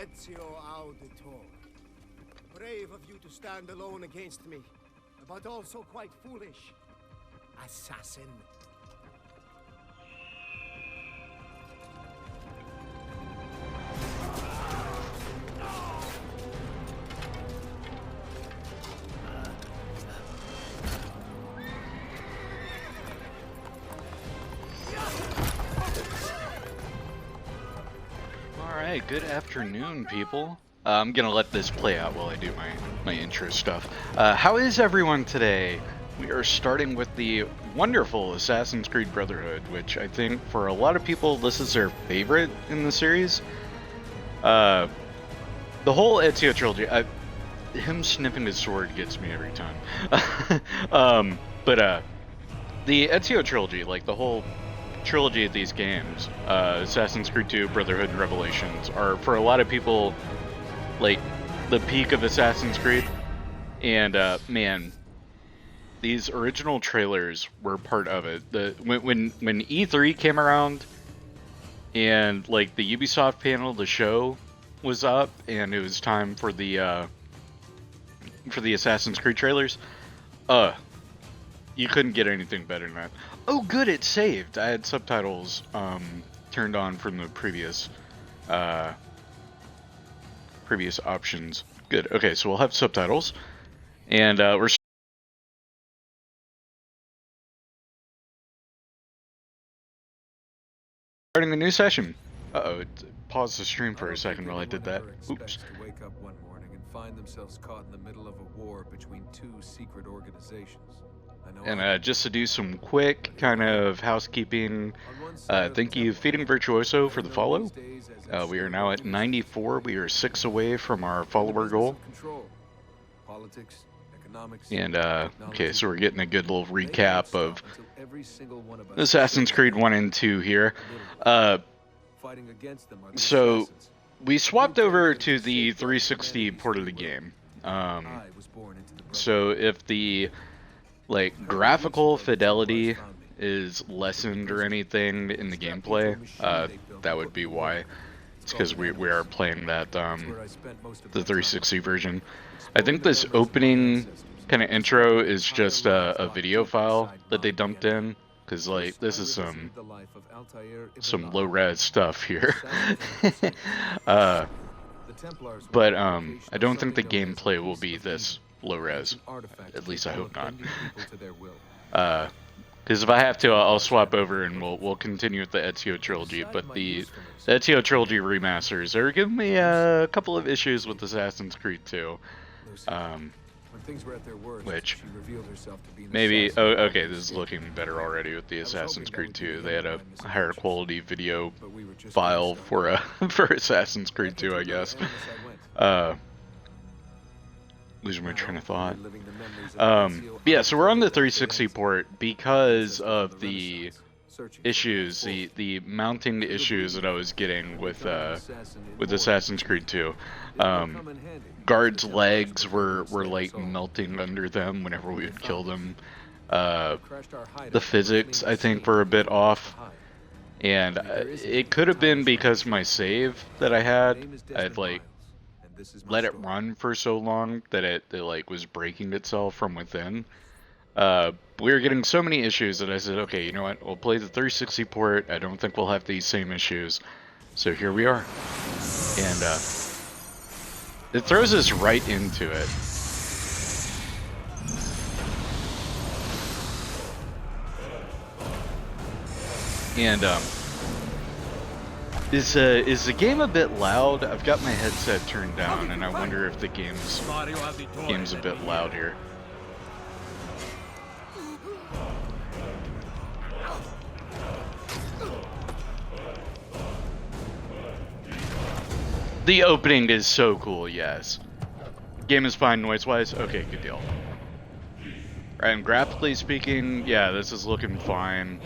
Ezio Auditor. Brave of you to stand alone against me, but also quite foolish. Assassin. Alright, good afternoon, people. I'm gonna let this play out while I do my intro stuff. How is everyone today? We are starting with the wonderful Assassin's Creed Brotherhood, which I think for a lot of people this is their favorite in the series. The whole Ezio trilogy, him sniffing his sword gets me every time. The Ezio trilogy, like the whole trilogy of these games, Assassin's Creed 2, Brotherhood, and Revelations, are for a lot of people like the peak of Assassin's Creed. And man, these original trailers were part of it. When E3 came around and like the Ubisoft panel, the show was up, and it was time for the Assassin's Creed trailers. You couldn't get anything better than that. Oh, good, it saved. I had subtitles turned on from the previous options. Good. Okay, so we'll have subtitles, and we're starting a new session. Uh-oh, paused the stream for a second while I did that. Oops. To wake up one morning and find themselves caught in the middle of a war between two secret organizations. And just to do some quick kind of housekeeping, thank you Feeding Virtuoso for the follow. We are now at 94. We are 6 away from our follower goal. And okay, so we're getting a good little recap of Assassin's Creed 1 and 2 here. So we swapped over to the 360 port of the game. So if the like graphical fidelity is lessened or anything in the gameplay, that would be why. It's because we are playing that the 360 version. I think this opening kind of intro is just a video file that they dumped in, because like this is some low res stuff here. But I don't think the gameplay will be this low res. At least I hope not. Because if I have to, I'll swap over and we'll continue with the Ezio trilogy. But the Ezio trilogy remasters are giving me a couple of issues with Assassin's Creed 2. Which maybe okay, this is looking better already with the Assassin's Creed 2. They had a higher quality video file for for Assassin's Creed 2, I guess. Losing my train of thought. Yeah, so we're on the 360 port because of the issues, the mounting issues that I was getting with Assassin's Creed 2. Guards' legs were like melting under them whenever we would kill them. The physics, I think, were a bit off. And it could have been because my save that I had, I'd like let it run for so long that it like was breaking itself from within. We were getting so many issues that I said, okay, you know what, we'll play the 360 port. I don't think we'll have these same issues. So here we are. And it throws us right into it. And is the game a bit loud? I've got my headset turned down, and I wonder if the game's a bit loud here. The opening is so cool, yes. Game is fine noise-wise? Okay, good deal. Alright, and graphically speaking, yeah, this is looking fine.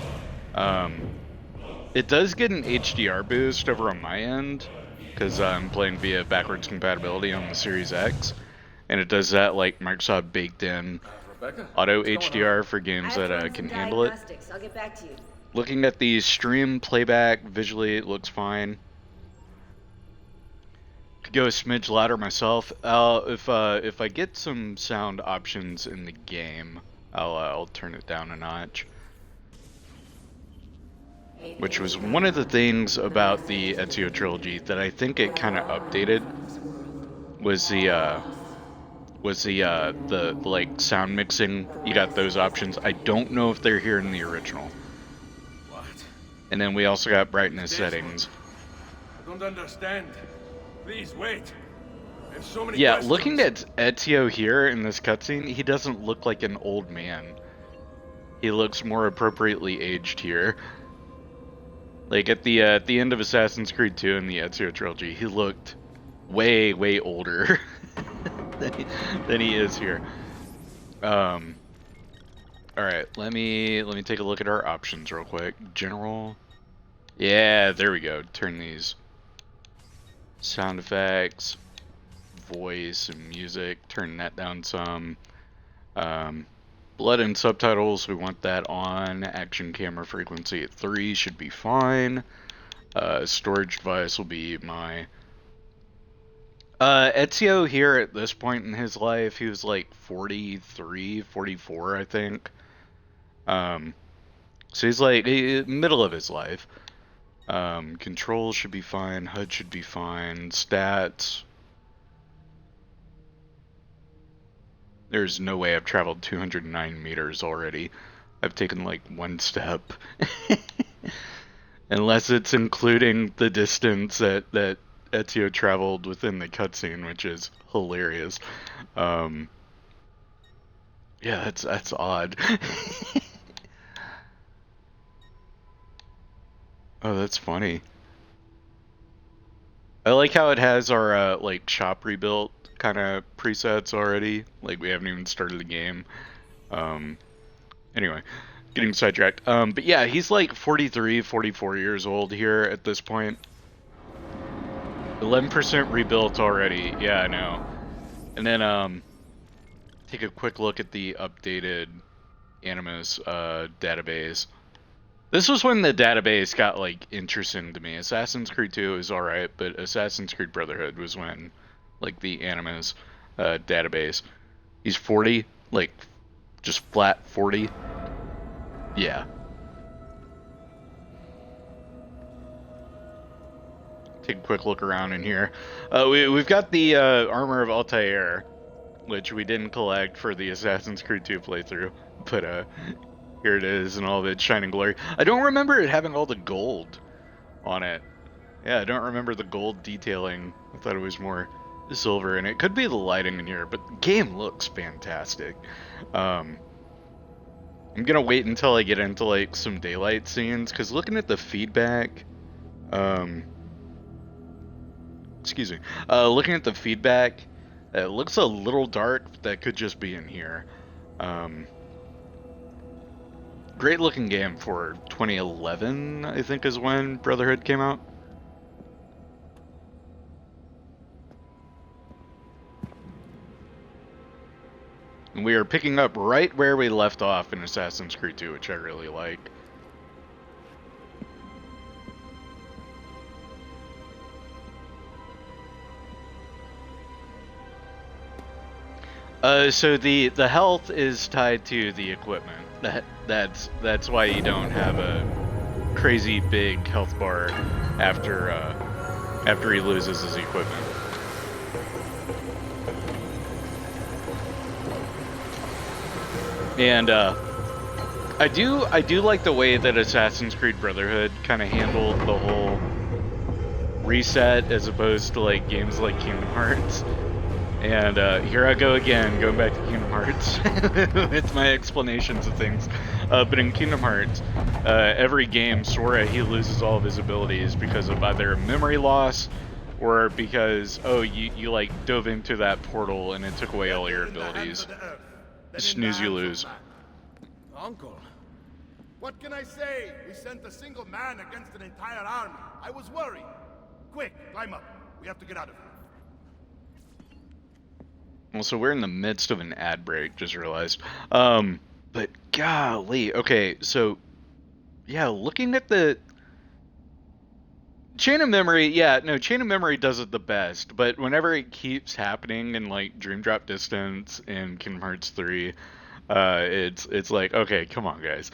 It does get an HDR boost over on my end, because I'm playing via backwards compatibility on the Series X, and it does that like Microsoft baked in auto HDR for games that can handle it. I'll get back to you. Looking at the stream playback, visually it looks fine. Could go a smidge louder myself. If I get some sound options in the game, I'll turn it down a notch. Which was one of the things about the Ezio trilogy that I think it kind of updated. Was the like sound mixing. You got those options. I don't know if they're here in the original. What? And then we also got brightness settings. I don't understand. Please wait. There's so many Yeah, questions. looking at Ezio here in this cutscene, he doesn't look like an old man. He looks more appropriately aged here. Like at the end of Assassin's Creed 2 in the Ezio trilogy, he looked way older than he is here. All right, let me take a look at our options real quick. General. Yeah, there we go. Turn these sound effects, voice, and music. Turn that down some. Blood and subtitles, we want that on. Action camera frequency at 3 should be fine. Storage device will be my... Ezio here at this point in his life, he was like 43, 44, I think. So he's like middle of his life. Controls should be fine, HUD should be fine, stats. There's no way I've traveled 209 meters already. I've taken like one step. Unless it's including the distance that Ezio traveled within the cutscene, which is hilarious. Yeah, that's odd. Oh, that's funny. I like how it has our like shop rebuilt kind of presets already. Like we haven't even started the game. Anyway, getting sidetracked. But yeah, he's like 43, 44 years old here at this point. 11% rebuilt already. Yeah, I know. And then take a quick look at the updated Animus database. This was when the database got like interesting to me. Assassin's Creed 2 is alright, but Assassin's Creed Brotherhood was when like the Animus database. He's 40, like just flat 40. Yeah. Take a quick look around in here. We've got the armor of Altair, which we didn't collect for the Assassin's Creed 2 playthrough, but here it is in all of its shining glory. I don't remember it having all the gold on it. Yeah, I don't remember the gold detailing. I thought it was more silver, and it could be the lighting in here, but the game looks fantastic. I'm gonna wait until I get into like some daylight scenes, because looking at the feedback, excuse me, looking at the feedback, it looks a little dark, but that could just be in here. Great looking game for 2011, I think is when Brotherhood came out. And we are picking up right where we left off in Assassin's Creed 2, which I really like. So the health is tied to the equipment. That's why you don't have a crazy big health bar after he loses his equipment. And I do like the way that Assassin's Creed Brotherhood kind of handled the whole reset as opposed to like games like Kingdom Hearts. And here I go again, going back to Kingdom Hearts with my explanations of things. But in Kingdom Hearts, every game, Sora, he loses all of his abilities because of either memory loss or because, oh, you like dove into that portal and it took away all your abilities. Snooze, you lose. Uncle, what can I say? We sent a single man against an entire army. I was worried. Quick, climb up. We have to get out of here. Well, so we're in the midst of an ad break, just realized. But golly, okay, so yeah, looking at the Chain of Memory, yeah, no, Chain of Memory does it the best, but whenever it keeps happening in like Dream Drop Distance in Kingdom Hearts 3, it's like, okay, come on, guys.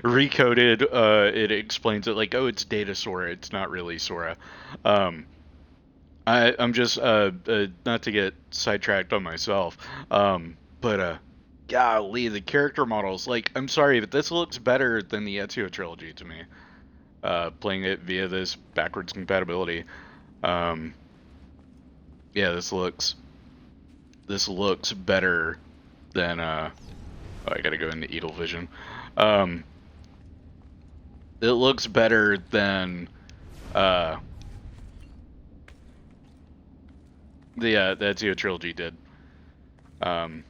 Recoded, it explains it like, oh, it's Data Sora, it's not really Sora. I'm just not to get sidetracked on myself, but golly, the character models, like, I'm sorry, but this looks better than the Ezio trilogy to me. Playing it via this backwards compatibility. Yeah, this looks better than oh, I gotta go into Eagle Vision. It looks better than the Ezio trilogy did. And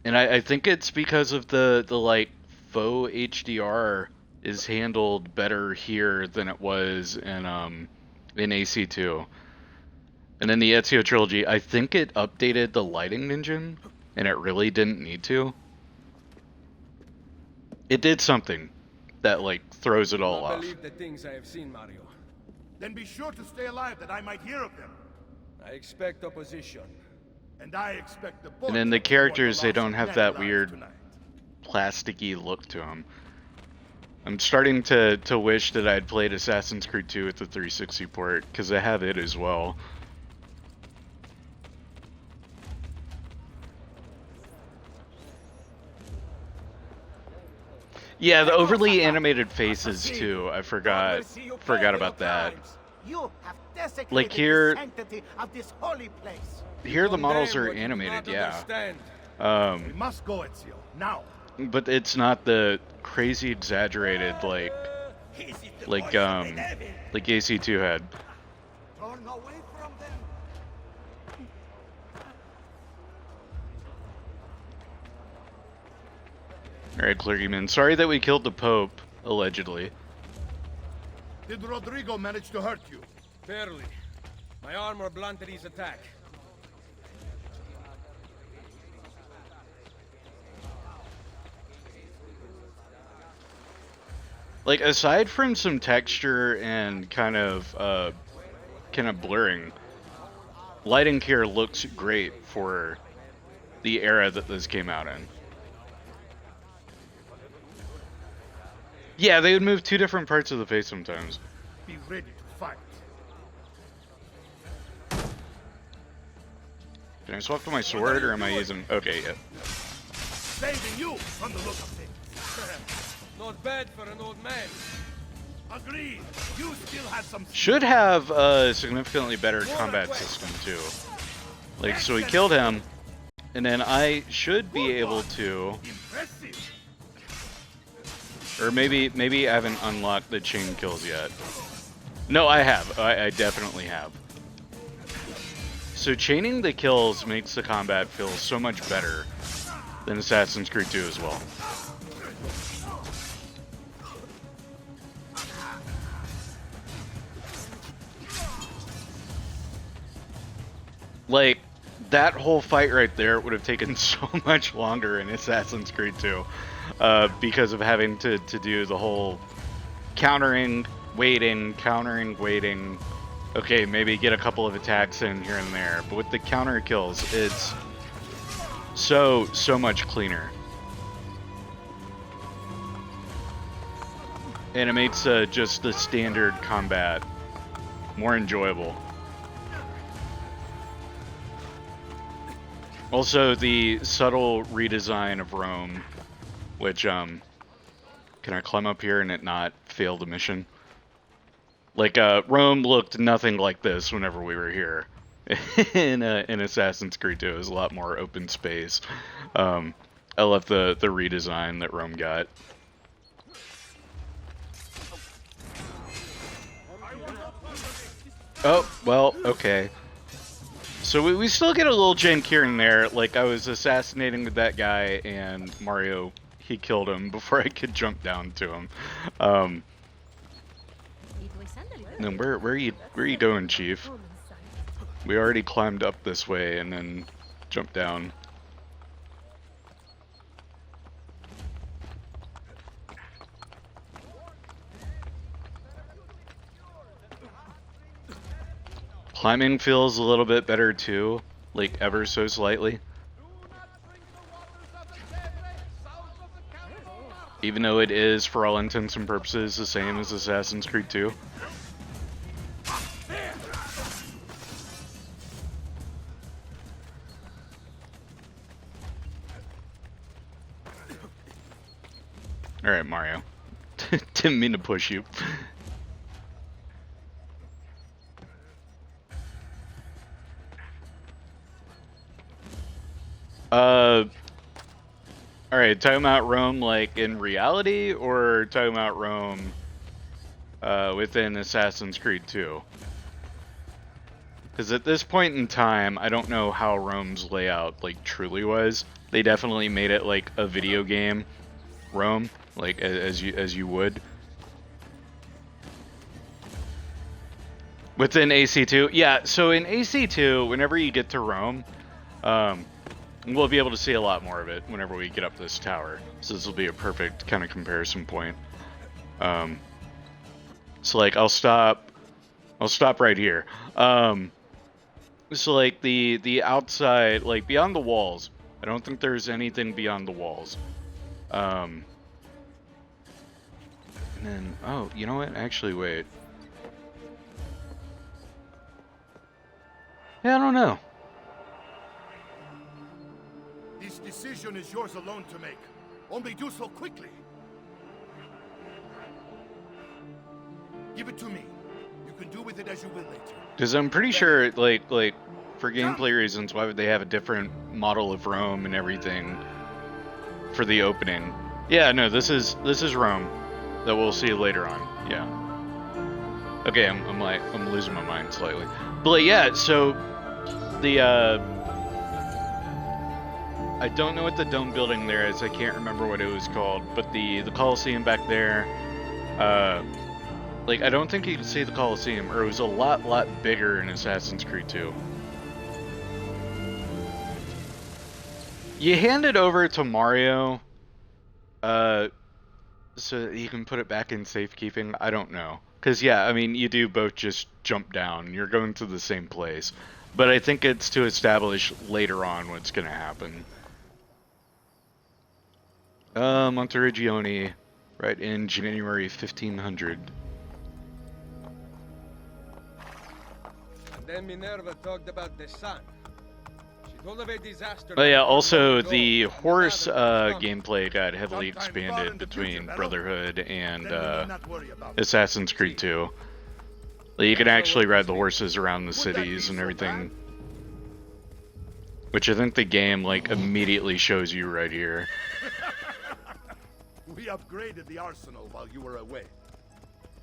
I think it's because of the like faux HDR is handled better here than it was in AC2. And then the Ezio trilogy, I think it updated the lighting engine, and it really didn't need to. It did something that like throws it all off. Believe the things I have seen, Mario. Then be sure to stay alive that I might hear of them. I expect opposition. And I expect the And then the characters, they don't have that weird plasticky look to them. I'm starting to wish that I'd played Assassin's Creed 2 with the 360 port, because I have it as well. Yeah, the overly animated faces too. I forgot about that. Like here the models are animated, yeah. We must go, Ezio, now. But it's not the crazy exaggerated like AC2 had. Alright, clergyman. Sorry that we killed the Pope, allegedly. Did Rodrigo manage to hurt you? Barely. My armor blunted his attack. Like, aside from some texture and kind of blurring, lighting here looks great for the era that this came out in. Yeah, they would move two different parts of the face sometimes. Be ready to fight. Can I swap to my sword, or am I using... Okay, yeah. Saving you from the look of things. Not bad for an old man. Agreed. You still have some... Should have a significantly better combat system, too. Like, so we killed him, and then I should be able to... Impressive. Or maybe I haven't unlocked the chain kills yet. No, I have. I definitely have. So chaining the kills makes the combat feel so much better than Assassin's Creed 2 as well. Like, that whole fight right there would have taken so much longer in Assassin's Creed 2. Because of having to do the whole countering, waiting. Okay, maybe get a couple of attacks in here and there. But with the counter kills, it's so much cleaner. And it makes just the standard combat more enjoyable. Also, the subtle redesign of Rome, which, can I climb up here and it not fail the mission? Like, Rome looked nothing like this whenever we were here. in Assassin's Creed 2, it was a lot more open space. I love the redesign that Rome got. Oh, well, okay. So we still get a little jank here and there. Like, I was assassinating with that guy, and Mario, he killed him before I could jump down to him. No, where are you going, Chief? We already climbed up this way and then jumped down. Climbing feels a little bit better too, like ever so slightly. Even though it is, for all intents and purposes, the same as Assassin's Creed 2. Alright, Mario. Didn't mean to push you. Alright, talking about Rome like in reality, or talking about Rome within Assassin's Creed 2? Because at this point in time, I don't know how Rome's layout like truly was. They definitely made it like a video game Rome, like as you would. Within AC2? Yeah, so in AC2, whenever you get to Rome, we'll be able to see a lot more of it whenever we get up this tower. So this will be a perfect kind of comparison point. So like I'll stop right here. So like the outside, like beyond the walls, I don't think there's anything beyond the walls. And then, oh, you know what? Actually, wait. Yeah, I don't know. This decision is yours alone to make. Only do so quickly. Give it to me. You can do with it as you will later. Because I'm pretty sure, like for gameplay reasons, why would they have a different model of Rome and everything for the opening? Yeah, no, this is Rome that we'll see later on. Yeah. Okay, I'm losing my mind slightly. But like, yeah, so the I don't know what the dome building there is. I can't remember what it was called, but the Colosseum back there, like I don't think you can see the Colosseum, or it was a lot bigger in Assassin's Creed 2. You hand it over to Mario, so that you can put it back in safekeeping. I don't know, cause yeah, I mean you do both just jump down. You're going to the same place, but I think it's to establish later on what's gonna happen. Monteriggioni, right in January 1500. And then Minerva talked about the sun. She told of a disaster. Oh yeah, also the horse gameplay got heavily expanded between Brotherhood and Assassin's Creed 2. Like, you can actually ride the horses around the cities and everything, which I think the game like immediately shows you right here. We upgraded the arsenal while you were away.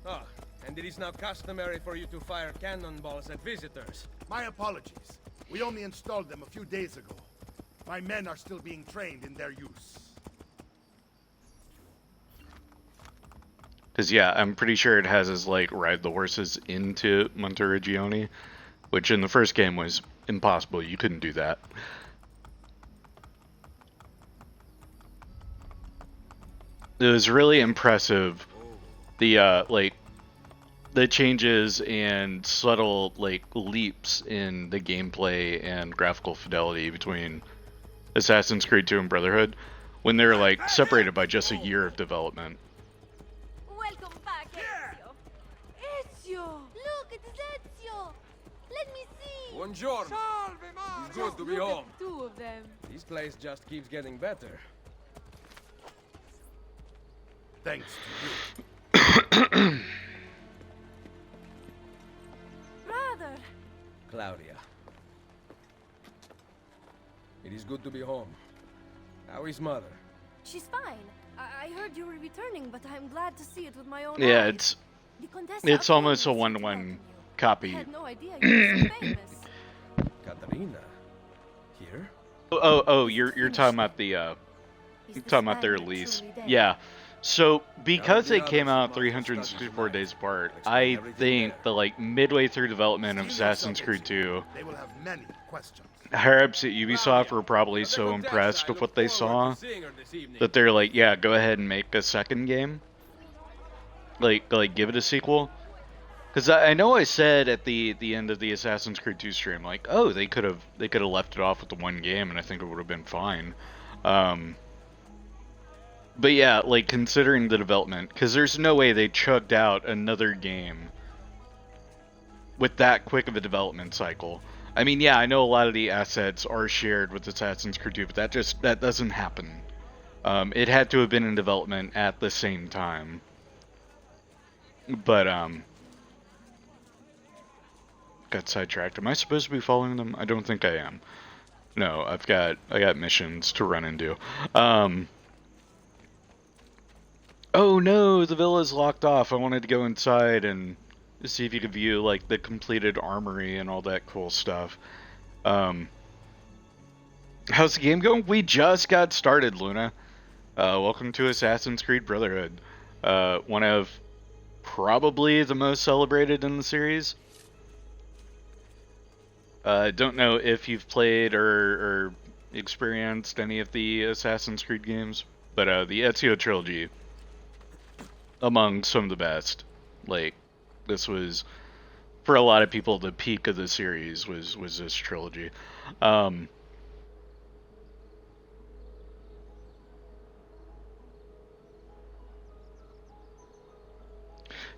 Ah, and it is now customary for you to fire cannonballs at visitors. My apologies. We only installed them a few days ago. My men are still being trained in their use. Because yeah, I'm pretty sure it has us like ride the horses into Monteriggioni, which in the first game was impossible. You couldn't do that. It was really impressive, the like the changes and subtle like leaps in the gameplay and graphical fidelity between Assassin's Creed 2 and Brotherhood when they're like separated by just a year of development. Welcome back, Ezio. Ezio! Look, it is Ezio! Let me see! Buongiorno. It's good to be home. Two of them. This place just keeps getting better. Thanks to you. Brother! Claudia. It is good to be home. How is mother? She's fine. I heard you were returning, but I'm glad to see it with my own Yeah, eyes. it's almost a 1-to-1 copy. I had no idea you were so famous. Katarina. Here? Oh, you're talking about the you're talking about their release. Yeah. So because it came out 364 days apart, I think that like midway through development of Assassin's Creed 2, They will have many questions. higher ups at Ubisoft were probably so impressed with what they saw that they're like, yeah, go ahead and make a second game. Like give it a sequel. Because I know I said at the end of the Assassin's Creed 2 stream, like, oh, they could have left it off with the one game, and I think it would have been fine. But yeah, like, considering the development, because there's no way they chugged out another game with that quick of a development cycle. I mean, yeah, I know a lot of the assets are shared with Assassin's Creed 2, but that doesn't happen. It had to have been in development at the same time. But, got sidetracked. Am I supposed to be following them? I don't think I am. No, I got missions to run and do. Oh no, the villa's locked off. I wanted to go inside and see if you could view, like, the completed armory and all that cool stuff. How's the game going? We just got started, Luna. Welcome to Assassin's Creed Brotherhood. One of probably the most celebrated in the series. Don't know if you've played or experienced any of the Assassin's Creed games, but the Ezio trilogy, among some of the best. Like, this was, for a lot of people, the peak of the series was this trilogy.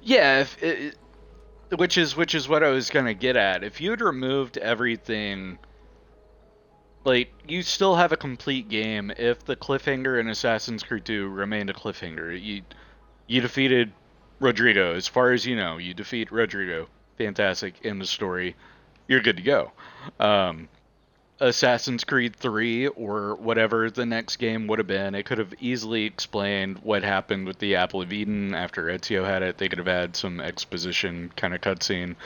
Yeah, which is what I was gonna get at. If you had removed everything, like, you still have a complete game if the cliffhanger in Assassin's Creed 2 remained a cliffhanger. You defeated Rodrigo, as far as you know. You defeat Rodrigo. Fantastic. End of story. You're good to go. Assassin's Creed 3, or whatever the next game would have been, it could have easily explained what happened with the Apple of Eden after Ezio had it. They could have had some exposition kind of cutscene.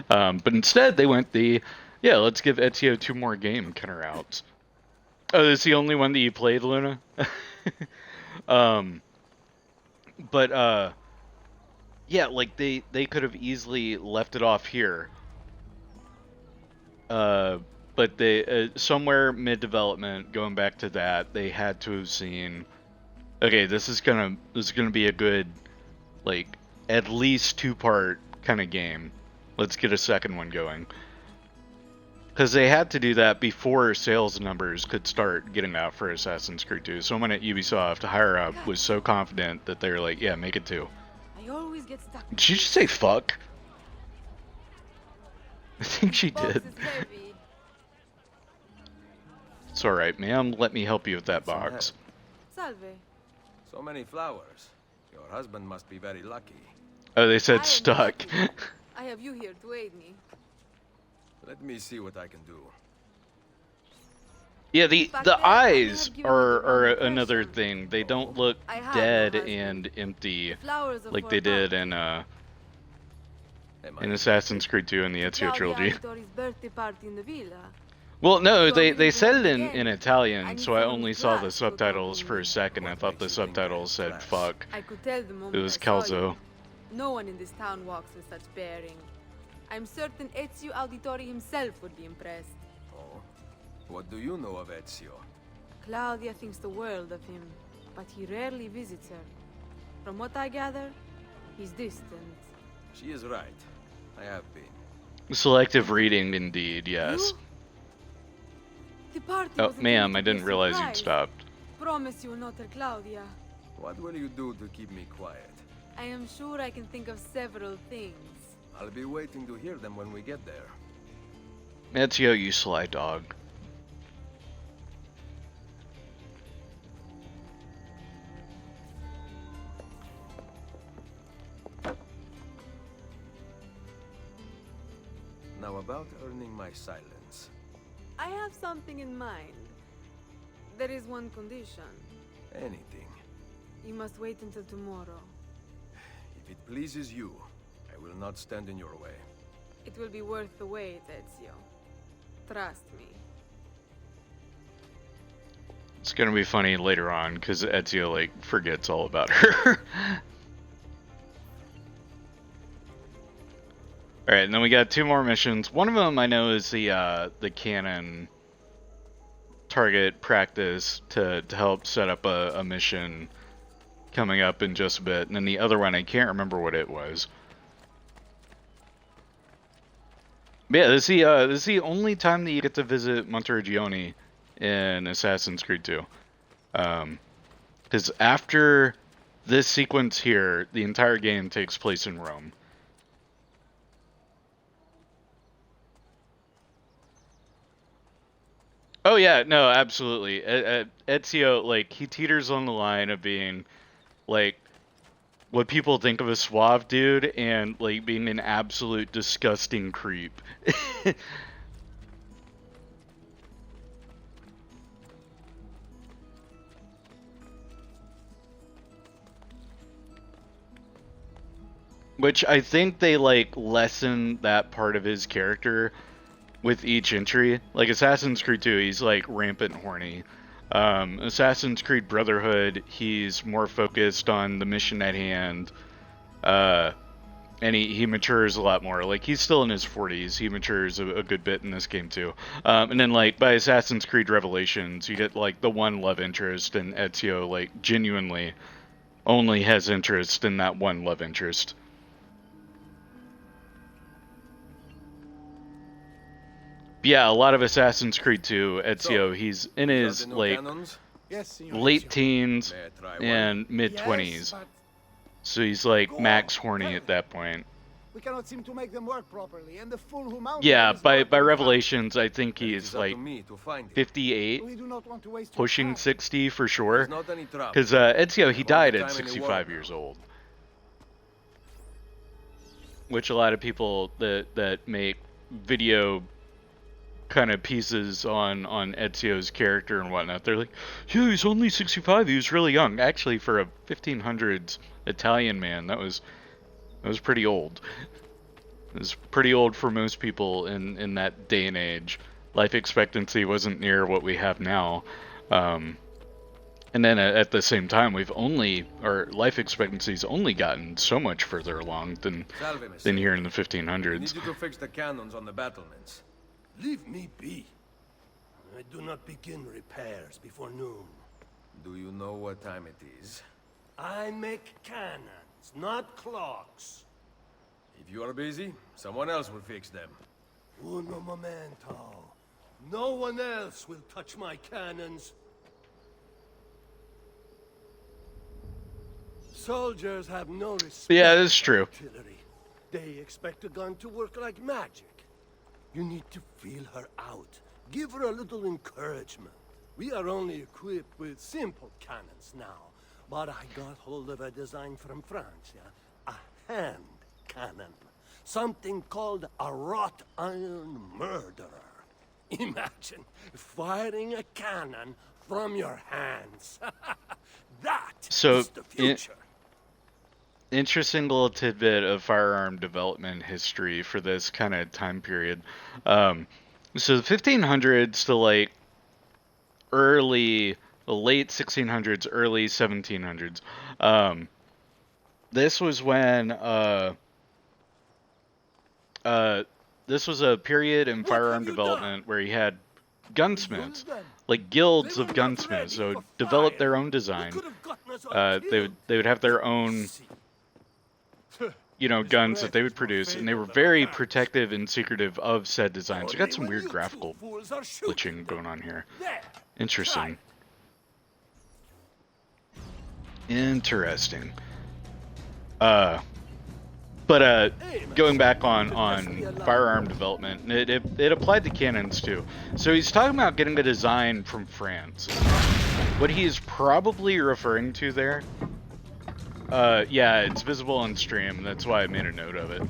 But instead, they went let's give Ezio 2 more game kind of routes. Oh, this is the only one that you played, Luna? Yeah, like, they could have easily left it off here. But they, somewhere mid-development, going back to that, they had to have seen, okay, this is gonna be a good, like, at least 2-part kind of game. Let's get a second one going. Because they had to do that before sales numbers could start getting out for Assassin's Creed 2. Someone at Ubisoft, higher up, was so confident that they were like, yeah, make it 2. I always get stuck. Did she just say fuck? I think she did. It's alright, ma'am. Let me help you with that box. Salve. So many flowers. Your husband must be very lucky. Oh, they said stuck. I have you here to aid me. Let me see what I can do. Yeah, the eyes are another thing. They don't look dead and empty like they did in Assassin's Creed 2 and the Ezio trilogy. Well, no, they said it in Italian, so I only saw the subtitles for a second. I thought the subtitles said fuck. I could tell the moment It was I saw Calzo. you. No one in this town walks with such bearing. I'm certain Ezio Auditore himself would be impressed. Oh, what do you know of Ezio? Claudia thinks the world of him, but he rarely visits her. From what I gather, he's distant. She is right. I have been. Selective reading, indeed, yes. You? The party Oh, was ma'am, I intended to be didn't a realize you'd surprise. stopped. Promise you will not tell Claudia. What will you do to keep me quiet? I am sure I can think of several things. I'll be waiting to hear them when we get there. Ezio, you sly dog. Now about earning my silence. I have something in mind. There is one condition. Anything. You must wait until tomorrow. If it pleases you, I will not stand in your way. It will be worth the wait, Ezio. Trust me. It's gonna be funny later on, because Ezio, like, forgets all about her. Alright, and then we got 2 more missions. One of them I know is the cannon target practice to help set up a mission coming up in just a bit. And then the other one, I can't remember what it was. But yeah, this is the only time that you get to visit Monteriggioni in Assassin's Creed 2. Because after this sequence here, the entire game takes place in Rome. Oh yeah, no, absolutely. Ezio, like, he teeters on the line of being, like, what people think of a suave dude and, like, being an absolute disgusting creep. Which I think they, like, lessen that part of his character with each entry. Like, Assassin's Creed 2, he's, like, rampant horny. Assassin's Creed Brotherhood, he's more focused on the mission at hand. And he matures a lot more. Like, he's still in his 40s. He matures a good bit in this game, too. And then, like, by Assassin's Creed Revelations, you get, like, the one love interest, and Ezio, like, genuinely only has interest in that one love interest. Yeah, a lot of Assassin's Creed 2, Ezio, he's in his, like, late teens and mid-20s. Yes, but So he's, like, max horny at that point. we cannot seem to make them work properly, and the fool who mounted Yeah, them is by not to be found. Revelations, I think he's, like, me to find it. 58, We do not want to waste your pushing time. 60 for sure. There's not any trouble. Because Ezio, he All died the at time in the 65 world. years old. Which a lot of people that make video kind of pieces on Ezio's character and whatnot, they're like, yeah, he's only 65, he was really young. Actually, for a 1500s Italian man, that was pretty old. It was pretty old for most people in that day and age. Life expectancy wasn't near what we have now. And then at the same time, our life expectancy's only gotten so much further along than here in the I 1500s. need you to fix the cannons on the battlements. Leave me be. I do not begin repairs before noon. Do you know what time it is? I make cannons, not clocks. If you are busy, someone else will fix them. Uno momento. No one else will touch my cannons. Soldiers have no respect Yeah, that's for true. artillery. They expect a gun to work like magic. You need to feel her out. Give her a little encouragement. We are only equipped with simple cannons now, but I got hold of a design from France, yeah? A hand cannon. Something called a wrought iron murderer. Imagine firing a cannon from your hands. That So, is the future. Interesting little tidbit of firearm development history for this kind of time period. So the 1500s to, like, late 1600s, early 1700s. This was when this was a period in firearm development where you had gunsmiths, like guilds of gunsmiths, so would develop their own design. They would have their own, guns that they would produce, and they were very protective and secretive of said designs. We got some weird graphical glitching going on here. Interesting. Interesting. But going back on firearm development, it applied to cannons too. So he's talking about getting a design from France. What he's probably referring to there, yeah, it's visible on stream. That's why I made a note of it.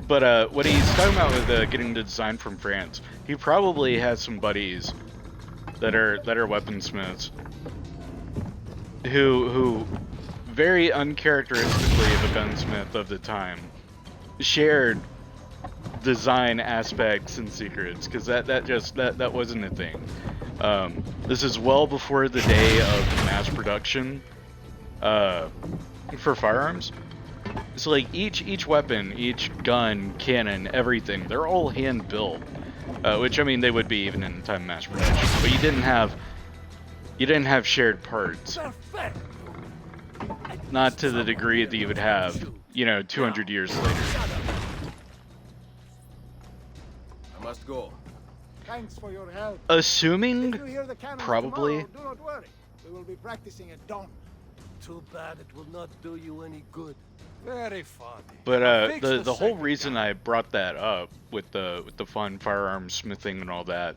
But what he's talking about with getting the design from France, he probably has some buddies that are weaponsmiths who very uncharacteristically of a gunsmith of the time shared design aspects and secrets, because that wasn't a thing. This is well before the day of mass production for firearms. So like each weapon, each gun, cannon, everything, they're all hand built, which I mean they would be even in time of mass production, but you didn't have shared parts. Not to the degree that you would have, 200 years later. Must go. Thanks for your help. Assuming If you hear the cannon probably. tomorrow, do not worry. We will be practicing at dawn. Too bad it will not do you any good. Very funny. But the whole reason I brought that up with the fun firearms smithing and all that,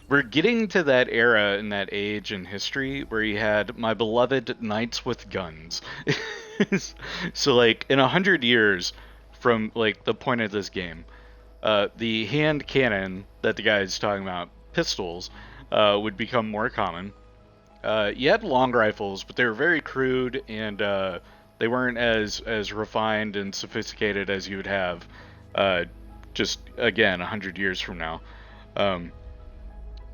we're getting to that era in that age in history where you had my beloved knights with guns. So like in 100 years from like the point of this game, the hand cannon that the guy is talking about, pistols, would become more common. You had long rifles, but they were very crude and they weren't as refined and sophisticated as you would have just again 100 years from now.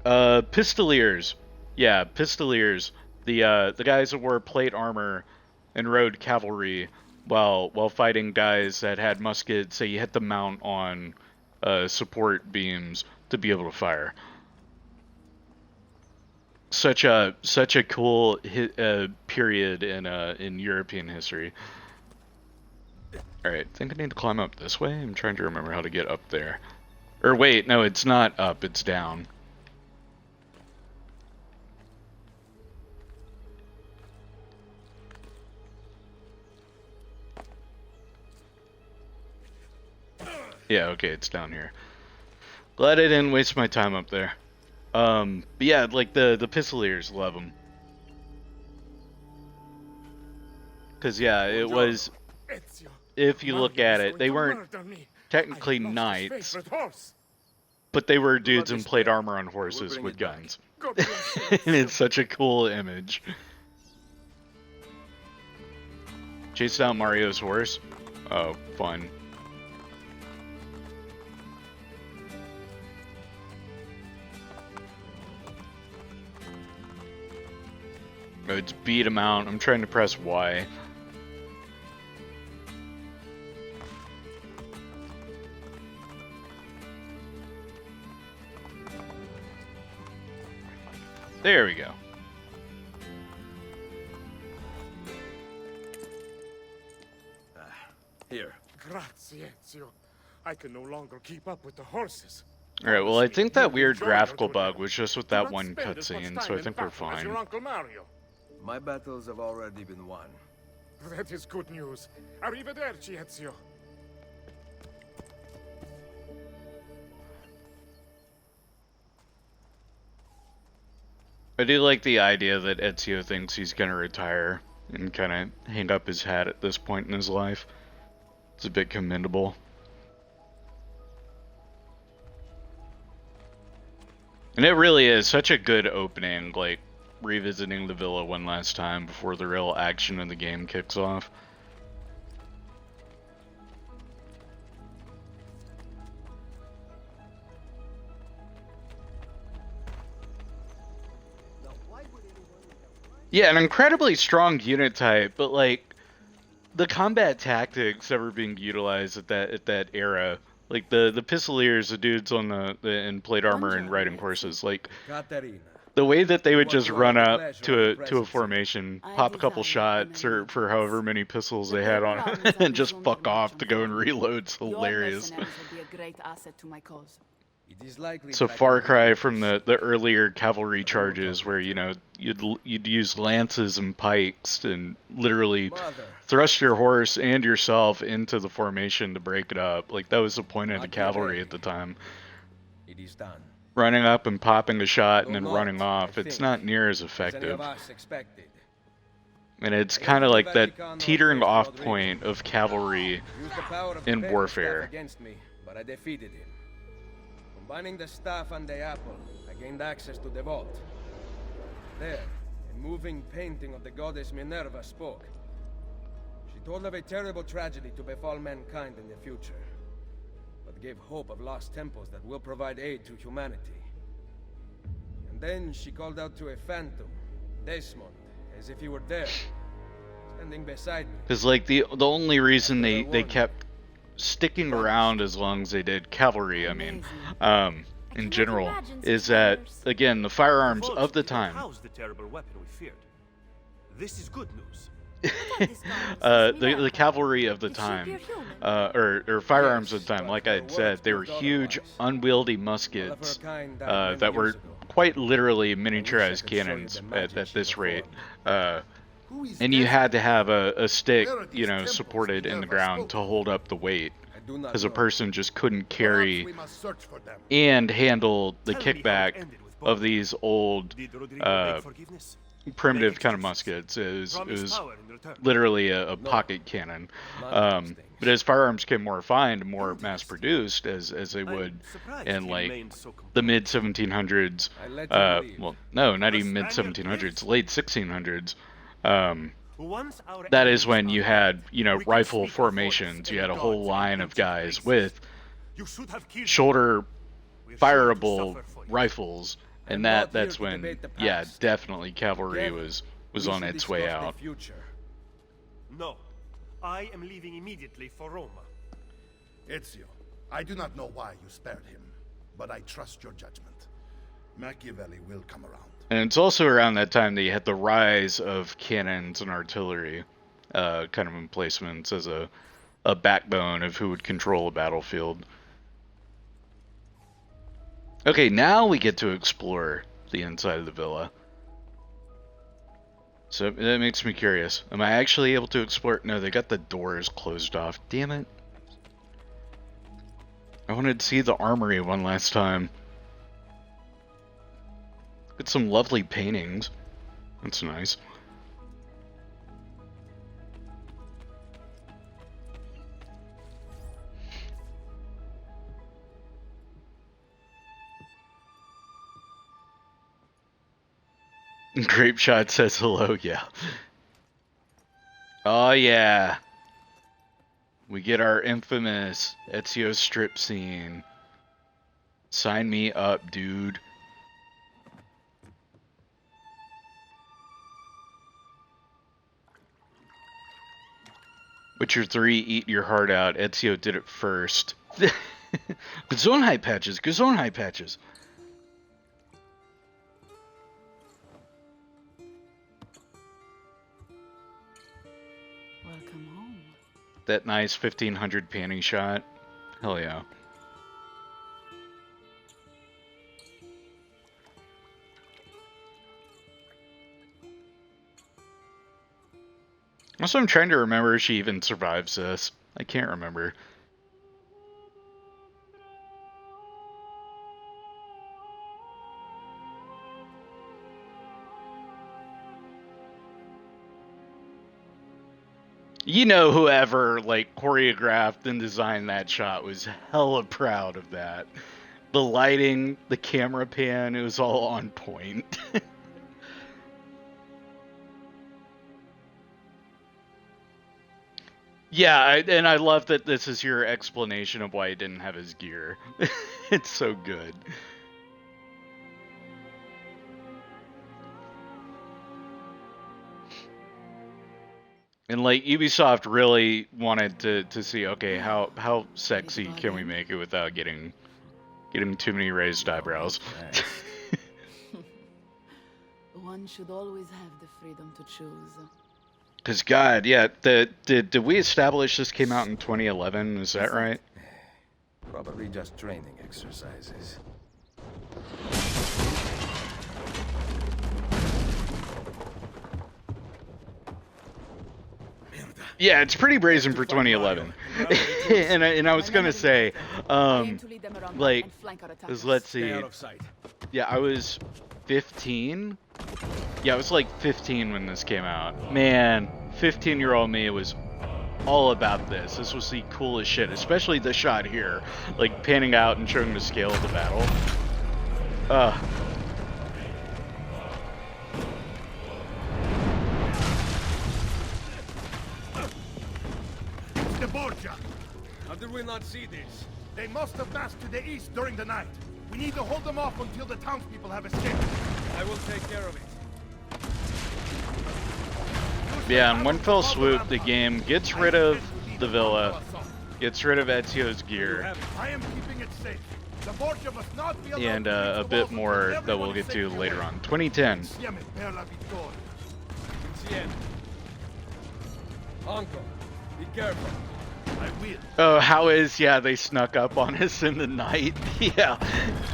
Pistoliers, yeah, pistoliers. The guys that wore plate armor and rode cavalry while fighting guys that had muskets. So you hit the mount on support beams to be able to fire. Such a cool period in European history. All right, I think I need to climb up this way. I'm trying to remember how to get up there. Or wait, no, it's not up. It's down. Yeah, okay, it's down here. Glad I didn't waste my time up there. But yeah, like the pistoliers, love them. Cause yeah, it was. If you look at it, they weren't technically knights, but they were dudes in plate armor on horses with guns. And it's such a cool image. Chase down Mario's horse. Oh, fun. It's beat him out. I'm trying to press Y. There we go. Here. Grazie, Ezio. I can no longer keep up with the horses. Alright, well I think that weird graphical bug was just with that one cutscene, so I think we're fine. Your Uncle Mario. My battles have already been won. That is good news. Arrivederci, Ezio. I do like the idea that Ezio thinks he's gonna retire and kind of hang up his hat at this point in his life. It's a bit commendable. And it really is such a good opening, like, revisiting the villa one last time before the real action of the game kicks off. Yeah, an incredibly strong unit type, but like the combat tactics that were being utilized at that era, like the pistoliers, the dudes on the in plate armor and riding horses, like the way that they would just run up to a formation, pop a couple shots or for however many pistols they had on them, and just fuck off to go and reload. It's hilarious. It's a far cry from the earlier cavalry charges where, you know, you'd use lances and pikes and literally thrust your horse and yourself into the formation to break it up. Like, that was the point of the cavalry at the time. It is done. Running up and popping a shot and then running off, it's not near as effective. And it's kind of like that teetering off point of cavalry in warfare. But I defeated him. Combining the staff and the apple, I gained access to the vault. There, a moving painting of the goddess Minerva spoke. She told of a terrible tragedy to befall mankind in the future, but gave hope of lost temples that will provide aid to humanity. And then she called out to a phantom, Desmond, as if he were there, standing beside me. Because, like, the only reason they kept sticking around as long as they did, cavalry, I mean, in general, is that, again, the firearms of the time. How's the terrible weapon we feared? This is good news. the cavalry of the time, or firearms of the time, like I had said, they were huge, unwieldy muskets that were quite literally miniaturized cannons at this rate. And you had to have a stick, you know, supported in the ground to hold up the weight, because a person just couldn't carry and handle the kickback of these old primitive kind of muskets. It was literally a pocket cannon. But as firearms became more refined, more mass-produced, as they would in like the mid 1700s, well, no, not even mid 1700s, late 1600s. That is when you had, you know, rifle formations. You had a whole line of guys with shoulder fireable rifles, and that's when, yeah, definitely cavalry was on its way out. No, I am leaving immediately for Roma. Ezio, I do not know why you spared him, but I trust your judgment. Machiavelli will come around. And it's also around that time that you had the rise of cannons and artillery kind of emplacements as a backbone of who would control a battlefield. Okay, now we get to explore the inside of the villa. So that makes me curious. Am I actually able to explore? No, they got the doors closed off. Damn it. I wanted to see the armory one last time. Got some lovely paintings. That's nice. Grape Shot says hello, yeah. Oh yeah. We get our infamous Ezio strip scene. Sign me up, dude. Witcher 3, eat your heart out. Ezio did it first. Gesundheit patches, Gesundheit patches. Welcome home. That nice 1500 panning shot. Hell yeah. Also, I'm trying to remember if she even survives this. I can't remember. You know, whoever like choreographed and designed that shot was hella proud of that. The lighting, the camera pan, it was all on point. Yeah, and I love that this is your explanation of why he didn't have his gear. It's so good. And like Ubisoft really wanted to see, okay, how sexy can we make it without getting too many raised eyebrows? One should always have the freedom to choose. Because God, yeah, did we establish this came out in 2011? Is that right? Probably just training exercises. Yeah, it's pretty brazen for 2011. and I was gonna say, like, let's see. Yeah, I was 15. Yeah, I was like 15 when this came out. Man, 15-year-old me was all about this. This was the coolest shit, especially the shot here, like panning out and showing the scale of the battle. The Borgia! How did we not see this? They must have massed to the east during the night. We need to hold them off until the townspeople have escaped. I will take care of it. Yeah, in one fell swoop, the game gets rid of the villa, gets rid of Ezio's gear, I am keeping it safe. The Borgia must not be allowed and to a bit more that we'll get to later on. 2010. Uncle, be careful. I will. Oh, how is, yeah, they snuck up on us in the night. Yeah,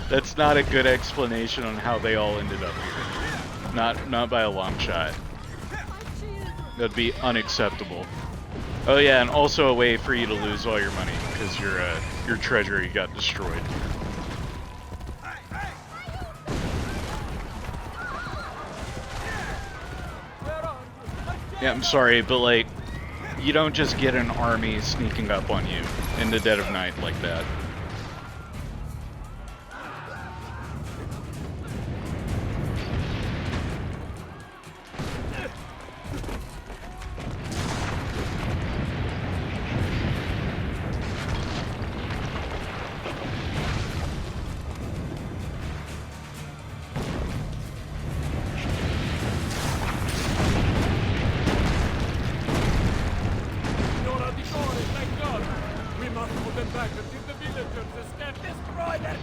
that's not a good explanation on how they all ended up here. Not by a long shot. That'd be unacceptable. Oh yeah, and also a way for you to lose all your money because your treasury got destroyed. Yeah, I'm sorry, but like, you don't just get an army sneaking up on you in the dead of night like that.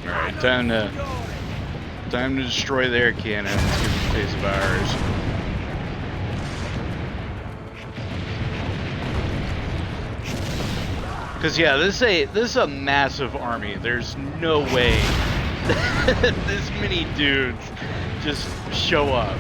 Alright, time to destroy their cannons, give them a taste of ours. Cause yeah, this is a massive army. There's no way this many dudes just show up.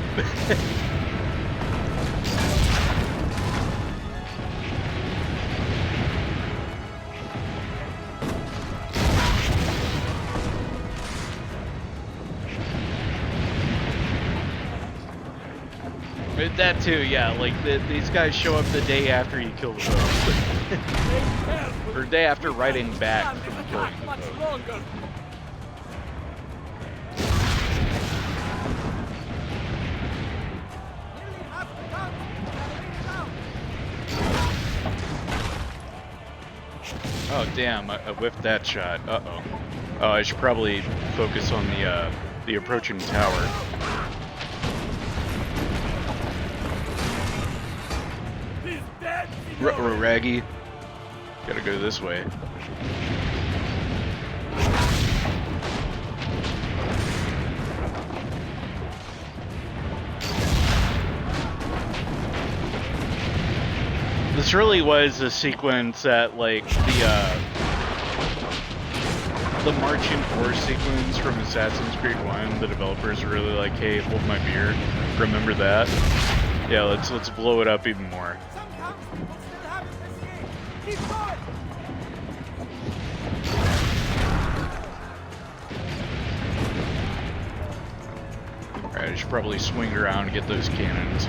That too, yeah. Like these guys show up the day after you kill the boat, or day after riding back from killing the boat. Oh damn! I whiffed that shot. Uh oh. Oh, I should probably focus on the approaching tower. Raggy. Gotta go this way. This really was a sequence that, like, the marching horse sequence from Assassin's Creed 1, the developers were really like, hey, hold my beer. Remember that? Yeah, let's blow it up even more. Alright, I should probably swing around and get those cannons.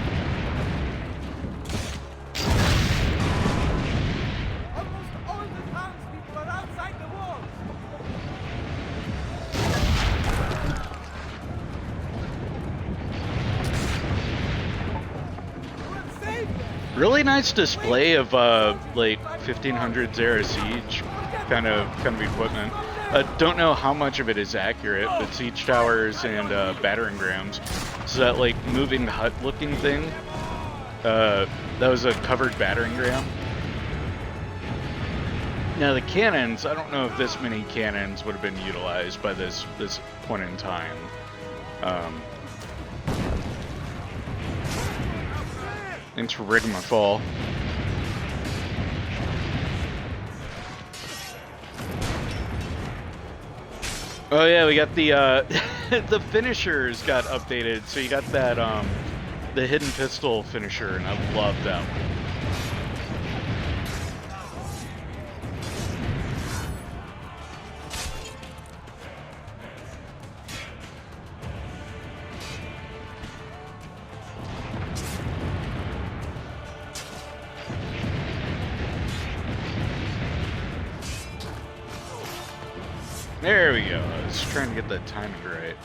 Almost all the townspeople are outside the walls. Really nice display of like 1500s era siege kind of equipment. Don't know how much of it is accurate, but siege towers and battering rams. So that like moving hut looking thing, that was a covered battering ram. Now the cannons, I don't know if this many cannons would have been utilized by this point in time. Thanks for rigging my fall. Oh yeah, we got the the finishers got updated. So you got that the hidden pistol finisher, and I love that one. There we go. I was trying to get that timing right.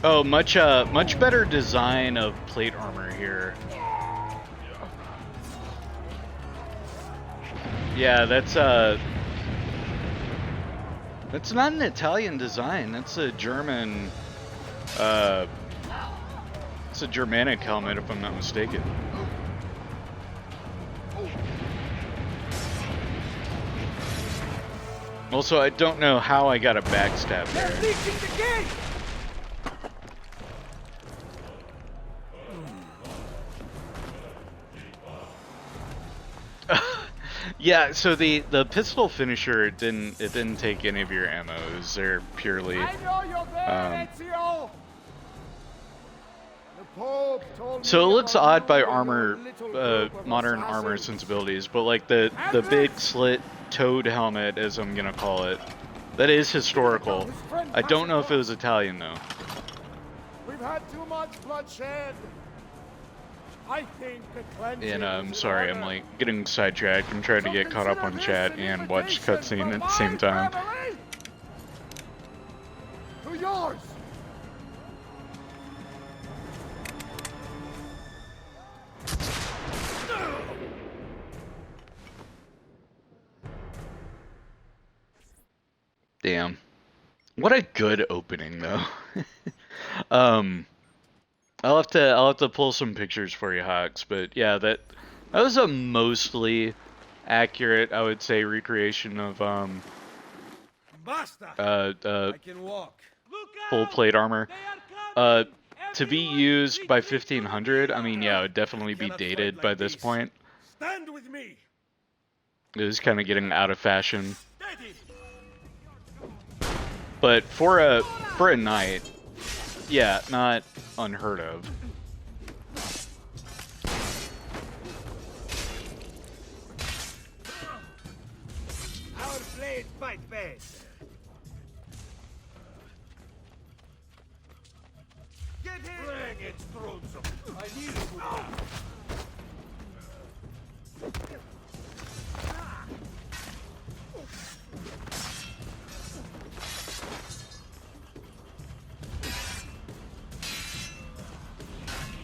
Oh, much better design of plate armor here. Yeah, that's not an Italian design. That's a German, it's a Germanic helmet, if I'm not mistaken. Also, I don't know how I got a backstab there. They're reaching the gate! Yeah, so the pistol finisher didn't take any of your ammos. They're purely I know you're there, Ezio! The Pope told so it me looks about odd you by and your armor, little group of modern armor assassins. sensibilities, but like the big slit toed helmet, as I'm gonna call it, that is historical. I don't know if it was Italian though. We've had too much bloodshed. I think the cleansing And I'm is sorry, I'm order. like getting sidetracked. I'm trying to get caught up on chat and watch cutscene at the same time. To yours. Damn. What a good opening though. I'll have to pull some pictures for you, Hawks, but yeah, that was a mostly accurate, I would say, recreation of Basta! I can walk. full plate armor. To be used by 1500, I mean, yeah, it would definitely be dated by this point. Stand with me. It was kind of getting out of fashion. But for a knight, yeah, not unheard of. Our blades bite best. Get in! Bring it, Struzzo. I need it.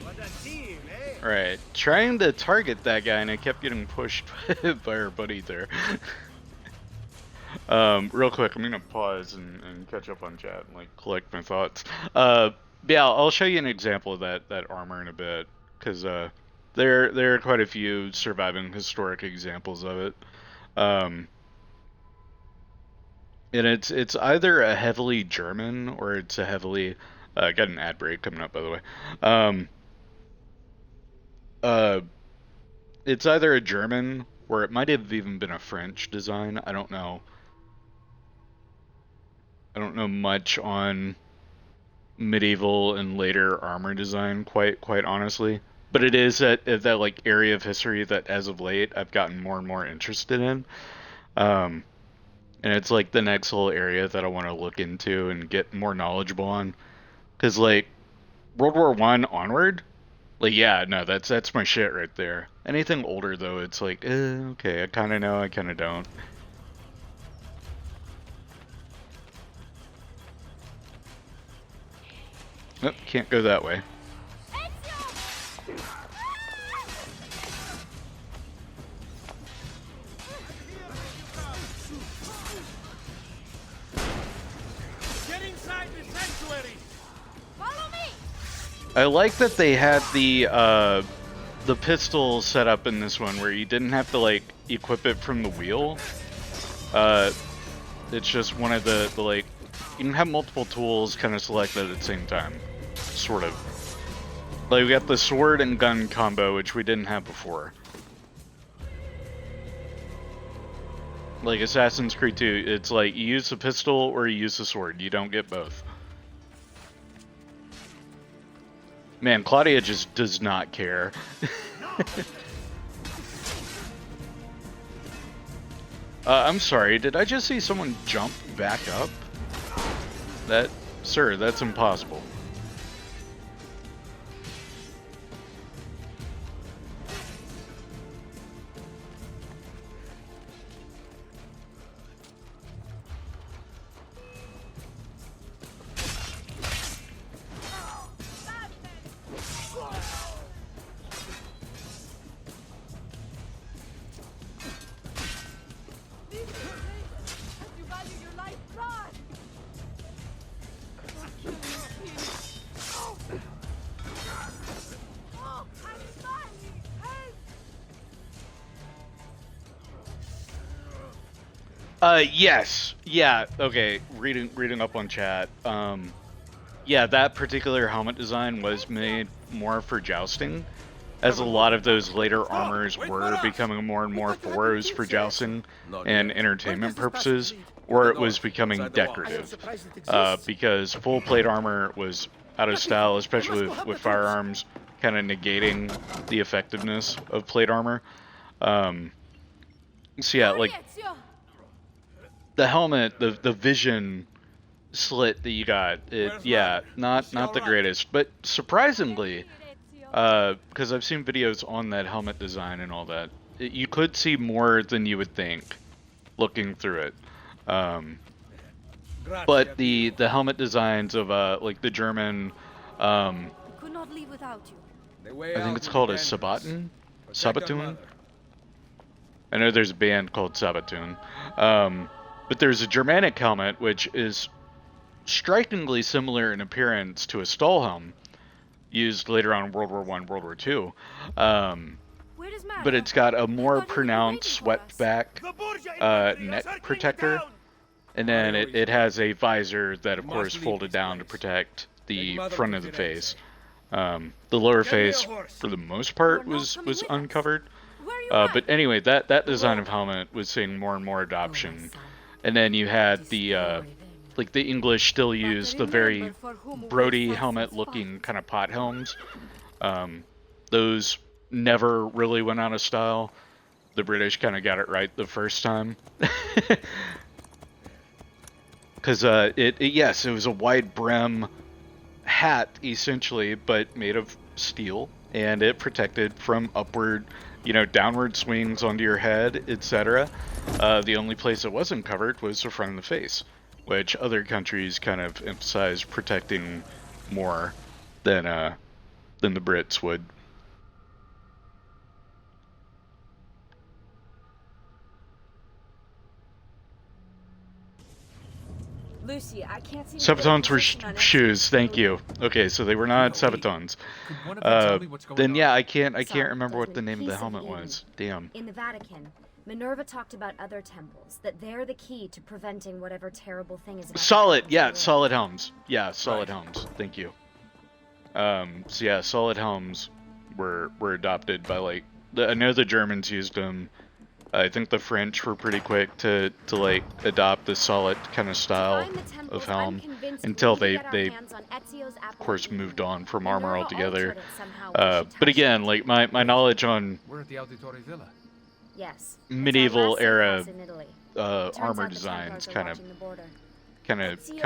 What a team, eh? Right, trying to target that guy and I kept getting pushed by our buddy there. Real quick, I'm gonna pause and catch up on chat and like collect my thoughts. Yeah, I'll show you an example of that armor in a bit, because there are quite a few surviving historic examples of it. And it's either a heavily German or it's a heavily got an ad break coming up, by the way. It's either a German or it might have even been a French design. I don't know. I don't know much on medieval and later armor design, quite honestly. But it is that like area of history that as of late I've gotten more and more interested in. And it's like the next whole area that I want to look into and get more knowledgeable on. Cause like World War I onward, like yeah, no, that's my shit right there. Anything older though, it's like, okay, I kinda know, I kinda don't. Nope, can't go that way. Get inside the sanctuary. Follow me! I like that they had the pistol set up in this one where you didn't have to like equip it from the wheel. It's just one of the like, you can have multiple tools kind of selected at the same time, sort of. Like we got the sword and gun combo, which we didn't have before. Like Assassin's Creed 2, it's like you use the pistol or you use the sword. You don't get both. Man, Claudia just does not care. I'm sorry, did I just see someone jump back up? Sir, that's impossible. Yes. Yeah, okay. Reading up on chat. Yeah, that particular helmet design was made more for jousting, as a lot of those later armors were becoming more and more fours for jousting and entertainment purposes, or it was becoming decorative. Because full plate armor was out of style, especially with firearms, kind of negating the effectiveness of plate armor. So yeah, like the helmet, the vision slit that you got, yeah, not the greatest, but surprisingly, because I've seen videos on that helmet design and all that, you could see more than you would think looking through it. But the helmet designs of like the German, I think it's called a Sabaton? Sabaton? I know there's a band called Sabaton. But there's a Germanic helmet which is strikingly similar in appearance to a Stahlhelm used later on in World War I, World War II. But it's got a more pronounced swept back neck protector. And then it has a visor that, of course, folded down to protect the front of the face. The lower face, for the most part, was uncovered. But anyway, that design of helmet was seeing more and more adoption. And then you had the, like the English still use the very Brody helmet-looking kind of pot helms. Those never really went out of style. The British kind of got it right the first time. Because yes, it was a wide brim hat essentially, but made of steel, and it protected from upward, downward swings onto your head, etc. The only place it wasn't covered was the front of the face, which other countries kind of emphasized protecting more than the Brits would. Lucy, I can't see Sabatons were shoes. Thank you. Okay, so they were not Sabatons. Then yeah, I can't remember what the name of the helmet was. Damn. In the Vatican, Minerva talked about other temples, that they're the key to preventing whatever terrible thing is. Solid, yeah, solid helms. Yeah, solid helms. Thank you. So yeah, solid helms were adopted by like I know the Germans used them. I think the French were pretty quick to like adopt the solid kind of style of helm until they of course moved on from armor altogether. But again, like my knowledge on medieval era armor designs kind of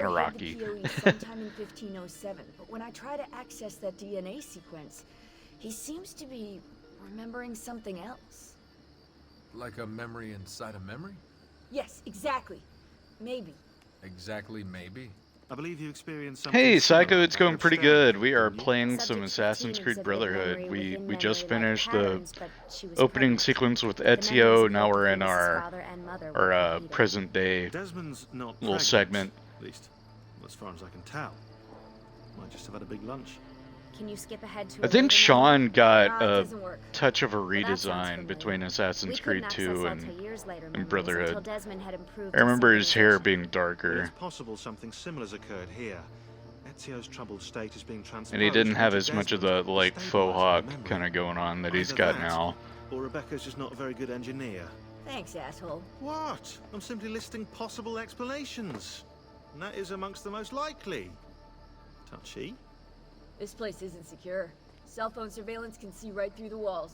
rocky. Sometime in 1507, but when I try to access that DNA sequence, he seems to be remembering something else. Like a memory inside a memory? Yes, exactly. Maybe. Exactly, maybe. I believe you experienced something. Hey, Psycho, it's going pretty good. We are playing some Assassin's Creed Brotherhood. We just finished the opening sequence with Ezio. Now we're in our present day little segment. At least, as far as I can tell. Might just have had a big lunch. Can you skip ahead to I think Sean got a touch of a redesign between Assassin's Creed 2 and Brotherhood. I remember his hair being darker. It's possible something similar has occurred here. Ezio's troubled state is being transposed. And he didn't have as much of the like faux hawk kind of going on that he's got now. Or Rebecca's just not a very good engineer. Thanks, asshole. What? I'm simply listing possible explanations. And that is amongst the most likely. Touchy. This place isn't secure. Cell phone surveillance can see right through the walls.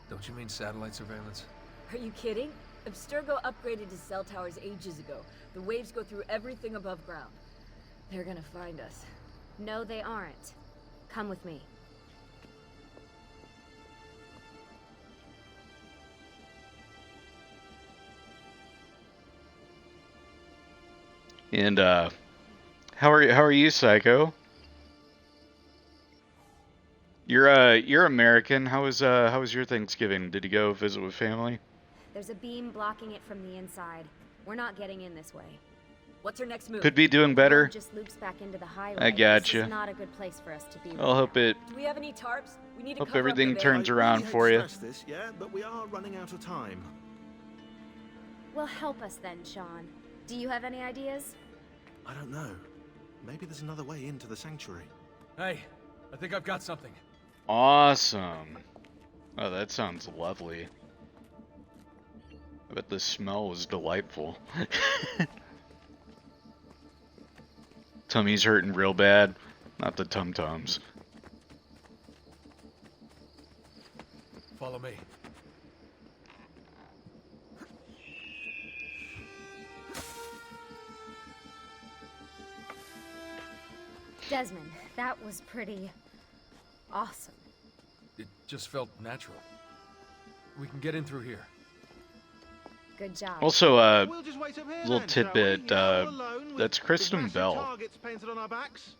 Don't you mean satellite surveillance? Are you kidding? Abstergo upgraded to cell towers ages ago. The waves go through everything above ground. They're gonna find us. No, they aren't. Come with me. And how are you, Psycho? You're American. How was your Thanksgiving? Did you go visit with family? There's a beam blocking it from the inside. We're not getting in this way. What's our next move? Could be doing better. Just loops back into the highway. I gotcha. This is not a good place for us to be. I'll hope it. Do we have any tarps? We need to hope everything turns around for you. This, yeah, but we are running out of time. Well, help us then, Sean. Do you have any ideas? I don't know. Maybe there's another way into the sanctuary. Hey, I think I've got something. Awesome. Oh, that sounds lovely. I bet the smell was delightful. Tummy's hurting real bad. Not the tum-tums. Follow me. Desmond, that was pretty awesome. It just felt natural. We can get in through here. Good job. Also, We'll just wait up here little then, shall tidbit, we? All alone with that's Kristen massive Bell targets painted on our backs.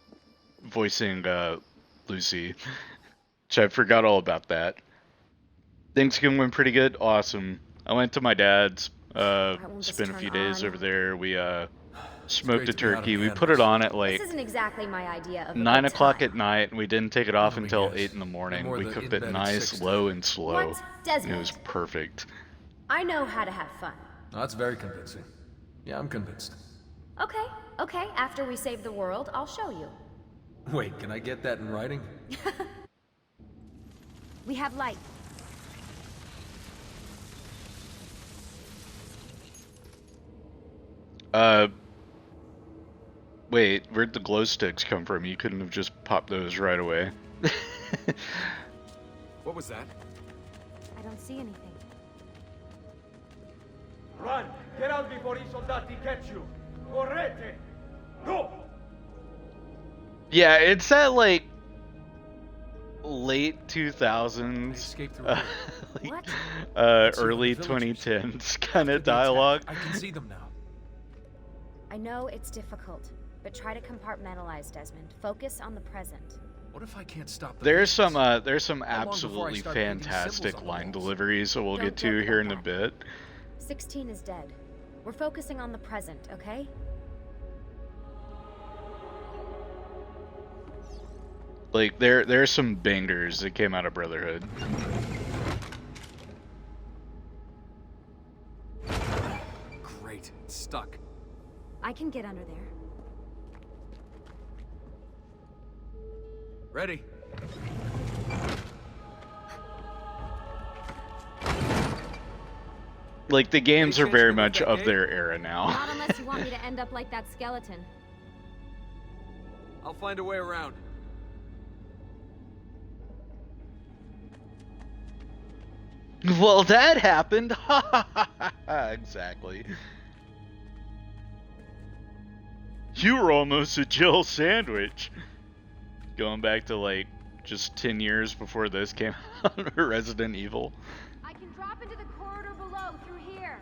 voicing Lucy. Which I forgot all about that. Thanksgiving went pretty good. Awesome. I went to my dad's. Spent a few days over there. We smoked a turkey. We put it on at like This isn't exactly my idea of 9 a o'clock time. at night, and we didn't take it off Let me until guess. 8 in the morning. More We the cooked it in-bed nice, 6. low and slow. What? And Desmond, it was perfect. I know how to have fun. Oh, that's very convincing. Yeah, I'm convinced. Okay, okay, after we save the world, I'll show you. Wait, can I get that in writing? We have light. Wait, where'd the glow sticks come from? You couldn't have just popped those right away. What was that? I don't see anything. Run! Get out before I soldati catch you! Correte! Go! Yeah, it's that like late 2000s, escaped through like, What? early the villagers. 2010s kind After of the attack, dialogue. I can see them now. I know it's difficult, but try to compartmentalize, Desmond. Focus on the present. What if I can't stop the There's some visions? some How long before I absolutely start painting fantastic symbols on the line walls? deliveries that we'll Don't get to joke here in about a that. bit. 16 is dead. We're focusing on the present, okay? Like there's some bangers that came out of Brotherhood. Great, it's stuck. I can get under there. Ready? Like the games are chance very to move much that of gate? their era now. Not unless you want me to end up like that skeleton. I'll find a way around. Well, that happened. Exactly. You were almost a Jill sandwich. Going back to like just 10 years before this came out, Resident Evil. I can drop into the corridor below through here.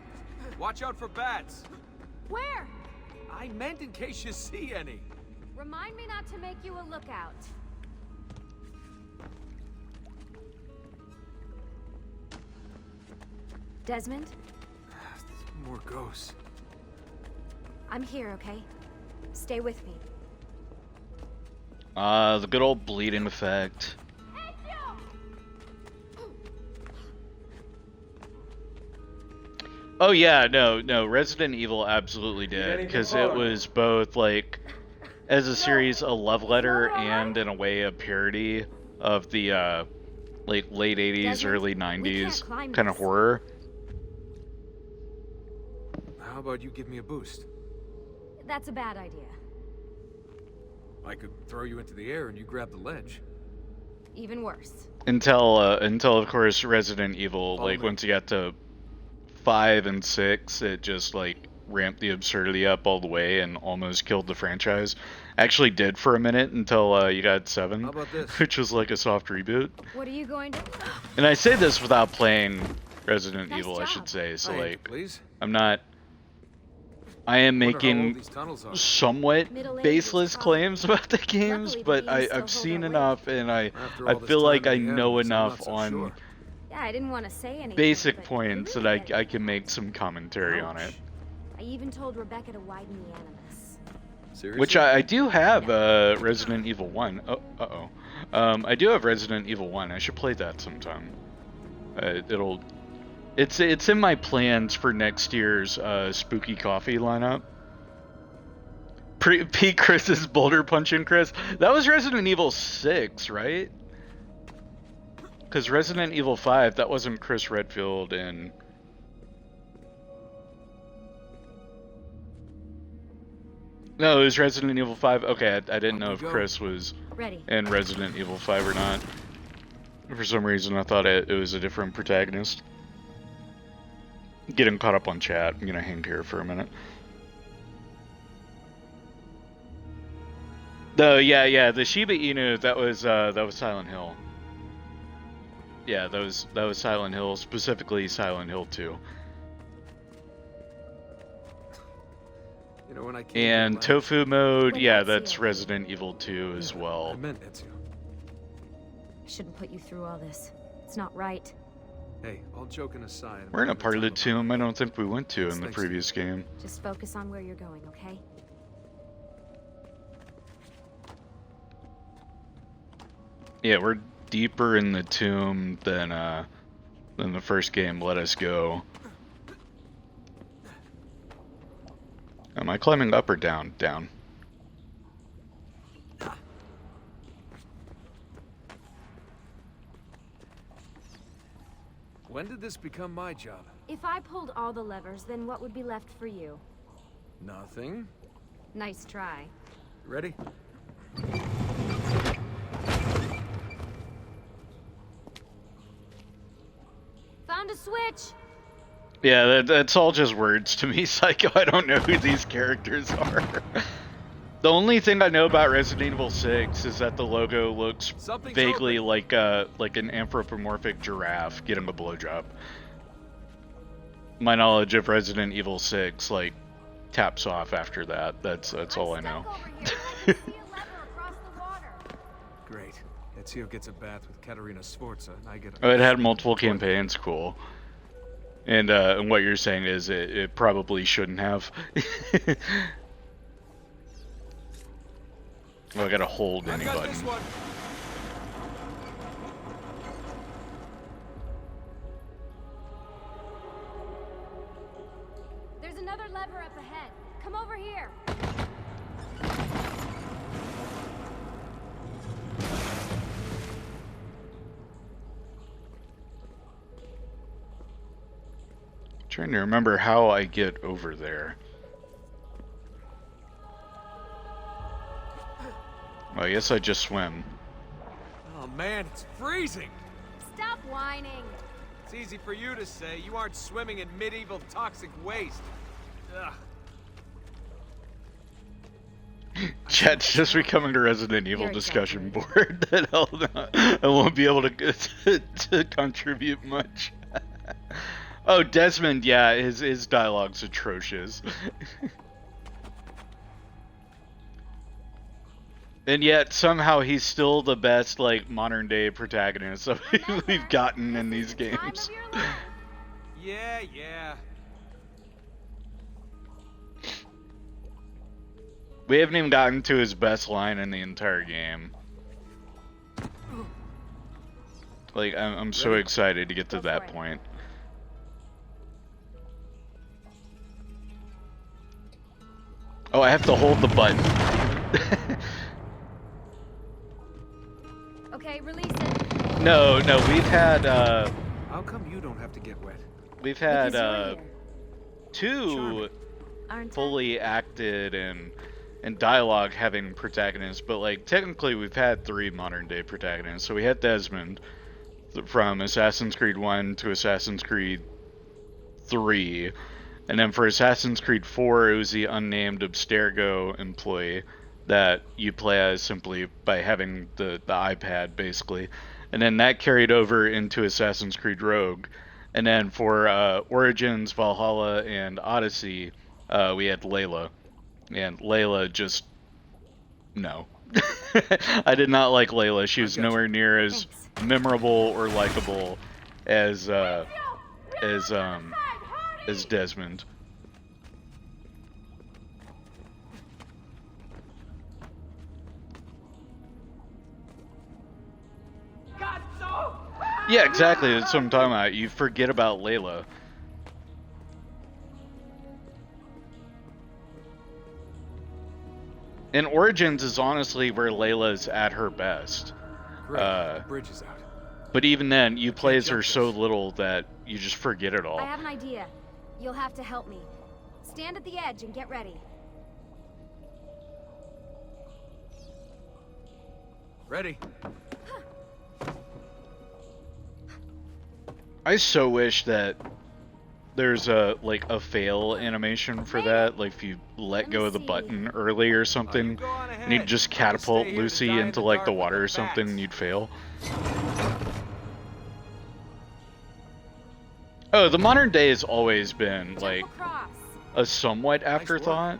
Watch out for bats. Where? I meant in case you see any. Remind me not to make you a lookout. Desmond, More ghosts. I'm here, okay? Stay with me. The good old bleeding effect. Oh yeah, no, Resident Evil absolutely did, because it was both like, as a series, a love letter and in a way a parody of the like late 80s, Desmond, early we can't 90s climb kind of this. horror. How about you give me a boost? That's a bad idea. I could throw you into the air and you grab the ledge. Even worse. Until of course Resident Evil, Follow like me. once you got to 5 and 6, it just like ramped the absurdity up all the way and almost killed the franchise. Actually did for a minute until you got 7, How about this? which was like a soft reboot. What are you going to... And I say this without playing Resident Nice Evil, I job. should say. So Hey, like, please. I am Wonder how old making these tunnels are. somewhat Middle-aged baseless probably. claims about the games, Luckily, the but beams still I've hold seen their enough, and I After all this feel like time I in the know heavens, I'm enough not so on sure. Yeah, I didn't want to say anything. basic but points you're that really I getting can make close. some commentary on it. Ouch. I even told Rebecca to widen the animus. Seriously? Which I do have Resident Evil 1. Oh, I do have Resident Evil 1. I should play that sometime. It's in my plans for next year's spooky coffee lineup. Pete Chris's boulder punching Chris. That was Resident Evil 6, right? Because Resident Evil 5, that wasn't Chris Redfield and... No, it was Resident Evil 5. Okay, I didn't know if Chris was in Resident Evil 5 or not. For some reason, I thought it was a different protagonist. Getting caught up on chat. I'm gonna hang here for a minute. Yeah, the Shiba Inu, that was Silent Hill. Yeah, that was Silent Hill, specifically Silent Hill 2. You know, when I and Tofu mode, yeah, that's Resident Evil 2 as well. I meant Ezio. I shouldn't put you through all this. It's not right. Hey, all joking aside. We're in a part of the tomb I don't think we went to in the previous game. Just focus on where you're going, okay? Yeah, we're deeper in the tomb than the first game let us go. Am I climbing up or down? Down. When did this become my job? If I pulled all the levers, then what would be left for you? Nothing. Nice try. Ready? Found a switch! Yeah, that's all just words to me, Psycho. I don't know who these characters are. The only thing I know about Resident Evil 6 is that the logo looks vaguely like an anthropomorphic giraffe getting a blowjob. My knowledge of Resident Evil 6 taps off after that. That's all I know. Great. Ezio gets a bath with Katerina Sforza, and I get a... Oh, it had multiple campaigns. Cool. And what you're saying is it probably shouldn't have. Oh, I gotta hold any button. There's another lever up ahead. Come over here. Trying to remember how I get over there. Well, I guess I just swim. Oh man, it's freezing! Stop whining! It's easy for you to say. You aren't swimming in medieval toxic waste. Ugh. Chat's just becoming a Resident Evil discussion board that I won't be able to contribute much. Oh, Desmond, yeah, his dialogue's atrocious. And yet, somehow, he's still the best, modern day protagonist that we've gotten in these games. Yeah. We haven't even gotten to his best line in the entire game. I'm so excited to get to that point. Oh, I have to hold the button. Okay, release it. No, we've had, How come you don't have to get wet? We've had, two fully acted and dialogue having protagonists, but, technically we've had 3 modern day protagonists. So we had Desmond from Assassin's Creed 1 to Assassin's Creed 3. And then for Assassin's Creed 4, it was the unnamed Abstergo employee that you play as simply by having the iPad, basically. And then that carried over into Assassin's Creed Rogue. And then for Origins, Valhalla, and Odyssey, we had Layla. And Layla just... no. I did not like Layla. She was nowhere near as memorable or likable as Desmond. Yeah, exactly. That's what I'm talking about. You forget about Layla. And Origins is honestly where Layla's at her best. Great. Bridge is out. But even then, you play as her jump so this. little that you just forget it all. I have an idea. You'll have to help me. Stand at the edge and get ready. Ready. I so wish that there's a fail animation for that, like if you let go of the button early or something, and you'd just catapult Lucy into like the water or something, and you'd fail. Oh, the modern day has always been like a somewhat afterthought,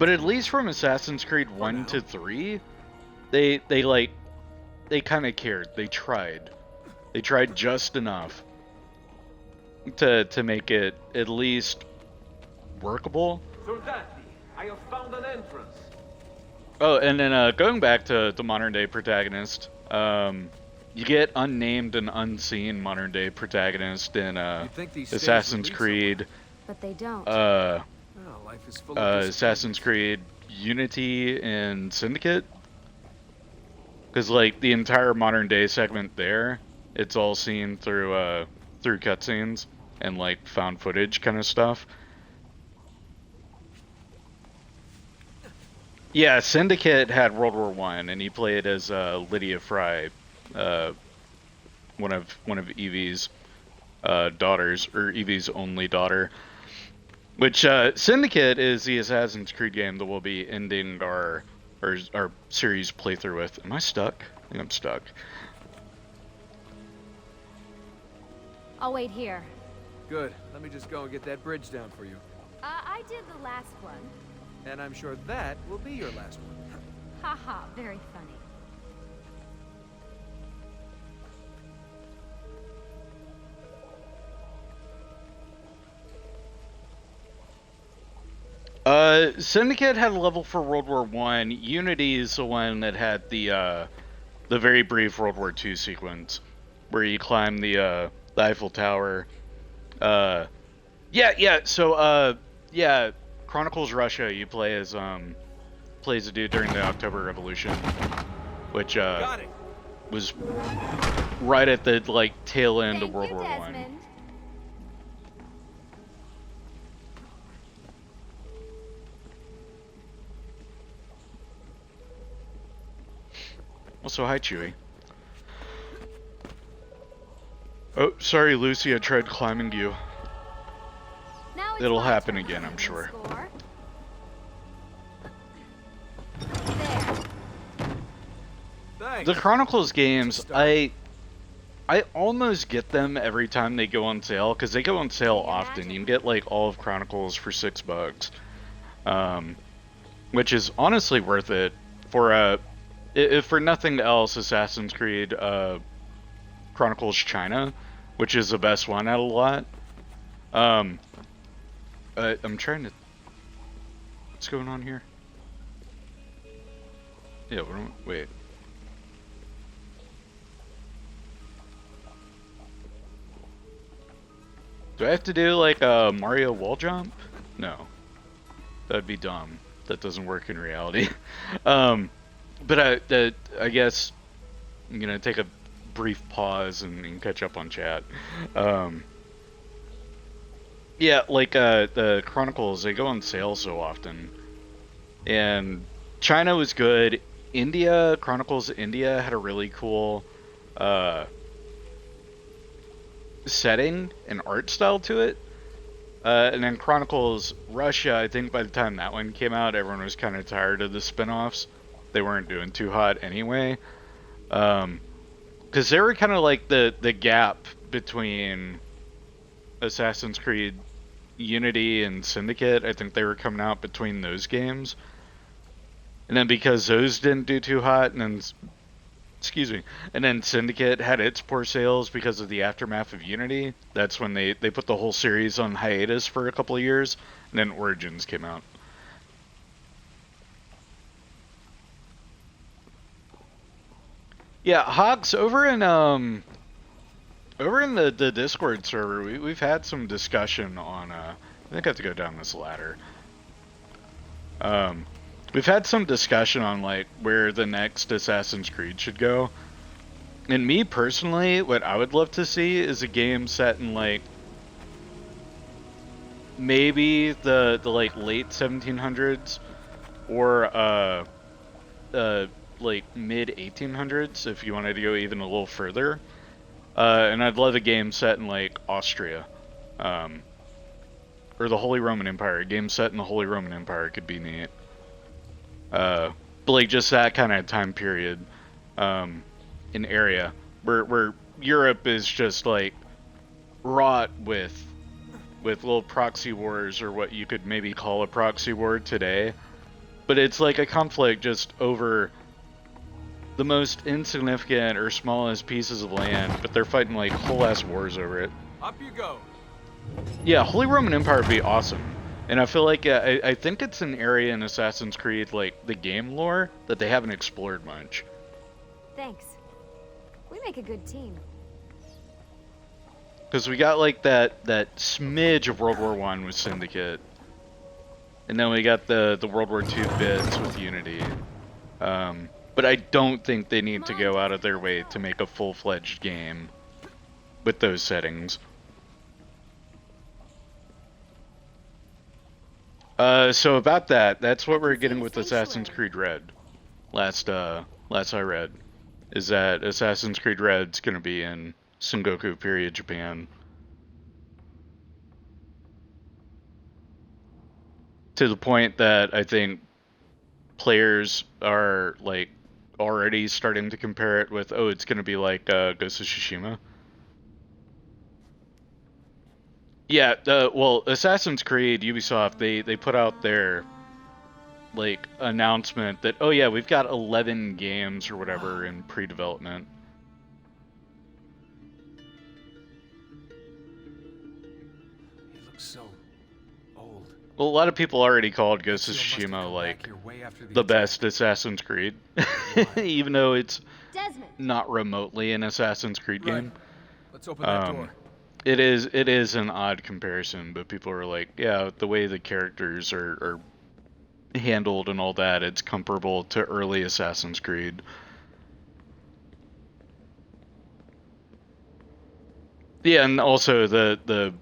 but at least from Assassin's Creed 1 to 3, they kind of cared. They tried just enough to make it at least workable. Soldati, I have found an entrance. Oh, and then going back to the modern day protagonist, you get unnamed and unseen modern day protagonist in Assassin's Creed. But they don't. Life is full of Assassin's Creed Unity and Syndicate. Because like the entire modern day segment there, it's all seen through cutscenes and like found footage kind of stuff. Yeah, Syndicate had World War I, and he played as Lydia Fry, one of Evie's daughters, or Evie's only daughter. Which Syndicate is the Assassin's Creed game that we'll be ending our series playthrough with. Am I stuck? I think I'm stuck. I'll wait here. Good. Let me just go and get that bridge down for you. I did the last one. And I'm sure that will be your last one. Haha, very funny. Syndicate had a level for World War I. Unity is the one that had the very brief World War II sequence where you climb the Eiffel Tower. So Chronicles Russia, you play as plays a dude during the October Revolution, which was right at the like tail end of World War I. Also, hi Chewie. Oh, sorry Lucy, I tried climbing you. It'll happen again, I'm sure. The Chronicles games, I almost get them every time they go on sale, because they go on sale often. You can get like all of Chronicles for $6, which is honestly worth it for if for nothing else, Assassin's Creed Chronicles China, which is the best one out of a lot. I'm trying to... What's going on here? Yeah, wait. Do I have to do like a Mario wall jump? No. That'd be dumb. That doesn't work in reality. But I guess I'm gonna take a brief pause and catch up on chat. Yeah, like the Chronicles, they go on sale so often, and China was good. India, Chronicles India had a really cool setting and art style to it. And then Chronicles Russia, I think by the time that one came out, everyone was kind of tired of the spin-offs. They weren't doing too hot anyway. Because they were kind of like the gap between Assassin's Creed Unity and Syndicate. I think they were coming out between those games. And then because those didn't do too hot, and then... Excuse me. And then Syndicate had its poor sales because of the aftermath of Unity. That's when they put the whole series on hiatus for a couple of years. And then Origins came out. Yeah, Hogs, over in Over in the Discord server, we've had some discussion on, I think I have to go down this ladder. We've had some discussion on, like, where the next Assassin's Creed should go. And me, personally, what I would love to see is a game set in, like, maybe the like, late 1700s, or, like, mid-1800s, if you wanted to go even a little further. And I'd love a game set in, like, Austria. Or the Holy Roman Empire. A game set in the Holy Roman Empire could be neat. But, like, just that kind of time period, in area. Where Europe is just, like, wrought with little proxy wars, or what you could maybe call a proxy war today. But it's like a conflict just over the most insignificant or smallest pieces of land, but they're fighting like whole ass wars over it. Up you go. Yeah, Holy Roman Empire would be awesome. And I feel like I think it's an area in Assassin's Creed, like the game lore, that they haven't explored much. Thanks. We make a good team. Because we got like that smidge of World War I with Syndicate. And then we got the World War II bits with Unity. But I don't think they need to go out of their way to make a full-fledged game with those settings. So about that's what we're getting with Assassin's Creed Red. Last I read, is that Assassin's Creed Red's gonna be in Sengoku period Japan. To the point that I think players are like already starting to compare it with, oh, it's gonna be like Ghost of Tsushima. Yeah, well, Assassin's Creed, Ubisoft, they put out their like announcement that, oh yeah, we've got 11 games or whatever in pre-development. He looks so old. Well, a lot of people already called Ghost of Tsushima like the best Assassin's Creed, even though it's not remotely an Assassin's Creed game. Let's open that door. It is an odd comparison, but people are like, yeah, the way the characters are handled and all that, it's comparable to early Assassin's Creed. Yeah, and also the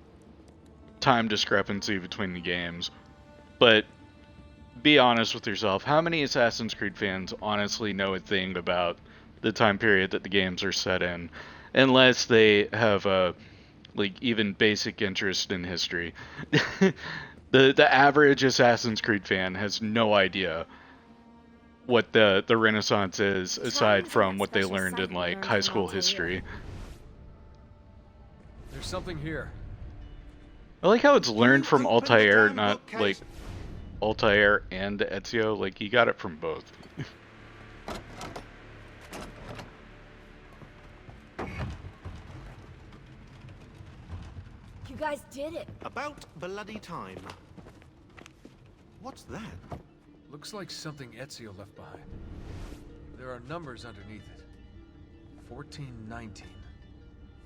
time discrepancy between the games. But be honest with yourself, how many Assassin's Creed fans honestly know a thing about the time period that the games are set in, unless they have a like even basic interest in history? The average Assassin's Creed fan has no idea what the Renaissance is, aside from what they learned in like high school history. There's something here. I like how it's learned from Altair, not like Altair and Ezio. Like, you got it from both. You guys did it. About bloody time. What's that? Looks like something Ezio left behind. There are numbers underneath it. 1419,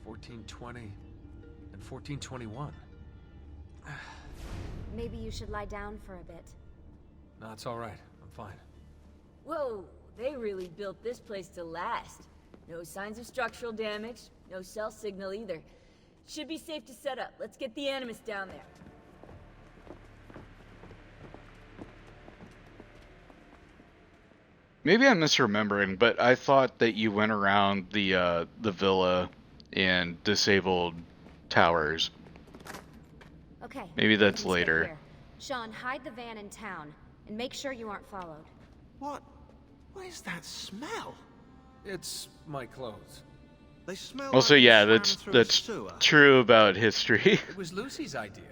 1420, and 1421. Maybe you should lie down for a bit. No, it's all right. I'm fine. Whoa, they really built this place to last. No signs of structural damage, no cell signal either. Should be safe to set up. Let's get the Animus down there. Maybe I'm misremembering, but I thought that you went around the villa and disabled towers. Okay. Maybe that's later. Here. Sean, hide the van in town and make sure you aren't followed. What is that smell? It's my clothes. They smell Also, like yeah, swam that's through a sewer. true about history. It was Lucy's idea.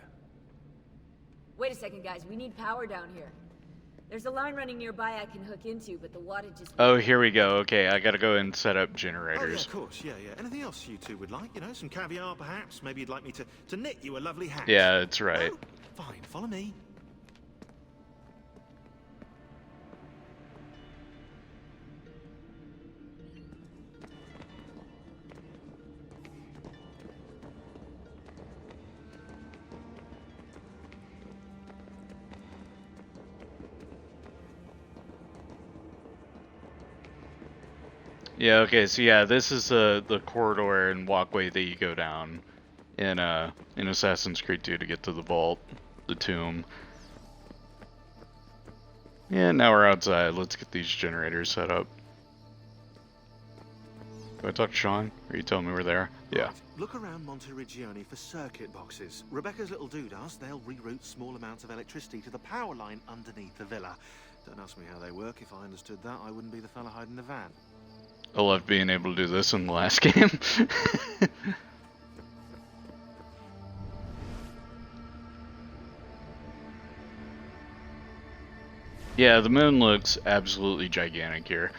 Wait a second, guys. We need power down here. There's a line running nearby I can hook into, but the wattage is... Oh, here we go. Okay, I gotta go and set up Oh, yeah, generators. of course, yeah. Anything else you two would like? You know, some caviar, perhaps? Maybe you'd like me to knit you a lovely hat? Yeah, that's right. Oh, fine, follow me. Yeah, okay, so yeah, this is the corridor and walkway that you go down in Assassin's Creed 2 to get to the vault, the tomb. Yeah, now we're outside. Let's get these generators set up. Do I talk to Sean? Or you telling me we're there? Yeah. Look around Monteriggioni for circuit boxes. Rebecca's little dude asked they'll reroute small amounts of electricity to the power line underneath the villa. Don't ask me how they work. If I understood that, I wouldn't be the fella hiding the van. I loved being able to do this in the last game. Yeah, the moon looks absolutely gigantic here.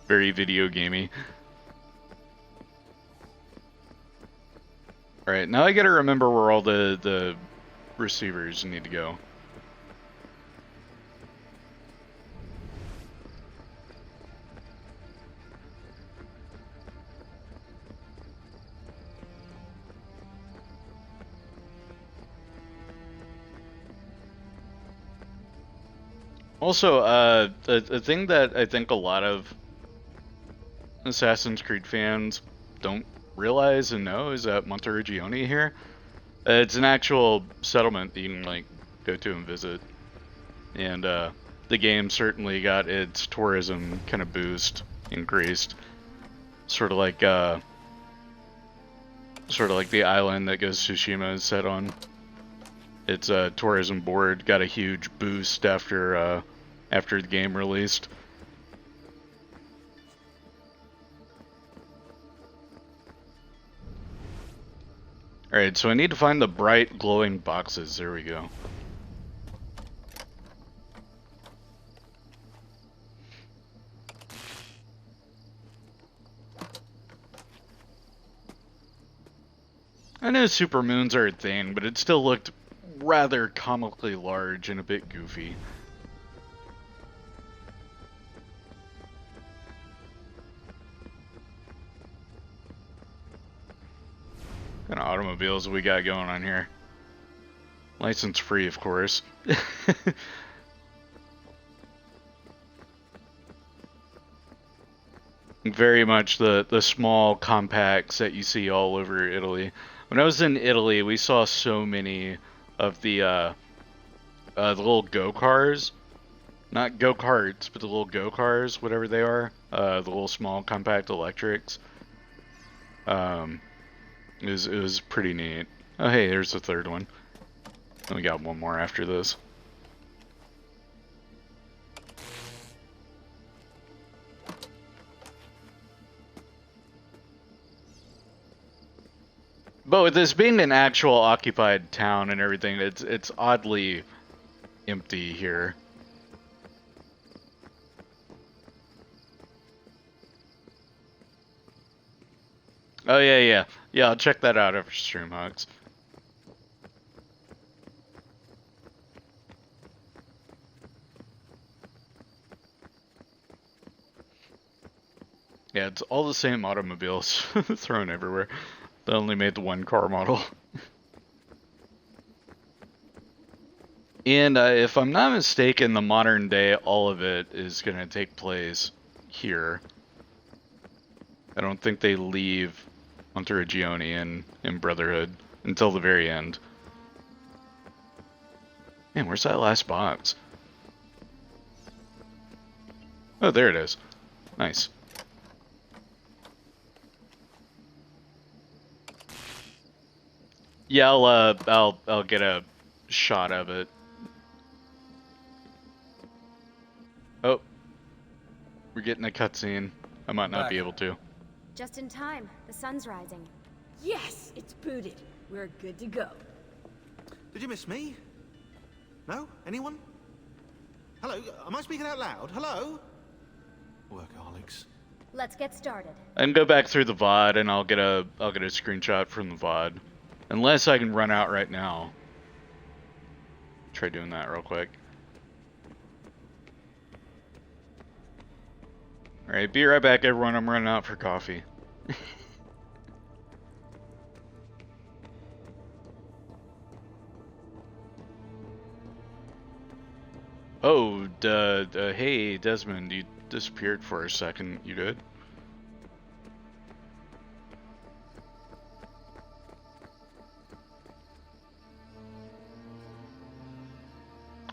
Very video gamey. Alright, now I gotta remember where all the receivers need to go. Also, a thing that I think a lot of Assassin's Creed fans don't realize and know is that Monteriggioni here, it's an actual settlement that you can like go to and visit, and the game certainly got its tourism kind of boost increased, sort of like the island that Ghost of Tsushima is set on. Its tourism board got a huge boost after the game released. Alright, so I need to find the bright glowing boxes. There we go. I know supermoons are a thing, but it still looked rather comically large and a bit goofy. What kind of automobiles we got going on here? License free, of course. Very much the small compacts that you see all over Italy. When I was in Italy, we saw so many of the little go-cars. Not go-karts, but the little go-cars, whatever they are. The little small compact electrics. It was pretty neat. Oh hey, there's the third one. And we got one more after this. But with this being an actual occupied town and everything, it's oddly empty here. Oh yeah. Yeah, I'll check that out after stream, Hugs. Yeah, it's all the same automobiles thrown everywhere. They only made the one car model. And if I'm not mistaken, the modern day, all of it is going to take place here. I don't think they leave Monteriggioni in Brotherhood until the very end. Man, where's that last box? Oh, there it is. Nice. Yeah, I'll get a shot of it. Oh, we're getting a cutscene. I might not be able to. Just in time. The sun's rising. Yes, it's booted. We're good to go. Did you miss me? No? Anyone? Hello? Am I speaking out loud? Hello? Workaholics. Let's get started. I can go back through the VOD and I'll get a screenshot from the VOD. Unless I can run out right now. Try doing that real quick. Alright, be right back everyone, I'm running out for coffee. Oh, hey Desmond, disappeared for a second. You did?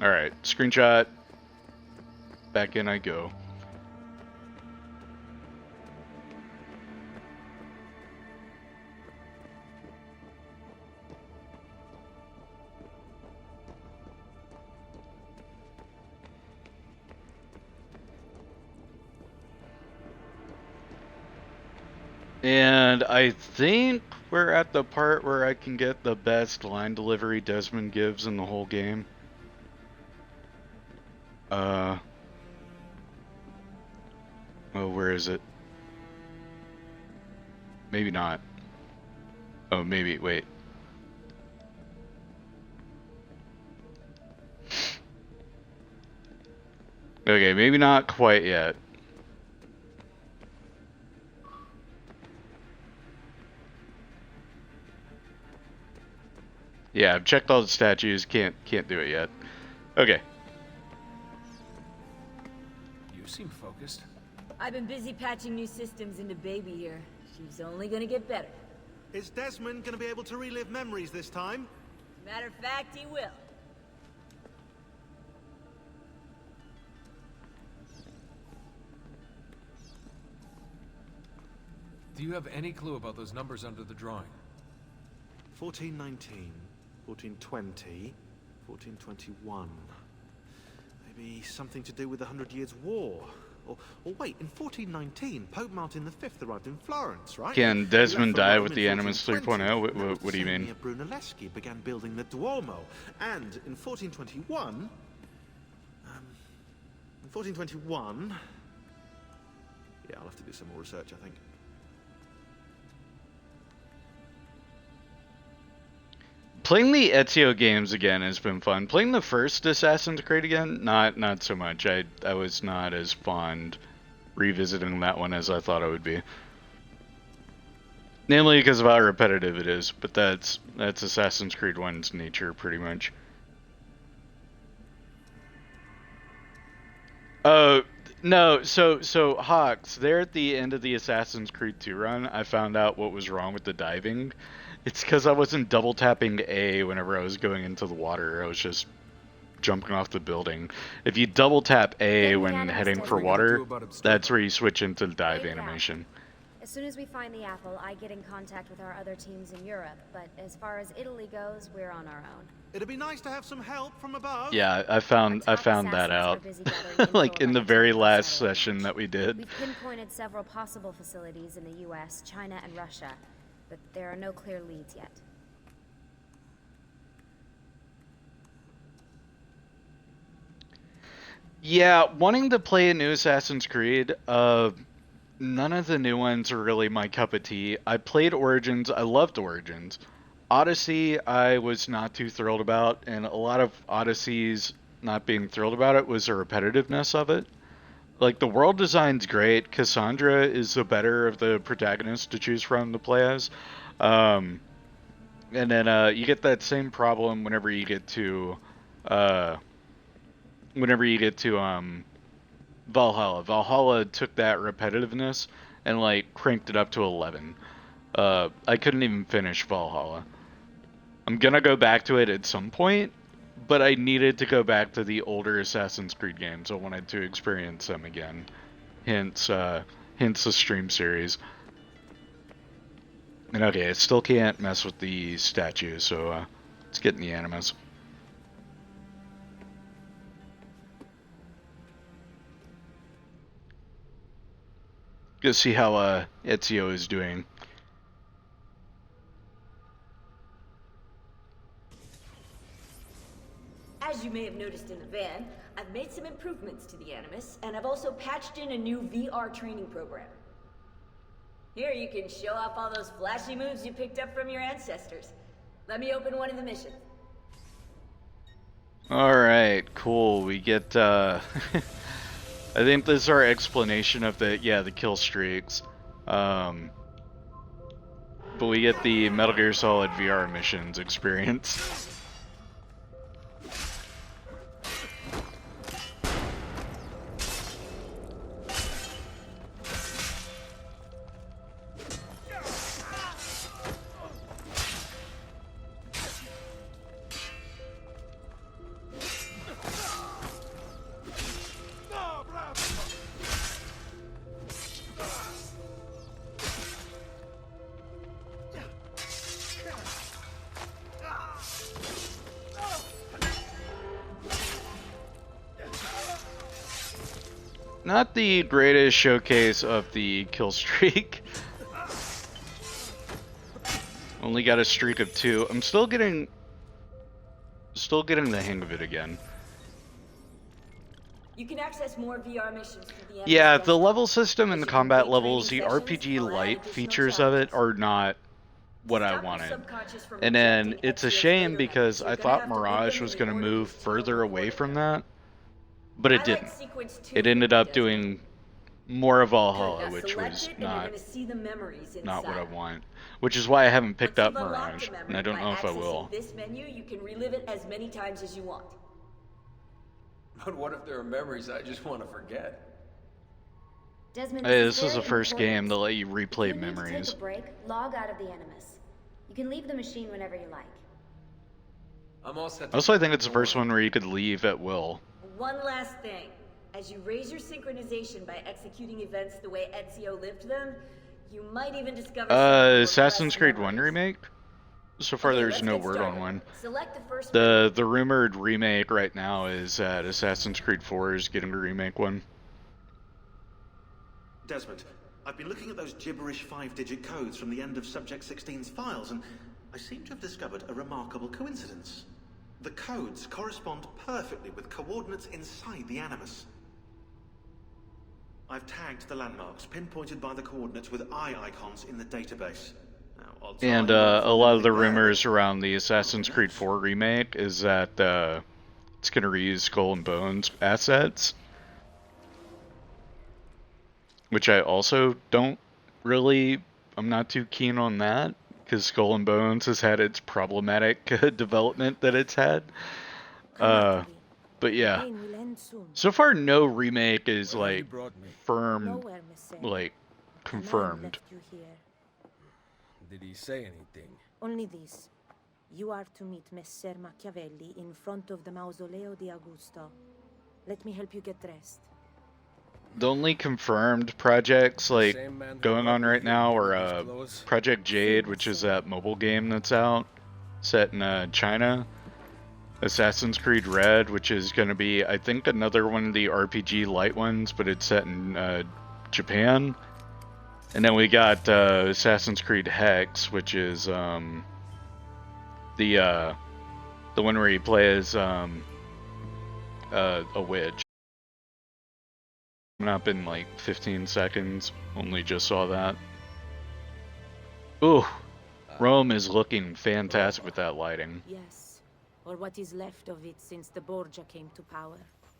Alright, screenshot. Back in I go. And I think we're at the part where I can get the best line delivery Desmond gives in the whole game. Oh, where is it? Maybe not. Oh, maybe, wait. Okay, maybe not quite yet. Yeah, I've checked all the statues, can't do it yet. Okay. You seem focused. I've been busy patching new systems into Baby here. She's only gonna get better. Is Desmond gonna be able to relive memories this time? Matter of fact, he will. Do you have any clue about those numbers under the drawing? 1419, 1420, 1421. Maybe something to do with the 100 Years' War. Or wait, in 1419, Pope Martin V arrived in Florence, right? Can Desmond die with the Animus 3.0? What do you mean? Brunelleschi began building the Duomo, and in 1421... Yeah, I'll have to do some more research, I think. Playing the Ezio games again has been fun. Playing the first Assassin's Creed again, not so much. I was not as fond revisiting that one as I thought I would be. Namely because of how repetitive it is, but that's Assassin's Creed 1's nature pretty much. No, so Hawks, there at the end of the Assassin's Creed 2 run, I found out what was wrong with the diving. It's because I wasn't double tapping A whenever I was going into the water. I was just jumping off the building. If you double tap A when heading for water, that's where you switch into the dive animation. As soon as we find the apple, I get in contact with our other teams in Europe, but as far as Italy goes, we're on our own. It'd be nice to have some help from above. Yeah, I found that out. Like in the very last session that we did. We've pinpointed several possible facilities in the US, China, and Russia, but there are no clear leads yet. Yeah, wanting to play a new Assassin's Creed, none of the new ones are really my cup of tea. I played Origins, I loved Origins. Odyssey, I was not too thrilled about, and a lot of Odyssey's not being thrilled about it was the repetitiveness of it. Like, the world design's great. Cassandra is the better of the protagonists to choose from to play as. And then you get that same problem whenever you get to Valhalla. Valhalla took that repetitiveness and like cranked it up to 11. I couldn't even finish Valhalla. I'm gonna go back to it at some point, but I needed to go back to the older Assassin's Creed games. I wanted to experience them again. Hence the stream series. And okay, I still can't mess with the statue, so let's get in the Animus. Go see how Ezio is doing. As you may have noticed in the van, I've made some improvements to the Animus, and I've also patched in a new VR training program. Here you can show off all those flashy moves you picked up from your ancestors. Let me open one of the missions. Alright, cool. We get, I think this is our explanation of the kill streaks. But we get the Metal Gear Solid VR missions experience. not the greatest showcase of the kill streak. Only got a streak of 2. I'm still getting the hang of it again. You can access more VR missions through the Yeah, the level system and the combat levels, the RPG light features of it are not what I wanted. And then it's a shame because I thought Mirage was going to move further away from that, but it didn't. It ended up doing more of Valhalla, which was not what I want. Which is why I haven't picked up Mirage, and I don't know if I will. This menu, you can relive it as many times as you want. But what if there are memories I just want to forget? Desmond, Hey, this is the first game to let you replay if you need to memories. take a break, log out of the Animus. You can leave the machine whenever you like. I'm all set. Also, I think it's the first one where you could leave at will. One last thing. As you raise your synchronization by executing events the way Ezio lived them, you might even discover Assassin's Creed 1 remake? So far, there's no word on one. Select the first The rumored remake right now is that Assassin's Creed 4 is getting a remake one. Desmond, I've been looking at those gibberish 5-digit codes from the end of Subject 16's files, and I seem to have discovered a remarkable coincidence. The codes correspond perfectly with coordinates inside the Animus. I've tagged the landmarks, pinpointed by the coordinates with eye icons in the database. Now, And a lot of the rumors around the Assassin's Creed 4 remake is that it's going to reuse Skull and Bones assets. Which I also don't really, I'm not too keen on that, because Skull and Bones has had its problematic development that it's had. But yeah, so far no remake is like firm, like confirmed. Did he say anything? Only this. You are to meet Messer Machiavelli in front of the Mausoleo di Augusto. Let me help you get dressed. The only confirmed projects like going on right now are Project Jade, which is that mobile game that's out, set in China. Assassin's Creed Red, which is going to be, I think, another one of the RPG light ones, but it's set in Japan. And then we got Assassin's Creed Hex, which is the one where you play as a witch. Coming up in like 15 seconds. Only just saw that. Ooh, Rome is looking fantastic with that lighting. Yes, or what is left of it since the Borgia came to power.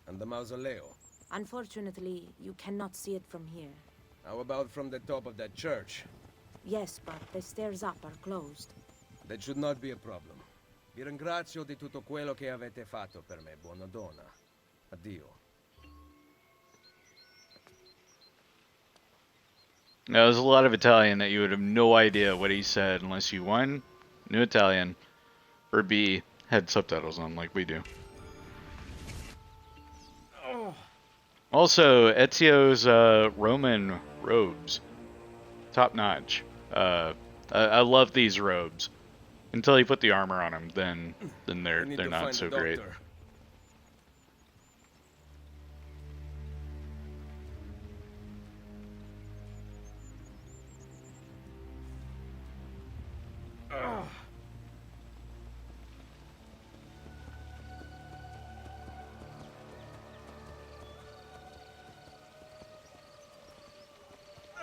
And the Mausoleo? Unfortunately, you cannot see it from here. How about from the top of that church? Yes, but the stairs up are closed. That should not be a problem. Vi ringrazio di tutto quello che avete fatto per me, buona donna. Addio. Now, there's a lot of Italian that you would have no idea what he said unless you, one, knew Italian, or B, had subtitles on like we do. Also, Ezio's Roman robes. Top notch. I love these robes. Until you put the armor on them, then they're not so great.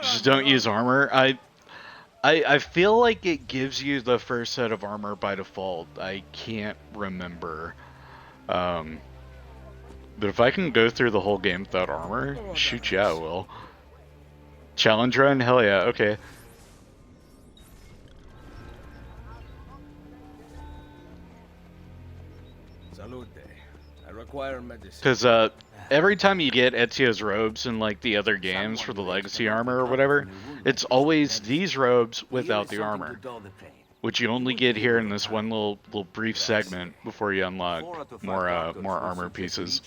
Just don't use armor. I feel like it gives you the first set of armor by default. I can't remember. But if I can go through the whole game without armor, shoot, yeah, I will. Challenge run? Hell yeah, okay. Salute. I require medicine. Because every time you get Ezio's robes in like the other games for the legacy armor or whatever, it's always these robes without the armor, which you only get here in this one little brief segment before you unlock more armor pieces.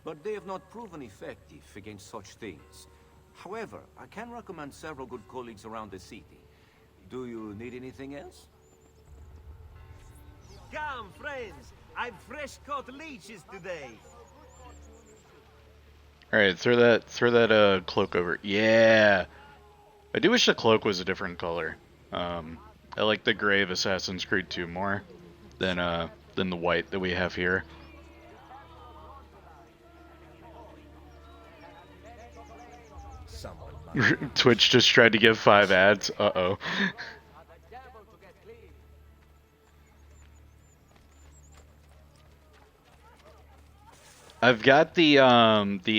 But they have not proven effective against such things. However, I can recommend several good colleagues around the city. Do you need anything else? Come, friends! I've fresh caught leeches today. Alright, throw that cloak over. Yeah! I do wish the cloak was a different color. I like the gray of Assassin's Creed 2 more than the white that we have here. Twitch just tried to give 5 ads. Uh-oh. I've got the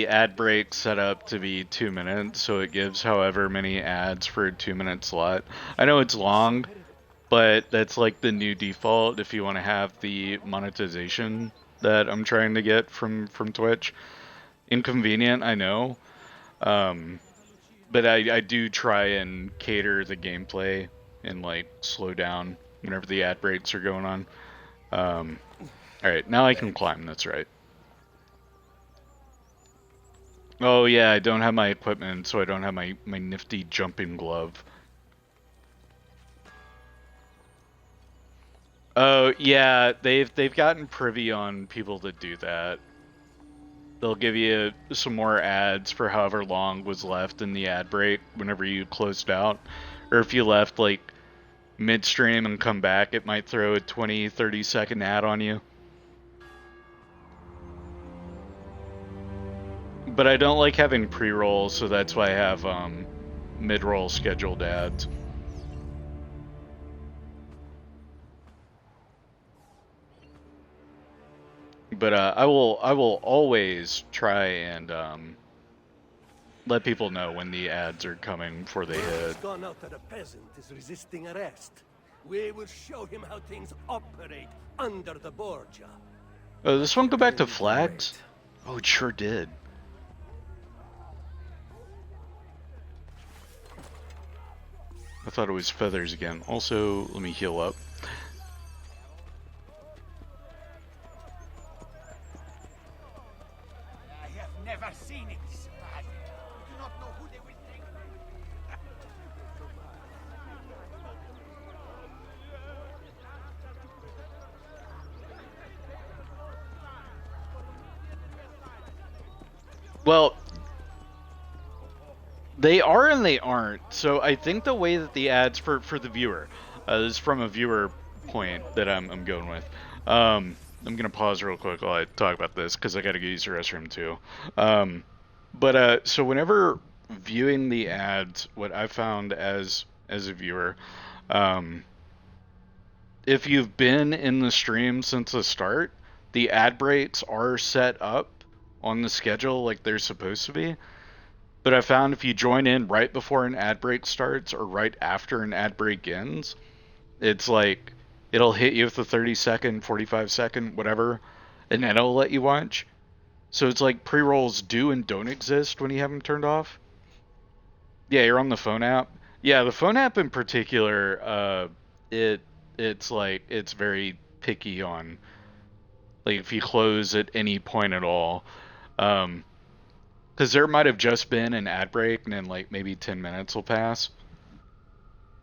ad break set up to be 2 minutes, so it gives however many ads for a 2-minute slot. I know it's long, but that's like the new default if you want to have the monetization that I'm trying to get from Twitch. Inconvenient, I know. But I do try and cater the gameplay and like slow down whenever the ad breaks are going on. Alright, now I can climb, that's right. Oh yeah, I don't have my equipment, so I don't have my nifty jumping glove. Oh yeah, they've gotten privy on people that do that. They'll give you some more ads for however long was left in the ad break whenever you closed out. Or if you left like midstream and come back, it might throw a 20-30 second ad on you. But I don't like having pre-rolls, so that's why I have mid-roll scheduled ads. But I will always try and let people know when the ads are coming before they hit. Gone out that a peasant is resisting arrest. We will show him how things operate under the Borgia. Oh, this one go back to flags? Oh, it sure did. I thought it was feathers again. Also, let me heal up. I have never seen it so bad. I do not know who they will think. Well, they are and they aren't. So I think the way that the ads for the viewer, this is from a viewer point that I'm going with. I'm gonna pause real quick while I talk about this because I gotta go use the restroom too. So whenever viewing the ads, what I found as a viewer, if you've been in the stream since the start, the ad breaks are set up on the schedule like they're supposed to be. But I found if you join in right before an ad break starts or right after an ad break ends, it's like it'll hit you with a 30-second, 45-second, whatever, and then it'll let you watch. So it's like pre-rolls do and don't exist when you have them turned off. Yeah, you're on the phone app. Yeah, the phone app in particular, it's like it's very picky on like if you close at any point at all. Because there might have just been an ad break, and then like maybe 10 minutes will pass,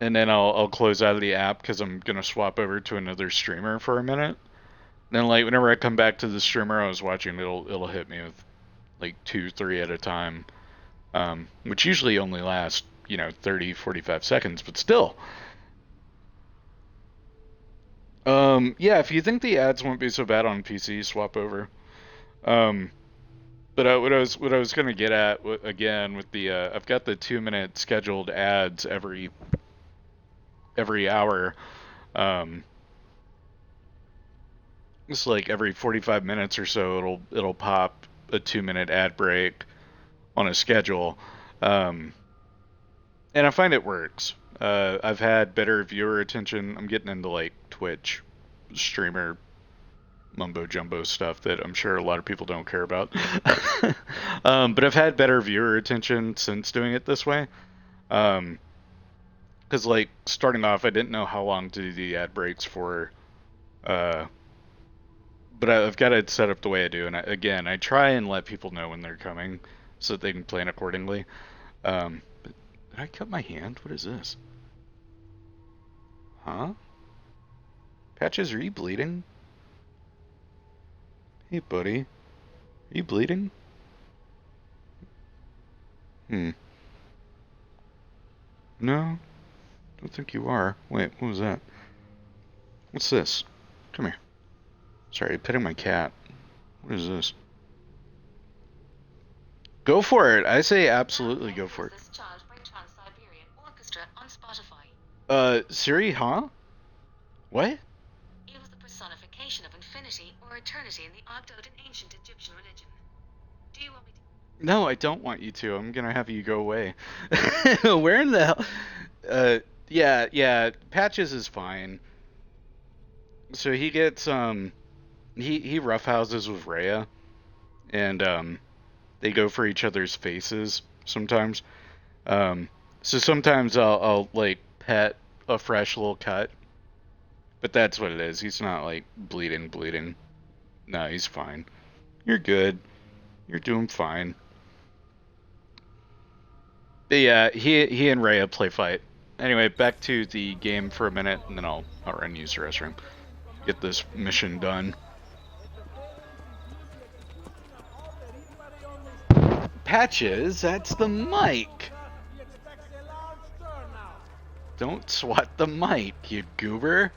and then I'll close out of the app because I'm gonna swap over to another streamer for a minute. Then like whenever I come back to the streamer I was watching, it'll hit me with like 2-3 at a time, which usually only lasts 30-45 seconds, but still. Yeah, if you think the ads won't be so bad on PC, swap over. But what I was gonna get at again with the I've got the 2-minute scheduled ads every hour. It's like every 45 minutes or so it'll pop a 2-minute ad break on a schedule, and I find it works. I've had better viewer attention. I'm getting into like Twitch streamer mumbo jumbo stuff that I'm sure a lot of people don't care about. But I've had better viewer attention since doing it this way. Because like starting off, I didn't know how long to do the ad breaks for. But I've got it set up the way I do, and I try and let people know when they're coming so that they can plan accordingly. But did I cut my hand? What is this? Huh? Patches, are you bleeding? Hey, buddy. Are you bleeding? No, don't think you are. Wait, what was that? What's this? Come here. Sorry, petting my cat. What is this? Go for it. I say absolutely go for it. Siri, huh? What? It was the personification of infinity or eternity in the Ogdoad and ancient Egyptian religion. Do you want me to? No, I don't want you to. I'm gonna have you go away. Where in the hell? Yeah, Patches is fine. So he gets, he roughhouses with Rhea, and, they go for each other's faces sometimes. So sometimes I'll like, pet a fresh little cut. But that's what it is. He's not, like, bleeding. No, he's fine. You're good. You're doing fine. But yeah, he and Rhea play fight. Anyway, back to the game for a minute, and then I'll run and use the restroom. Get this mission done. Patches, that's the mic! Don't swat the mic, you goober!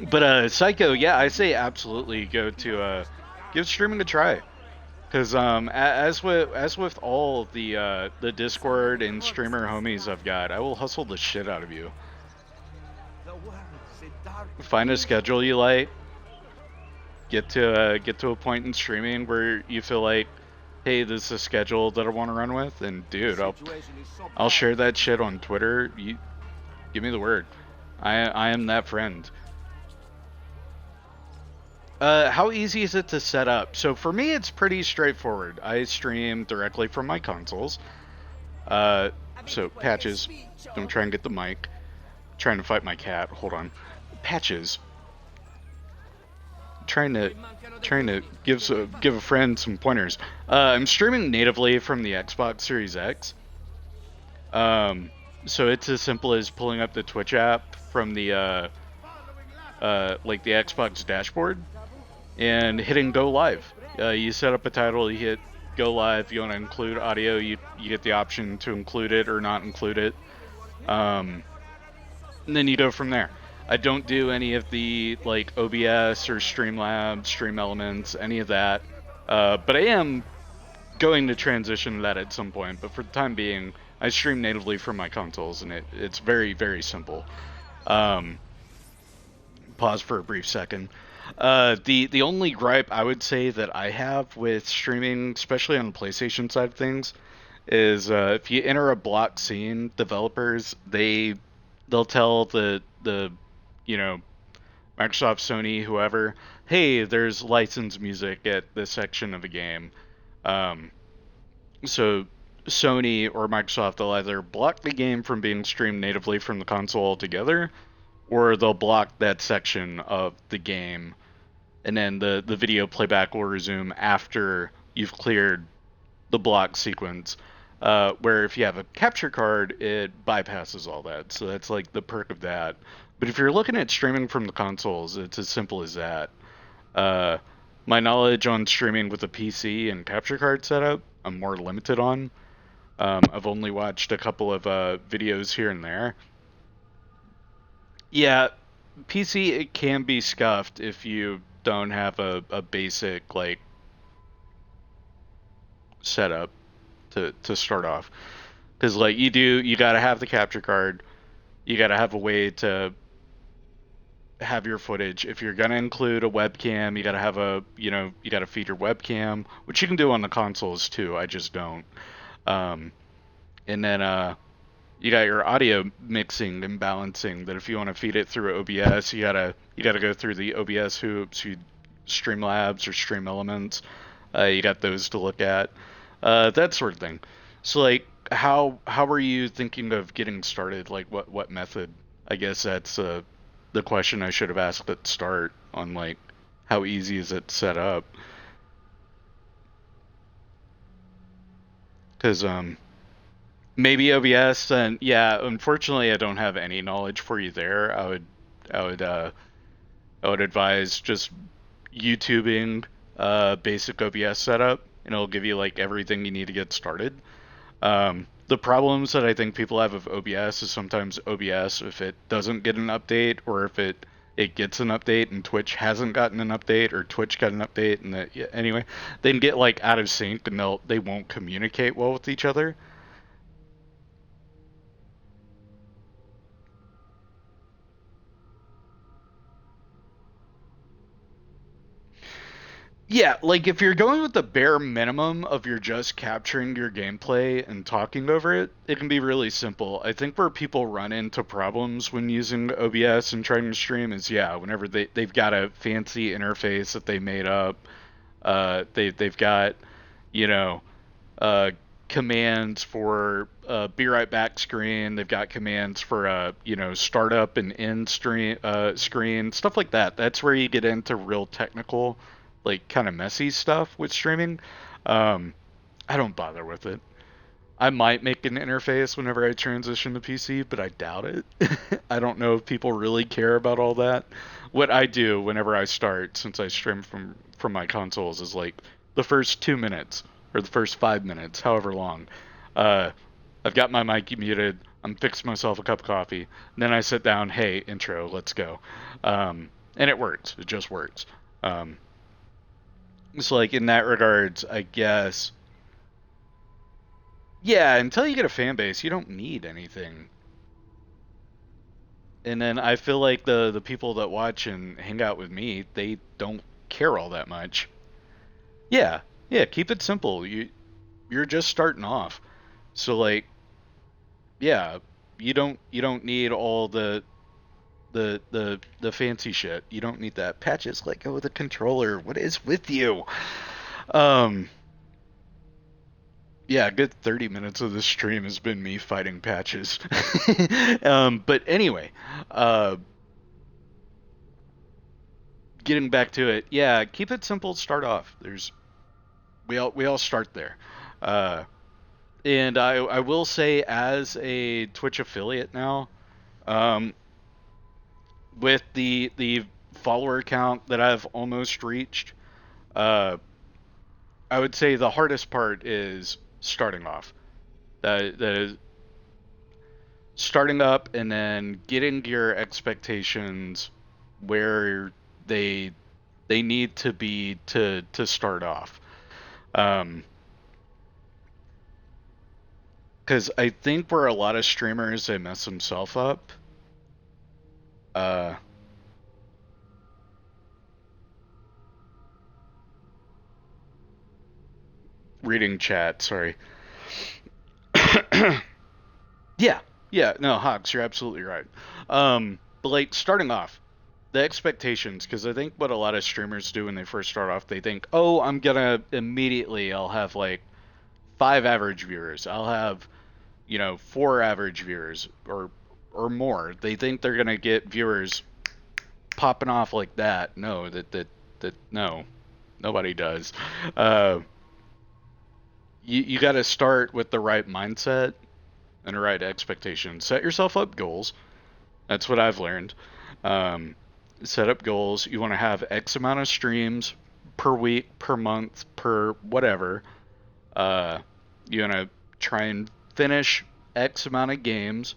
But Psycho, yeah, I say absolutely go to give streaming a try, because as with all the Discord and streamer homies I've got, I will hustle the shit out of you. Find a schedule you like. Get to a point in streaming where you feel like, hey, this is a schedule that I want to run with, and dude, I'll share that shit on Twitter. You give me the word. I am that friend. How easy is it to set up? So for me, it's pretty straightforward. I stream directly from my consoles. So Patches, don't try and get the mic. I'm trying to fight my cat. Hold on, Patches. Trying to give a friend some pointers. I'm streaming natively from the Xbox Series X. So it's as simple as pulling up the Twitch app from the like the Xbox dashboard and hitting go live. You set up a title, you hit go live. You want to include audio, you get the option to include it or not include it. And then you go from there. I don't do any of the like OBS or Streamlabs, Stream Elements, any of that. But I am going to transition to that at some point. But for the time being, I stream natively from my consoles, and it's very, very simple. Pause for a brief second. The only gripe I would say that I have with streaming, especially on the PlayStation side of things, is if you enter a block scene, developers they'll tell the you know, Microsoft, Sony, whoever, hey, there's licensed music at this section of the game. So Sony or Microsoft, they'll either block the game from being streamed natively from the console altogether, or they'll block that section of the game, and then the video playback will resume after you've cleared the block sequence. Where if you have a capture card, it bypasses all that. So that's like the perk of that. But if you're looking at streaming from the consoles, it's as simple as that. My knowledge on streaming with a PC and capture card setup, I'm more limited on. I've only watched a couple of videos here and there. Yeah, PC, it can be scuffed if you don't have a basic like setup to start off. Because like you gotta have the capture card, you gotta have a way to have your footage. If you're gonna include a webcam, you gotta have you gotta feed your webcam, which you can do on the consoles too. I just don't. And then you got your audio mixing and balancing. That if you want to feed it through OBS, you gotta go through the OBS hoops, Streamlabs or Stream Elements. You got those to look at, that sort of thing. So like, how are you thinking of getting started? Like what method? I guess that's the question I should have asked at the start on, like, how easy is it to set up? Because maybe OBS, and yeah, unfortunately I don't have any knowledge for you there. I would advise just YouTubing basic OBS setup and it'll give you like everything you need to get started. The problems that I think people have with OBS is sometimes OBS, if it doesn't get an update, or if it gets an update and Twitch hasn't gotten an update, or Twitch got an update and that, yeah, anyway, they can get like out of sync and they won't communicate well with each other. Yeah, like if you're going with the bare minimum of you're just capturing your gameplay and talking over it, it can be really simple. I think where people run into problems when using OBS and trying to stream is, yeah, whenever they've got a fancy interface that they made up, they've got, you know, commands for be right back screen. They've got commands for start up and end screen, stuff like that. That's where you get into real technical, like kind of messy stuff with streaming. I don't bother with it. I might make an interface whenever I transition to PC, but I doubt it. I don't know if people really care about all that. What I do whenever I start, since I stream from my consoles, is like the first 2 minutes or the first 5 minutes, however long. I've got my mic muted. I'm fixing myself a cup of coffee. Then I sit down. Hey, intro, let's go. And it works. It just works. So like in that regards, I guess. Yeah, until you get a fan base, you don't need anything. And then I feel like the people that watch and hang out with me, they don't care all that much. Yeah, keep it simple. You're just starting off. So like, yeah, you don't need all the fancy shit. You don't need that. Patches, let go of the controller. What is with you? Yeah, a good 30 minutes of the stream has been me fighting Patches. But anyway, getting back to it, yeah, keep it simple. Start off. We all start there. And I will say, as a Twitch affiliate now, with the follower count that I've almost reached, I would say the hardest part is starting off. That is starting up and then getting your expectations where they need to be to start off. Because I think where a lot of streamers, they mess themselves up. Reading chat, sorry. Yeah, no, Hogs, you're absolutely right. But like starting off, the expectations, because I think what a lot of streamers do when they first start off, they think, oh, I'll have like 5 average viewers. I'll have, 4 average viewers or more. They think they're gonna get viewers popping off like that. No, no, nobody does. You got to start with the right mindset and the right expectations. Set yourself up goals. That's what I've learned. Set up goals. You want to have X amount of streams per week, per month, per whatever. You want to try and finish X amount of games,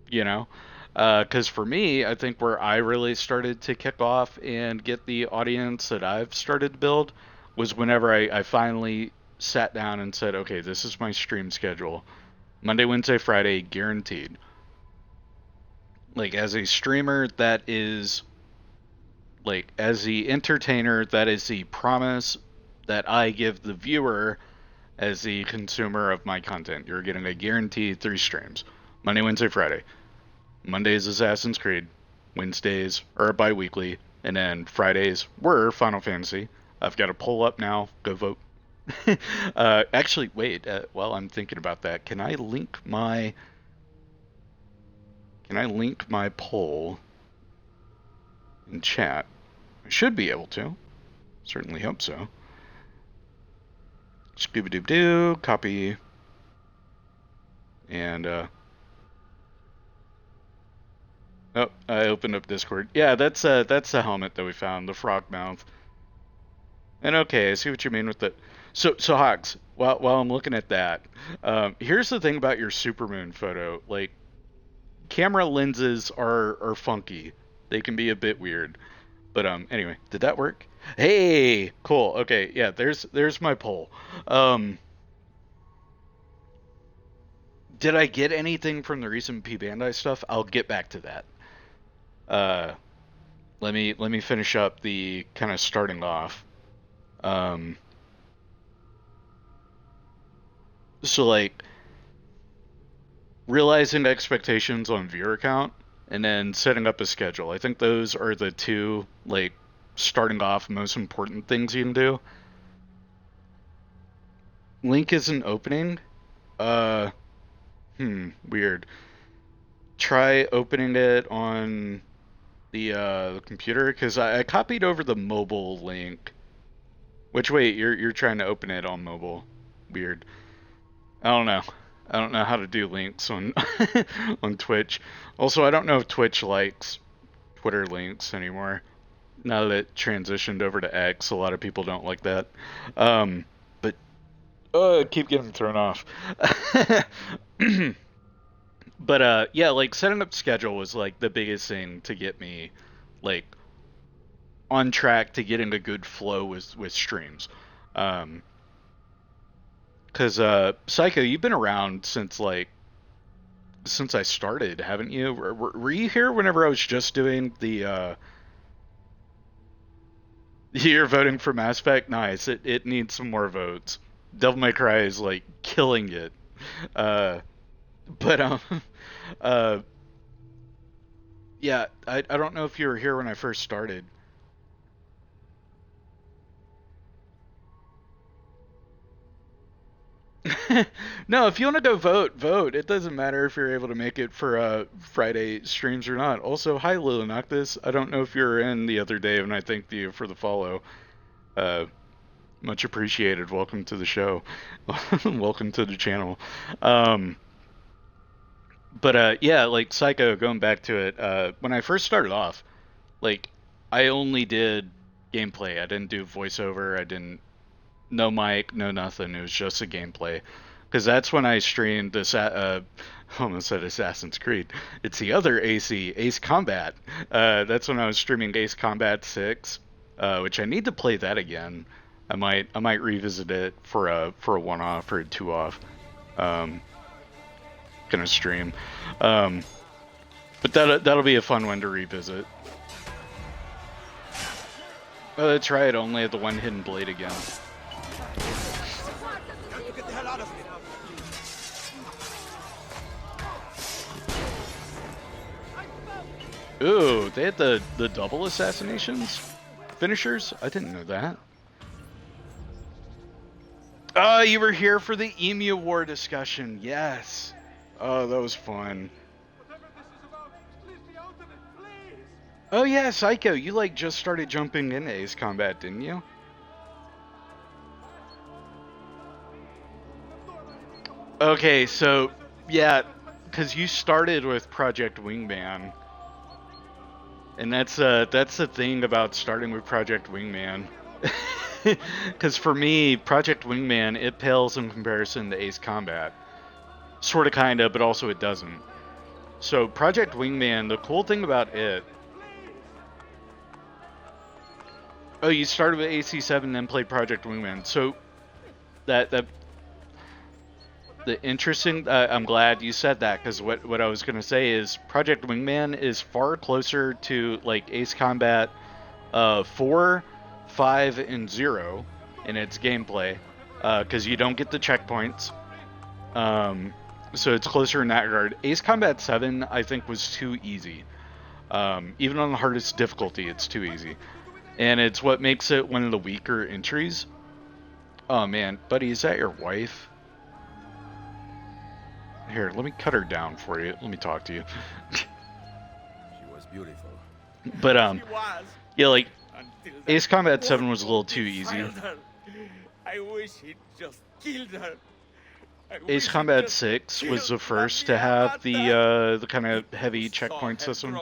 because for me, I think where I really started to kick off and get the audience that I've started to build was whenever I finally sat down and said, okay, this is my stream schedule. Monday, Wednesday, Friday, guaranteed. Like, as a streamer, that is, like, as the entertainer, that is the promise that I give the viewer as the consumer of my content. You're getting a guaranteed 3 streams. Monday, Wednesday, Friday. Mondays, Assassin's Creed. Wednesdays are bi-weekly. And then Fridays were Final Fantasy. I've got a poll up now. Go vote. Actually, wait. While I'm thinking about that, can I link my poll in chat? I should be able to. Certainly hope so. Scooby-Doo, copy, and oh, I opened up Discord. Yeah, that's the helmet that we found, the frog mouth. And okay, I see what you mean with the... So Hogs, while I'm looking at that, here's the thing about your supermoon photo. Like, camera lenses are funky. They can be a bit weird. But anyway, did that work? Hey, cool. Okay, yeah, there's my poll. Did I get anything from the recent P Bandai stuff? I'll get back to that. Let me finish up the kind of starting off. So like realizing expectations on viewer count and then setting up a schedule. I think those are the two like starting off most important things you can do. Link isn't opening. Weird. Try opening it on the computer, because I copied over the mobile link. Which wait, you're trying to open it on mobile. Weird. I don't know how to do links on on Twitch. Also, I don't know if Twitch likes Twitter links anymore. Now that it transitioned over to X, a lot of people don't like that. But I keep getting thrown off. But yeah, like setting up schedule was like the biggest thing to get me like on track to getting a good flow with streams. Cause Psycho, you've been around since I started, haven't you? Were you here whenever I was just doing the you're voting for Mass Effect? Nice. It needs some more votes. Devil May Cry is like killing it. But yeah, I don't know if you were here when I first started. No, if you want to go vote. It doesn't matter if you're able to make it for Friday streams or not. Also, hi Lily Noctis. I don't know if you were in the other day, and I thank you for the follow. Much appreciated. Welcome to the show. Welcome to the channel. But yeah, like Psycho, going back to it, when I first started off, like, I only did gameplay. I didn't do voiceover. I didn't, no mic, no nothing. It was just a gameplay. Because that's when I streamed this, almost said Assassin's Creed. It's the other AC, Ace Combat. That's when I was streaming Ace Combat 6, which I need to play that again. I might revisit it for a one-off or a two-off. Gonna stream. But that'll be a fun one to revisit. Oh, that's right, only at the one hidden blade again. Ooh, they had the double assassinations? Finishers? I didn't know that. Oh, you were here for the Emu War discussion. Yes. Oh, that was fun. Oh yeah, Psycho, you like just started jumping into Ace Combat, didn't you? Okay, so yeah, because you started with Project Wingman. And that's the thing about starting with Project Wingman. Because for me, Project Wingman, it pales in comparison to Ace Combat. Sort of, kind of, but also it doesn't. So Project Wingman, the cool thing about it... Oh, you started with AC7 then played Project Wingman. So the interesting... I'm glad you said that, because what I was going to say is Project Wingman is far closer to like Ace Combat 4, 5, and 0 in its gameplay, because you don't get the checkpoints. So it's closer in that regard. Ace Combat 7, I think, was too easy. Even on the hardest difficulty, it's too easy. And it's what makes it one of the weaker entries. Oh man, buddy, is that your wife? Here, let me cut her down for you. Let me talk to you. She was beautiful. But, She was. yeah, like, Ace Combat 7 was a little too easy. I wish he just killed her. Ace Combat 6 was the first to have the kind of heavy checkpoint system.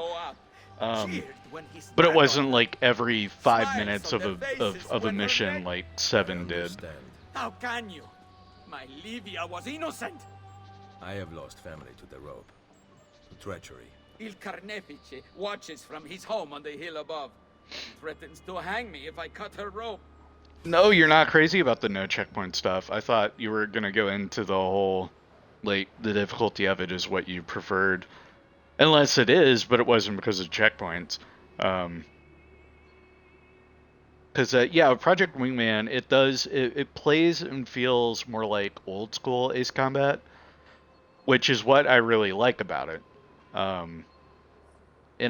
But it wasn't like every 5 minutes of a mission like 7 did. How can you? My Livia was innocent. I have lost family to the rope. To treachery. Il Carnefice watches from his home on the hill above. Threatens to hang me if I cut her rope. No, you're not crazy about the no checkpoint stuff. I thought you were gonna go into the whole, like, the difficulty of it is what you preferred. Unless it is, but it wasn't because of checkpoints. Because, yeah, Project Wingman, it plays and feels more like old school Ace Combat, which is what I really like about it. And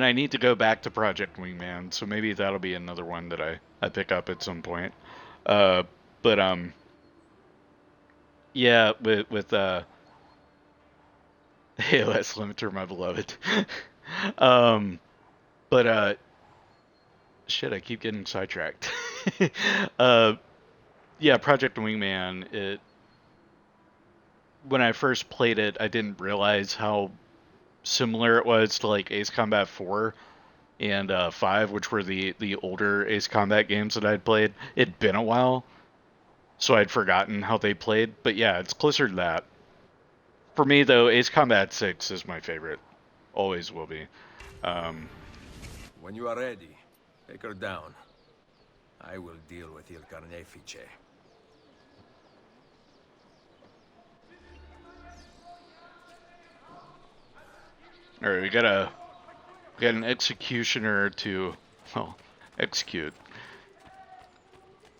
I need to go back to Project Wingman, so maybe that'll be another one that I pick up at some point. Yeah, with AOS Limiter, my beloved. Shit, I keep getting sidetracked. Yeah, Project Wingman, when I first played it, I didn't realize how similar it was to like Ace Combat 4 and 5, which were the older Ace Combat games that I'd played. It'd been a while, so I'd forgotten how they played. But yeah, it's closer to that. For me, though, Ace Combat 6 is my favorite. Always will be. When you are ready, take her down. I will deal with Il Carnefice. Alright, we got an executioner to, well, execute.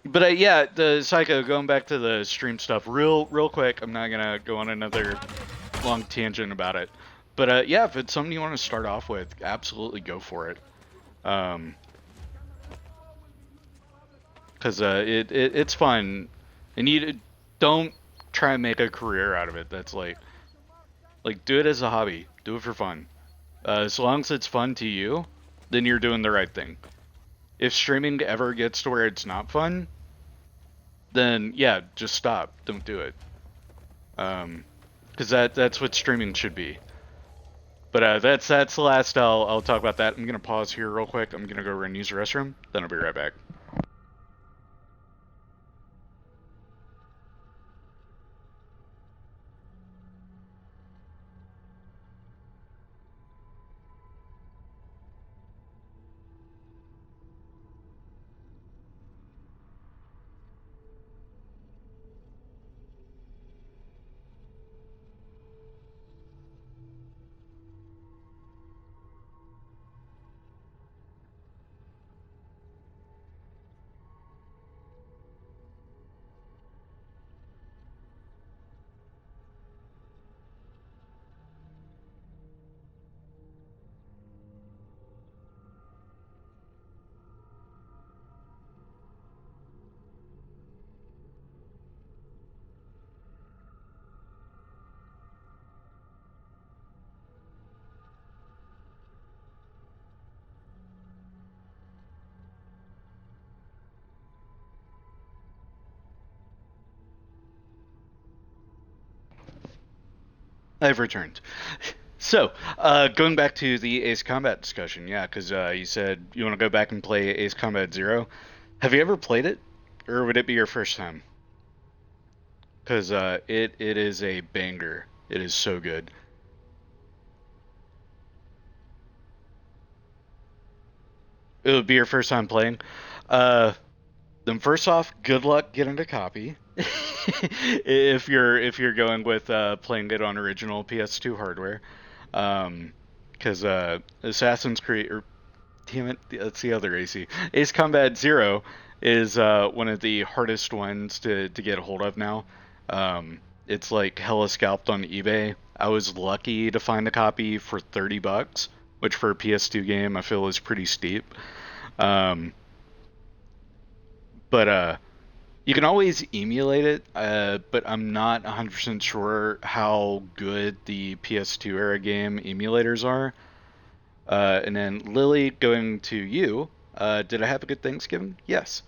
But yeah, the Psycho, going back to the stream stuff, real quick, I'm not gonna go on another long tangent about it. But yeah, if it's something you want to start off with, absolutely go for it. Because it's fun, and you don't try and make a career out of it. That's like do it as a hobby, do it for fun. As long as it's fun to you, then you're doing the right thing. If streaming ever gets to where it's not fun, then yeah, just stop. Don't do it. Because that's what streaming should be. But that's the last I'll talk about that. I'm gonna pause here real quick. I'm gonna go run use the restroom. Then I'll be right back. I've returned. So, going back to the Ace Combat discussion, yeah, because you said you want to go back and play Ace Combat 0. Have you ever played it, or would it be your first time? Because it is a banger. It is so good. It would be your first time playing. Then first off, good luck getting a copy. if you're going with playing it on original PS2 hardware, because Assassin's Creed, or damn it, that's the other AC. Ace Combat 0 is one of the hardest ones to get a hold of now. It's like hella scalped on eBay. I was lucky to find a copy for $30, which for a PS2 game I feel is pretty steep. But you can always emulate it, but I'm not 100% sure how good the PS2 era game emulators are. And then Lily, going to you, did I have a good Thanksgiving? Yes.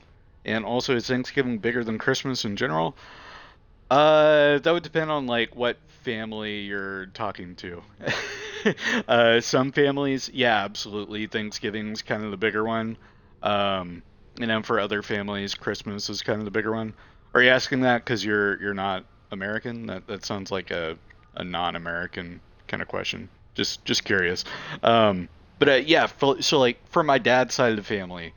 And also, is Thanksgiving bigger than Christmas in general? That would depend on like what family you're talking to. Some families, yeah, absolutely. Thanksgiving's kind of the bigger one. And then for other families, Christmas is kind of the bigger one. Are you asking that because you're not American? That sounds like a non-American kind of question. Just curious. But yeah, so like for my dad's side of the family,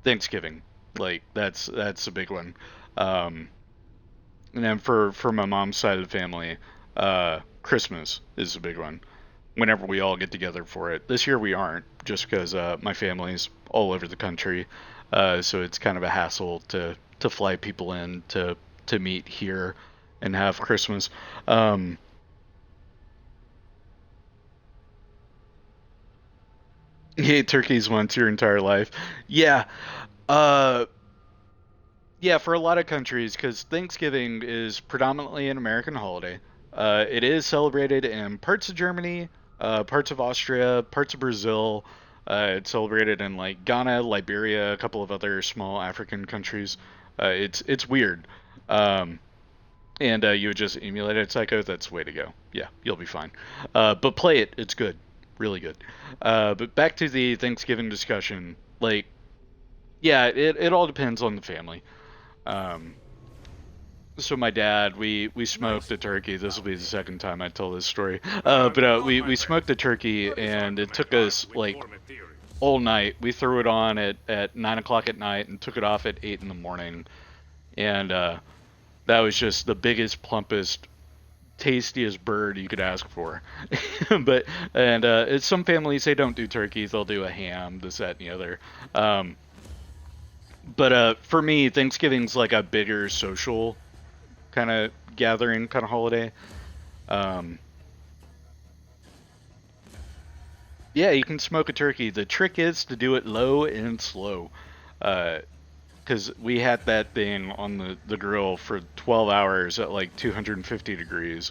Thanksgiving, like that's a big one. And then for my mom's side of the family, Christmas is a big one. Whenever we all get together for it. This year we aren't, just because my family's all over the country, so it's kind of a hassle to fly people in to meet here and have Christmas. You ate turkeys once your entire life. Yeah. Uh, yeah, for a lot of countries, because Thanksgiving is predominantly an American holiday. It is celebrated in parts of Germany, parts of Austria, parts of Brazil. It's celebrated in like Ghana, Liberia, a couple of other small African countries. It's weird. And you would just emulate it, Psycho. That's the way to go. Yeah, you'll be fine. But play it. It's good. Really good. But back to the Thanksgiving discussion. Like, yeah, it all depends on the family. So my dad, we smoked a turkey. This will be the second time I tell this story. But we smoked a turkey, and it took us like all night. We threw it on at 9 o'clock at night and took it off at 8 in the morning. And that was just the biggest, plumpest, tastiest bird you could ask for. But some families, they don't do turkeys. They'll do a ham, this, that, and the other. But for me, Thanksgiving's like a bigger social kind of gathering, kind of holiday. Yeah, you can smoke a turkey. The trick is to do it low and slow. Because we had that thing on the grill for 12 hours at like 250 degrees.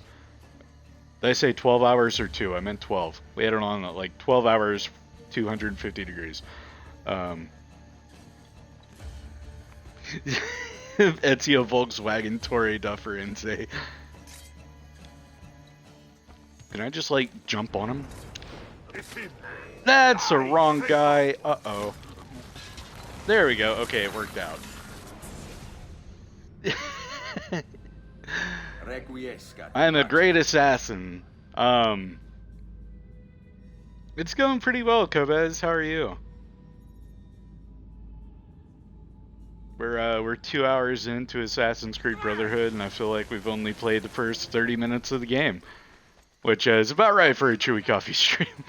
Did I say 12 hours or 2? I meant 12. We had it on at like 12 hours, 250 degrees. Ezio Volkswagen Torre Duffer and say, can I just like jump on him? That's the wrong guy. Uh-oh. There we go. Okay, it worked out. I am a great assassin. It's going pretty well, Kobez. How are you? We're 2 hours into Assassin's Creed Brotherhood, and I feel like we've only played the first 30 minutes of the game, which is about right for a ChewieCoffee stream.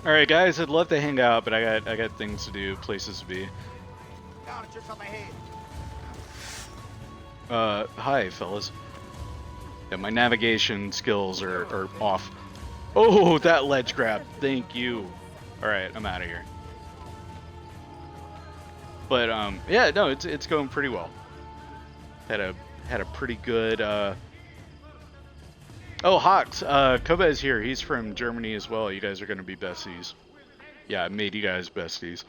All right, guys, I'd love to hang out, but I got things to do, places to be. Hi, fellas. Yeah, my navigation skills are off. Oh, that ledge grab. Thank you. All right, I'm out of here. But yeah, no, it's going pretty well. Had a pretty good. Oh, Hawks. Koba is here. He's from Germany as well. You guys are gonna be besties. Yeah, I made you guys besties.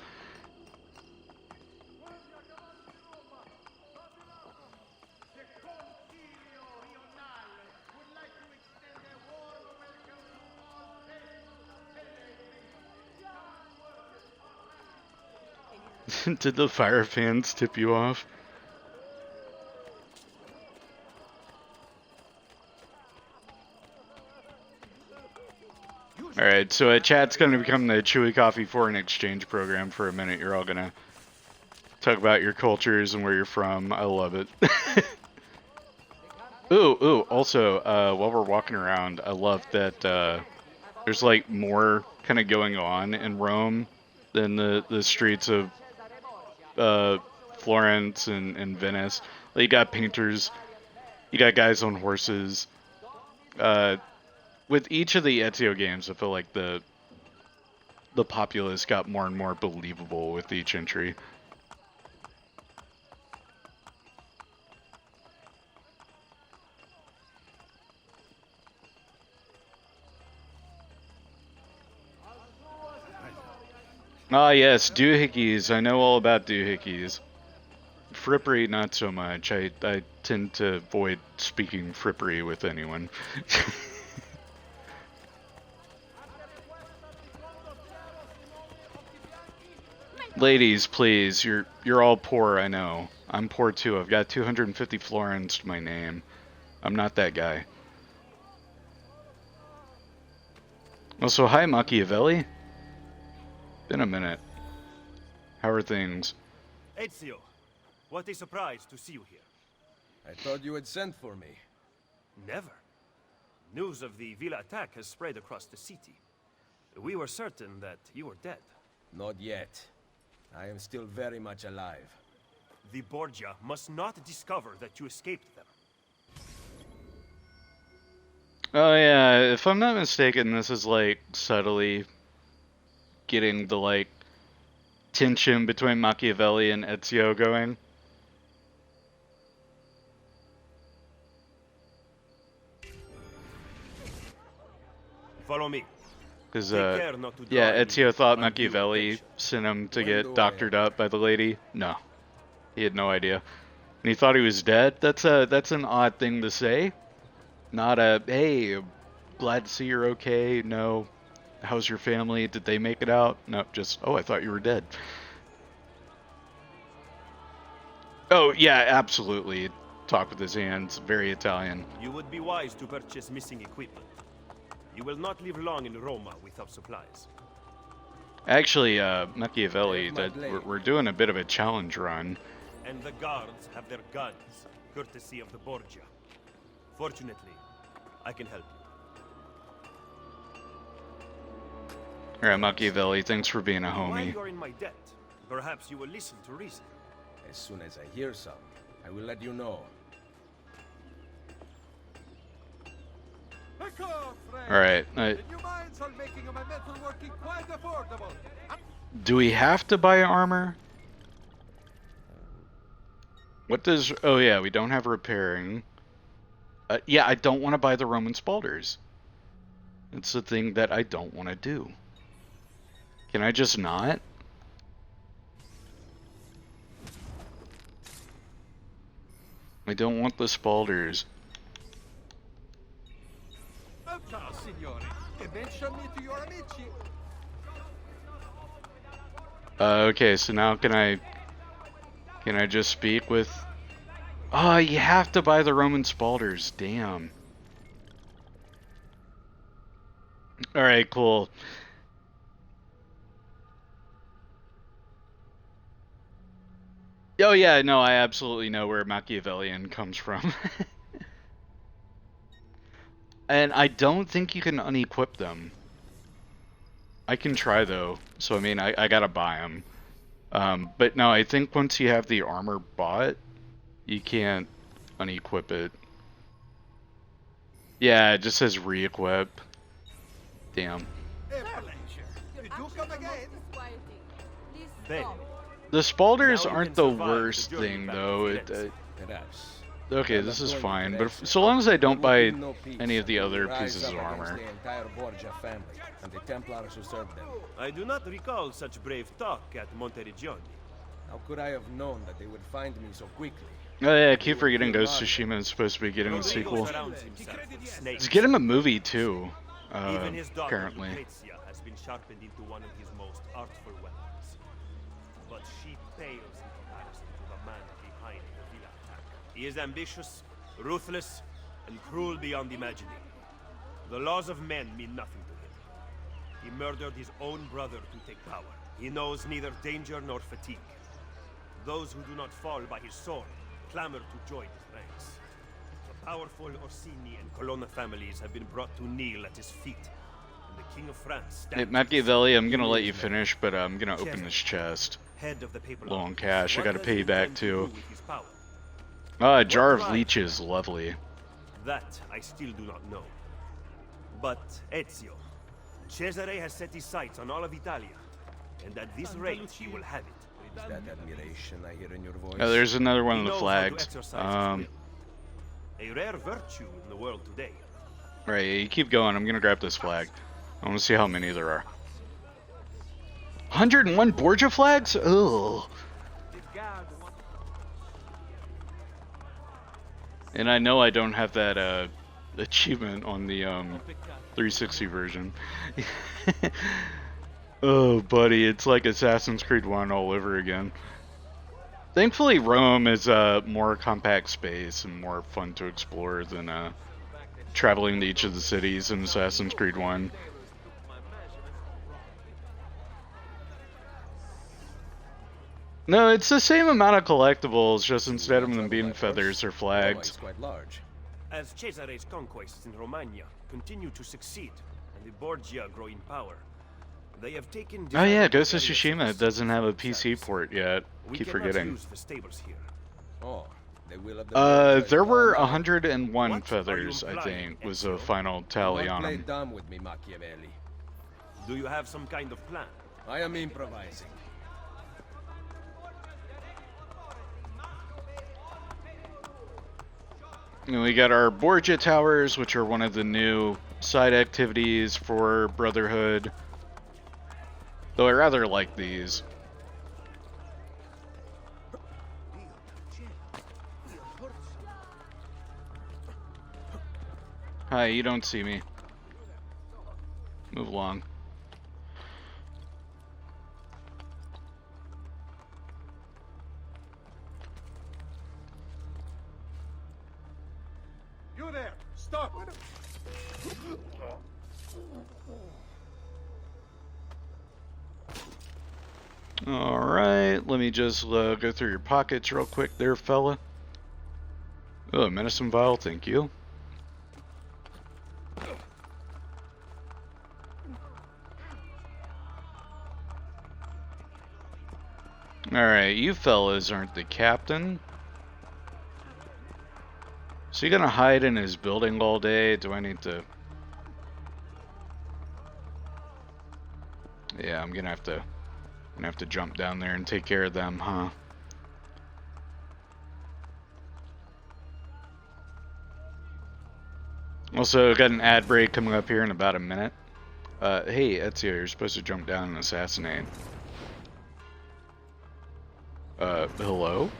Did the fire fans tip you off? Alright, so chat's going to become the ChewieCoffee foreign exchange program for a minute. You're all going to talk about your cultures and where you're from. I love it. Ooh, also, while we're walking around, I love that there's like more kind of going on in Rome than the streets of Florence and Venice. Like, you got painters, you got guys on horses. With each of the Ezio games, I feel like the populace got more and more believable with each entry. Ah yes, doohickeys. I know all about doohickeys. Frippery, not so much. I tend to avoid speaking frippery with anyone. ladies, please. You're all poor, I know. I'm poor too. I've got 250 florins to my name. I'm not that guy. Also, hi Machiavelli. Been a minute. How are things? Ezio, what a surprise to see you here. I thought you had sent for me. Never. News of the Villa attack has spread across the city. We were certain that you were dead. Not yet. I am still very much alive. The Borgia must not discover that you escaped them. Oh yeah, if I'm not mistaken, this is like subtly getting the like tension between Machiavelli and Ezio going. Follow me. Because, yeah, Ezio thought Machiavelli sent him to get doctored up by the lady. No. He had no idea. And he thought he was dead? That's an odd thing to say. Not a, hey, glad to see you're okay. No. How's your family? Did they make it out? No, just, oh, I thought you were dead. Oh, yeah, absolutely. Talk with his hands. Very Italian. You would be wise to purchase missing equipment. You will not live long in Roma without supplies. Actually, Machiavelli, we're doing a bit of a challenge run. And the guards have their guns, courtesy of the Borgia. Fortunately, I can help you. Alright, Machiavelli, thanks for being a While homie. you are in my debt, perhaps you will listen to reason. As soon as I hear some, I will let you know. Alright, do we have to buy armor? What does... Oh yeah, we don't have repairing. Yeah, I don't want to buy the Roman Spalders. It's the thing that I don't want to do. Can I just not? I don't want the Spalders. Okay, so now can I just speak with... Oh, you have to buy the Roman Spalders, damn. Alright, cool. Oh yeah, no, I absolutely know where Machiavellian comes from. And I don't think you can unequip them. I can try though, so I mean, I gotta buy them. But no, I think once you have the armor bought, you can't unequip it. Yeah, it just says re-equip. Damn. The Spalders aren't the worst thing though. Okay, this is fine, but so long as I don't buy any of the other pieces of armor. I do not recall such brave talk at Monteriggioni. How could I have known that they would find me so quickly? Oh yeah, I keep forgetting Ghost of Tsushima is supposed to be getting a sequel. Let's get him a movie too, apparently. Has been sharpened into one of his most artful weapons. But she pales in comparison to the man behind the Villa attack. He is ambitious, ruthless, and cruel beyond imagining. The laws of men mean nothing to him. He murdered his own brother to take power. He knows neither danger nor fatigue. Those who do not fall by his sword clamor to join his ranks. The powerful Orsini and Colonna families have been brought to kneel at his feet. And the King of France... Hey, Machiavelli, I'm gonna let you finish, but I'm gonna open this chest. Low on cash, I gotta pay you back too. A jar of leeches, lovely. That I still do not know. But Ezio, Cesare has set his sights on all of Italia. And at this rate, he will have it. Is that admiration I hear in your voice? Oh, there's another one of the flags. A rare virtue in the world today. Right, you keep going. I'm gonna grab this flag. I want to see how many there are. 101 Borgia flags? Ugh. And I know I don't have that achievement on the 360 version. Oh, buddy, it's like Assassin's Creed 1 all over again. Thankfully, Rome is a more compact space and more fun to explore than traveling to each of the cities in Assassin's Creed 1. No, it's the same amount of collectibles, just instead of them being feathers or flags. Quite large. As Cesare's conquests in Romagna continue to succeed, and the Borgia grow in power, they have taken. Oh yeah, Ghost of Tsushima doesn't have a PC port yet. Keep forgetting. Use the stables here. Oh, they will have There were 101 feathers, I think, was the final tally on Play them. dumb with me, Machiavelli. Do you have some kind of plan? I am improvising. And we got our Borgia Towers, which are one of the new side activities for Brotherhood. Though I rather like these. Hi, you don't see me. Move along. You there! Stop! Alright, let me just go through your pockets real quick there, fella. Oh, medicine vial, thank you. Alright, you fellas aren't the captain. So you gonna hide in his building all day? Do I need to... Yeah, I'm gonna have to jump down there and take care of them, huh? Also, got an ad break coming up here in about a minute. Hey, Ezio, you're supposed to jump down and assassinate. Hello?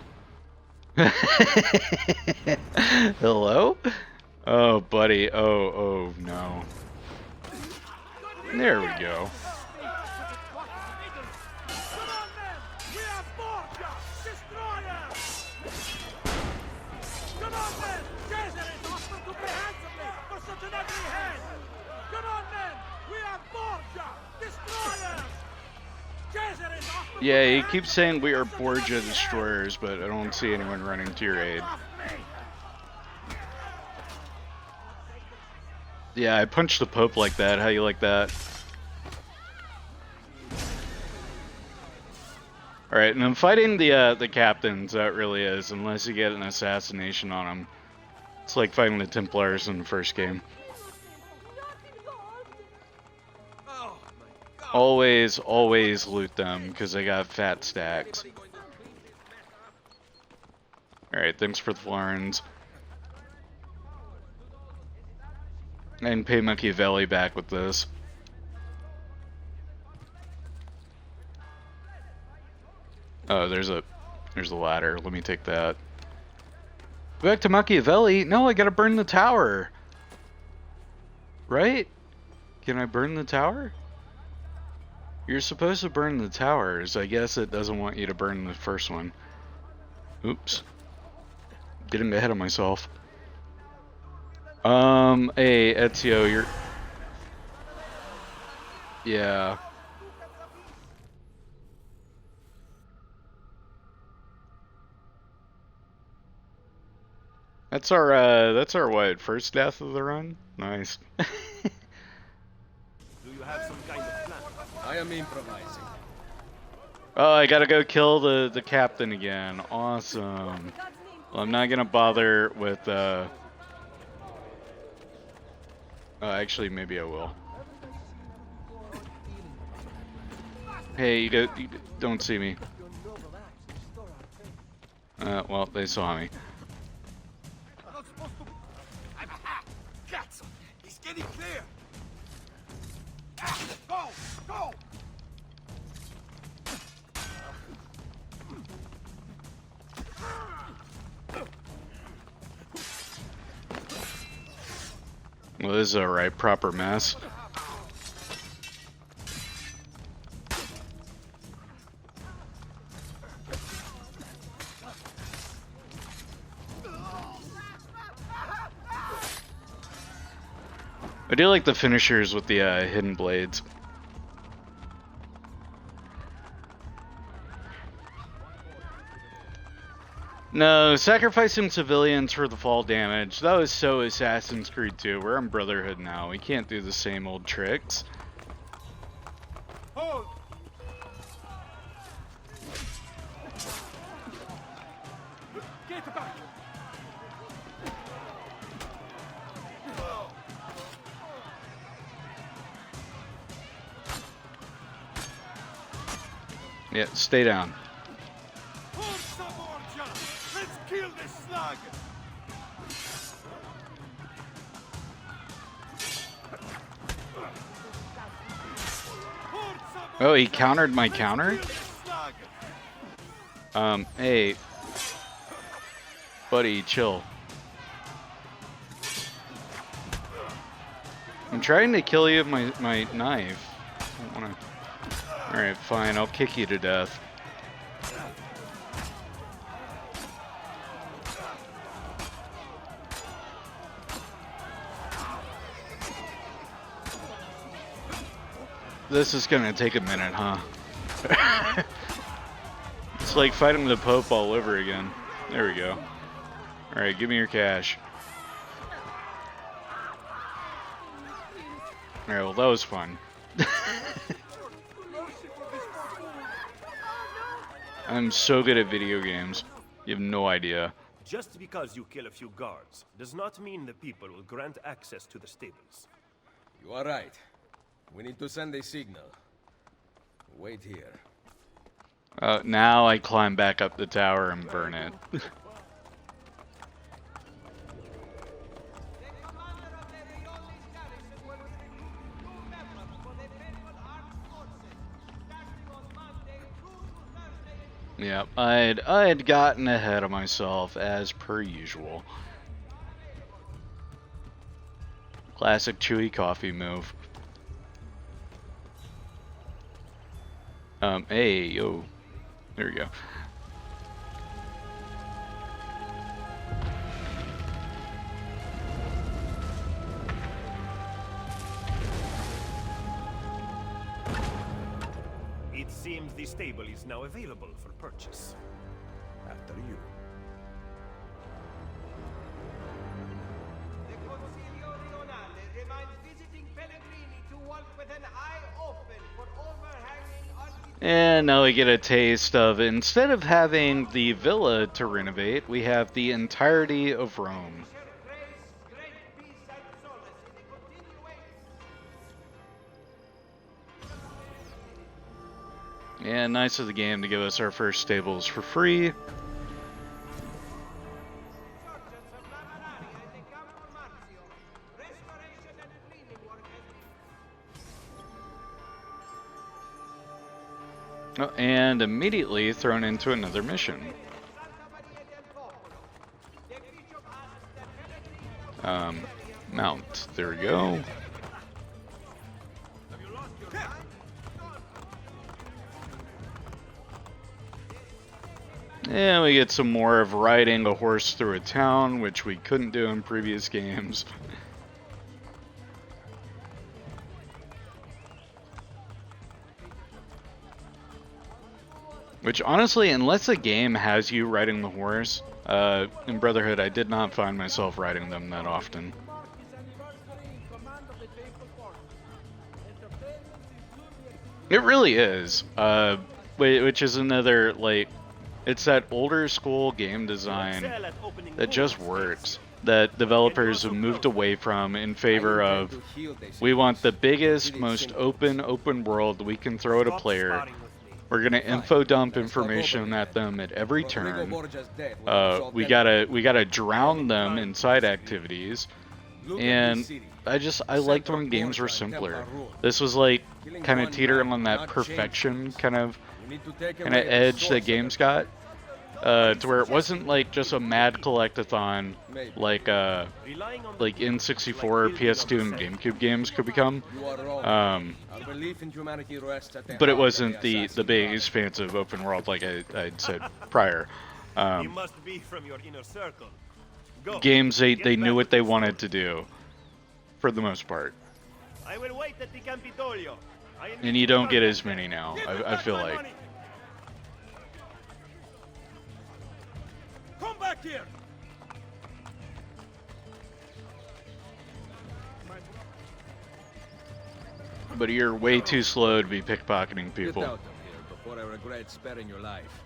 Hello? Oh, buddy. Oh, no. There we go. Yeah, he keeps saying we are Borgia destroyers, but I don't see anyone running to your aid. Yeah, I punched the Pope like that. How you like that? Alright, and I'm fighting the captains, that really is, unless you get an assassination on them. It's like fighting the Templars in the first game. Always loot them, because they got fat stacks. Alright, thanks for the florins. And pay Machiavelli back with this. Oh, there's a ladder. Let me take that. Back to Machiavelli. No, I gotta burn the tower. Right? Can I burn the tower? You're supposed to burn the towers. I guess it doesn't want you to burn the first one. Oops. Getting ahead of myself. Hey, Ezio, you're... Yeah. That's our what, first death of the run? Nice. Do you have some kind of plan? I am improvising. Oh, I gotta go kill the captain again. Awesome. Well, I'm not gonna bother with actually, maybe I will. Hey, you don't see me. Well, they saw me. He's getting clear. Go! Go! Well, this is a right proper mess. I do like the finishers with the hidden blades. No, sacrificing civilians for the fall damage. That was so Assassin's Creed 2. We're on Brotherhood now. We can't do the same old tricks. Hold! Get back! Yeah, stay down. Let's kill this slug! Oh, he countered my counter? Hey. Buddy, chill. I'm trying to kill you with my knife. I don't wanna... Alright, fine, I'll kick you to death. This is gonna take a minute, huh? It's like fighting the Pope all over again. There we go. Alright, give me your cash. Alright, well that was fun. I'm so good at video games. You have no idea. Just because you kill a few guards does not mean the people will grant access to the stables. You are right. We need to send a signal. Wait here. Now I climb back up the tower and burn it. Yeah, I had gotten ahead of myself as per usual. Classic ChewieCoffee move. Hey, yo. There we go. It seems the stable is now available for purchase. After you. The Consiglio Rionale reminds visiting Pellegrini to walk with an eye open for overhanging And now we get a taste of, instead of having the villa to renovate, we have the entirety of Rome. And nice of the game to give us our first stables for free. Oh, and immediately thrown into another mission. Mount. There we go. And we get some more of riding a horse through a town, which we couldn't do in previous games. Which honestly, unless a game has you riding the horse, in Brotherhood I did not find myself riding them that often. It really is, which is another, like, it's that older school game design that just works, that developers have moved away from in favor of, we want the biggest, most open world we can throw at a player. We're gonna info dump information at them at every turn. We gotta drown them in side activities, and I liked when games were simpler. This was like kind of teetering on that perfection kind of edge that games got, to where it wasn't like just a mad collectathon like N64, PS2, and GameCube games could become. But it wasn't the big expansive open world like I'd said prior. You must be from your inner circle. Games they knew what they wanted to do. for the most part. I will wait at the Campidoglio. And you don't get as many now, I feel like. Come back here! But you're way too slow to be pickpocketing people. Get out of here before I regret sparing your life.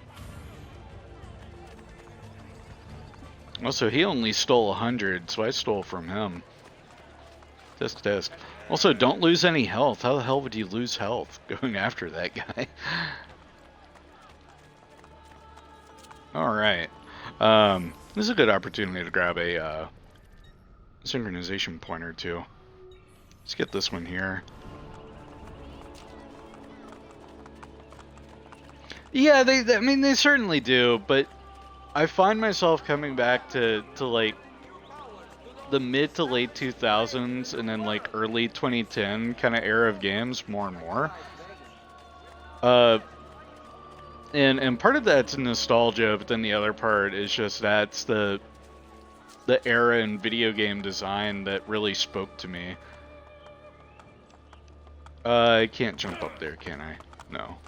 Also, he only stole 100, so I stole from him. Disc. Also, don't lose any health. How the hell would you lose health going after that guy? Alright. This is a good opportunity to grab a synchronization point or two. Let's get this one here. Yeah, I mean, they certainly do, but I find myself coming back to like the mid to late 2000s and then like early 2010 kind of era of games more and more. And part of that's nostalgia, but then the other part is just that's the era in video game design that really spoke to me. I can't jump up there, can I? No.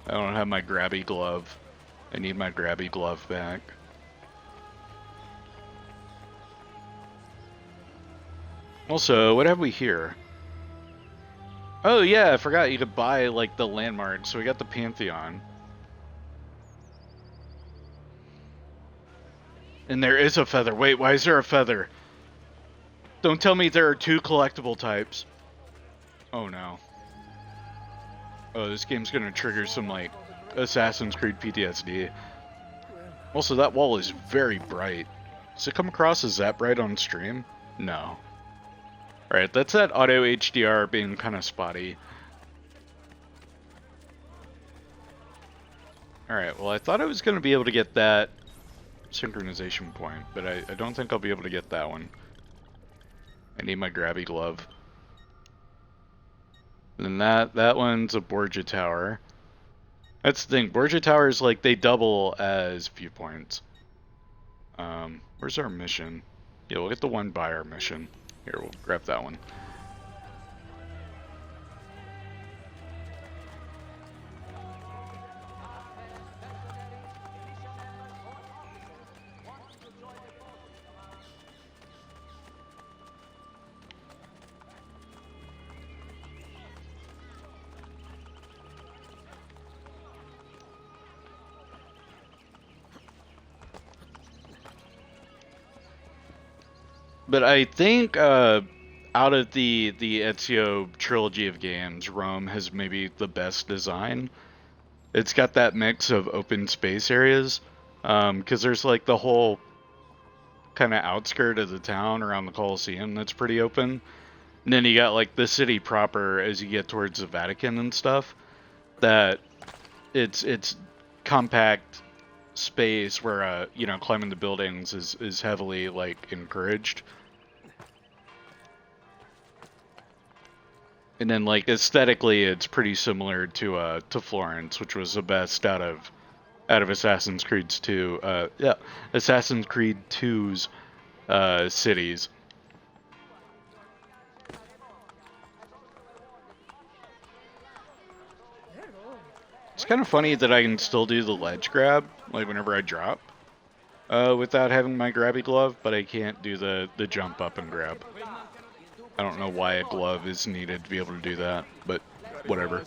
I don't have my grabby glove. I need my grabby glove back. Also, what have we here? Oh yeah, I forgot you could buy like the landmarks, so we got the Pantheon. And there is a feather. Wait, why is there a feather? Don't tell me there are 2 collectible types. Oh no. Oh, this game's gonna trigger some like Assassin's Creed PTSD. Also, that wall is very bright. Does it come across as that bright on stream? No. Alright, that's that auto HDR being kind of spotty. Alright, well I thought I was going to be able to get that synchronization point, but I don't think I'll be able to get that one. I need my grabby glove. And then that one's a Borgia Tower. That's the thing, Borgia Towers, like, they double as viewpoints. Where's our mission? Yeah, we'll get the one by our mission. Here, we'll grab that one. But I think out of the Ezio trilogy of games, Rome has maybe the best design. It's got that mix of open space areas, because there's like the whole kind of outskirt of the town around the Colosseum that's pretty open. And then you got like the city proper as you get towards the Vatican and stuff. That it's compact space where you know, climbing the buildings is heavily like encouraged. And then, like, aesthetically, it's pretty similar to Florence, which was the best out of Assassin's Creed 2. Yeah, Assassin's Creed 2's cities. It's kind of funny that I can still do the ledge grab, like whenever I drop, without having my grabby glove, but I can't do the jump up and grab. I don't know why a glove is needed to be able to do that, but whatever.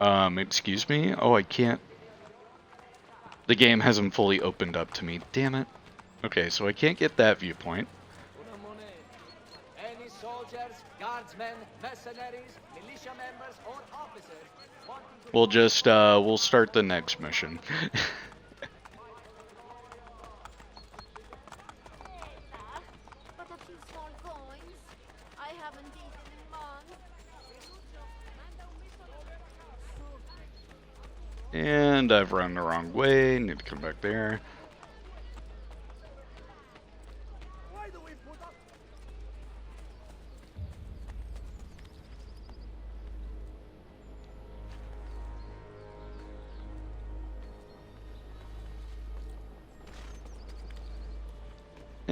Excuse me? Oh, I can't. The game hasn't fully opened up to me. Damn it. Okay, so I can't get that viewpoint. Any soldiers, guardsmen, mercenaries, militia members, or officers wanting to... We'll just, we'll start the next mission. And I've run the wrong way, need to come back there.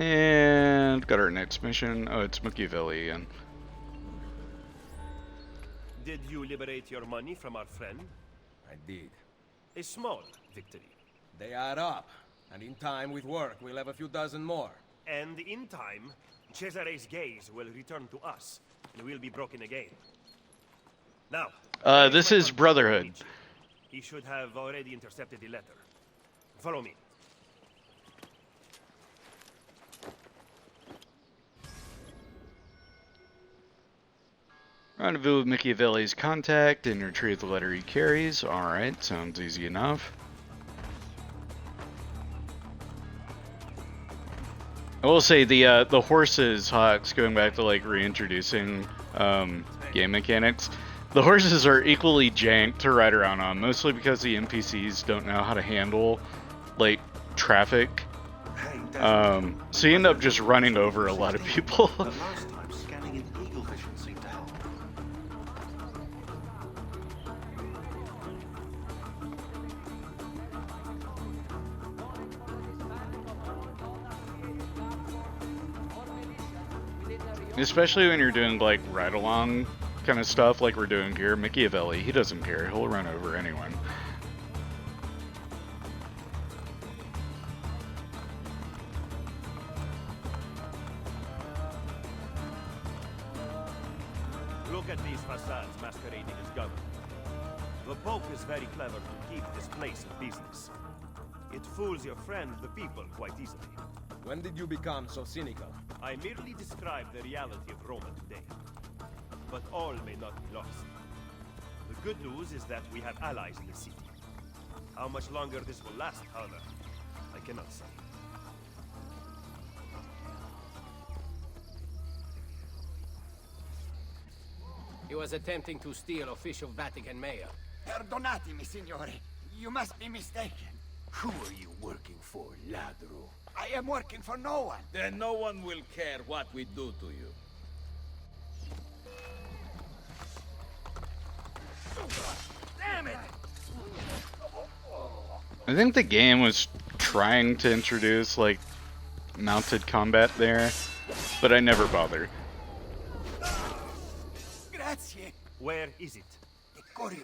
And got our next mission. Oh, it's Machiavelli again. Did you liberate your money from our friend? I did. A small victory. They add up, and in time, with work, we'll have a few dozen more. And in time, Cesare's gaze will return to us, and we'll be broken again. Now, this is Brotherhood. he should have already intercepted the letter. Follow me. Rendezvous with Machiavelli's contact and retrieve the letter he carries. Alright, sounds easy enough. I will say the horses, Hawks, going back to like reintroducing game mechanics, the horses are equally jank to ride around on, mostly because the NPCs don't know how to handle like traffic. So you end up just running over a lot of people. Especially when you're doing like ride-along kind of stuff like we're doing here. Machiavelli, he doesn't care. He'll run over anyone. Look at these facades masquerading as government. The Pope is very clever to keep this place in business. It fools your friend, the people, quite easily. When did you become so cynical? I merely describe the reality of Roma today. But all may not be lost. The good news is that we have allies in the city. How much longer this will last, however, I cannot say. He was attempting to steal official Vatican mail. Perdonatemi, signore. You must be mistaken. Who are you working for, ladro? I am working for no one. Then no one will care what we do to you. Damn it! I think the game was trying to introduce like mounted combat there, but I never bothered. Grazie. Where is it? The courier